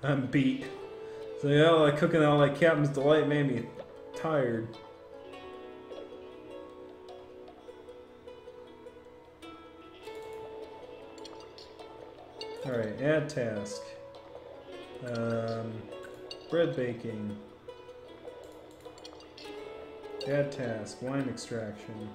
I'm beat. So yeah, like cooking all that Captain's Delight made me tired. Alright, add task. Bread baking. Add task, wine extraction.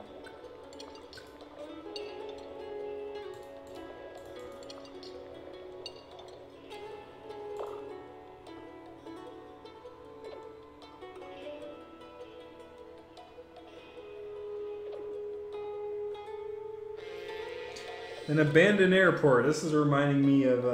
An abandoned airport. This is reminding me of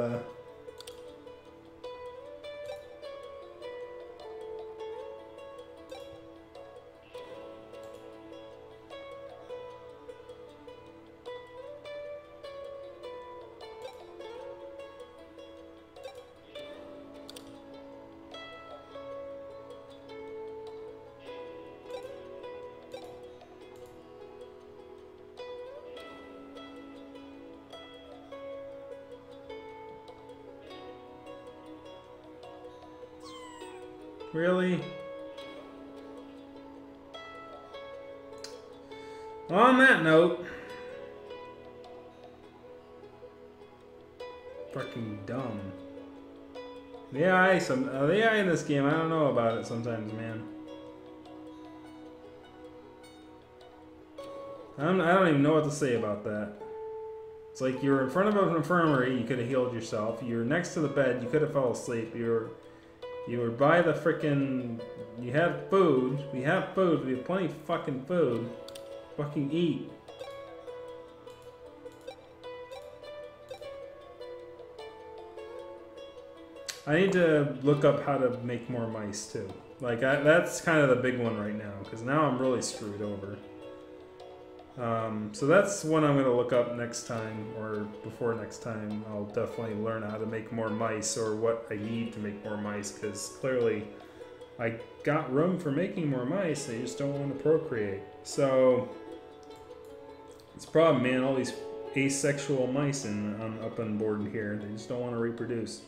Really? On that note, fucking dumb. The AI in this game, I don't know about it sometimes, man. I don't even know what to say about that. It's like you're in front of an infirmary, you could have healed yourself. You're next to the bed, you could have fell asleep. You were by the frickin'... You have food. We have food. We have plenty of fucking food. Fucking eat. I need to look up how to make more mice, too. Like, that's kind of the big one right now, because now I'm really screwed over. So that's one I'm going to look up next time, or before next time. I'll definitely learn how to make more mice, or what I need to make more mice, because clearly I got room for making more mice, they just don't want to procreate. So, it's a problem, man. All these asexual mice up on board here, they just don't want to reproduce.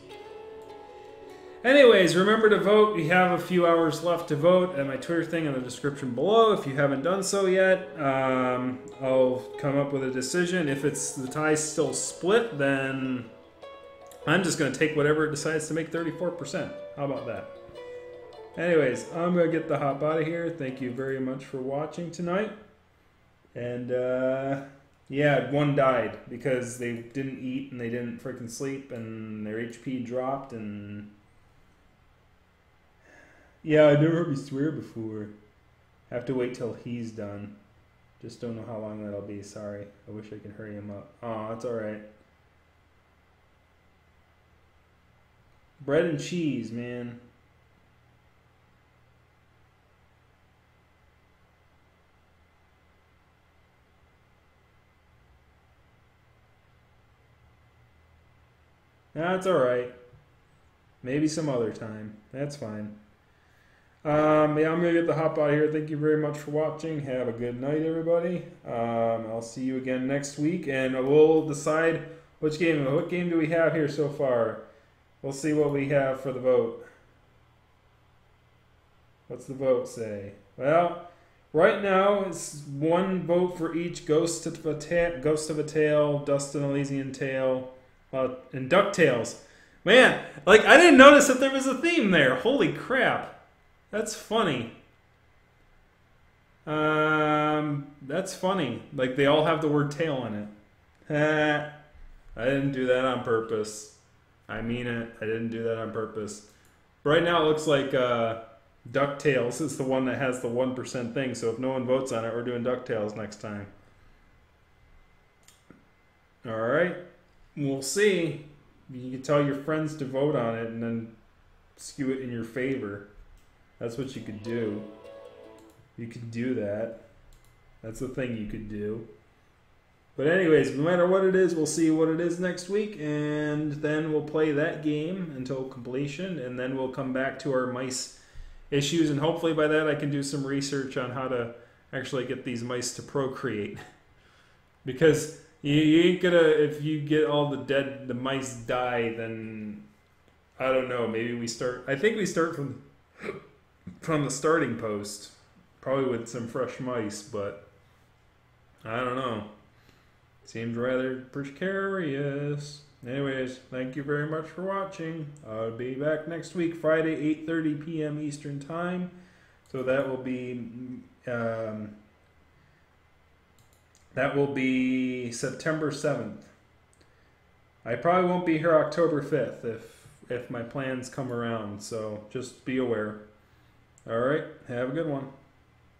Anyways, remember to vote. We have a few hours left to vote at my Twitter thing in the description below. If you haven't done so yet, I'll come up with a decision. If the tie's still split, then I'm just going to take whatever it decides to make 34%. How about that? Anyways, I'm going to get the hop out of here. Thank you very much for watching tonight. And, yeah, one died because they didn't eat and they didn't freaking sleep and their HP dropped and... Yeah, I never heard me swear before. Have to wait till he's done. Just don't know how long that'll be. Sorry. I wish I could hurry him up. Oh, that's alright. Bread and cheese, man. That's alright. Maybe some other time. That's fine. Yeah, I'm going to get the hop out of here. Thank you very much for watching. Have a good night, everybody. I'll see you again next week, and we'll decide what game do we have here so far. We'll see what we have for the vote. What's the vote say? Well, right now it's one vote for each Ghost of a Tail, Dust and Elysian Tail, and DuckTales. Man, like, I didn't notice that there was a theme there. Holy crap. That's funny. That's funny. Like, they all have the word tail in it. I didn't do that on purpose. I mean it. I didn't do that on purpose. Right now it looks like DuckTales is the one that has the 1% thing, so if no one votes on it, we're doing DuckTales next time. Alright. We'll see. You can tell your friends to vote on it and then skew it in your favor. That's what you could do. You could do that. That's the thing you could do. But anyways, no matter what it is, we'll see what it is next week, and then we'll play that game until completion, and then we'll come back to our mice issues, and hopefully by that I can do some research on how to actually get these mice to procreate. Because you ain't gonna, if you get all the mice die, then I don't know, maybe we start, I think we start from the starting post, probably with some fresh mice, but I don't know. Seems rather precarious. Anyways, thank you very much for watching. I'll be back next week, Friday, 8:30 p.m. Eastern Time. So that will be September 7th. I probably won't be here October 5th if my plans come around. So just be aware. All right, have a good one.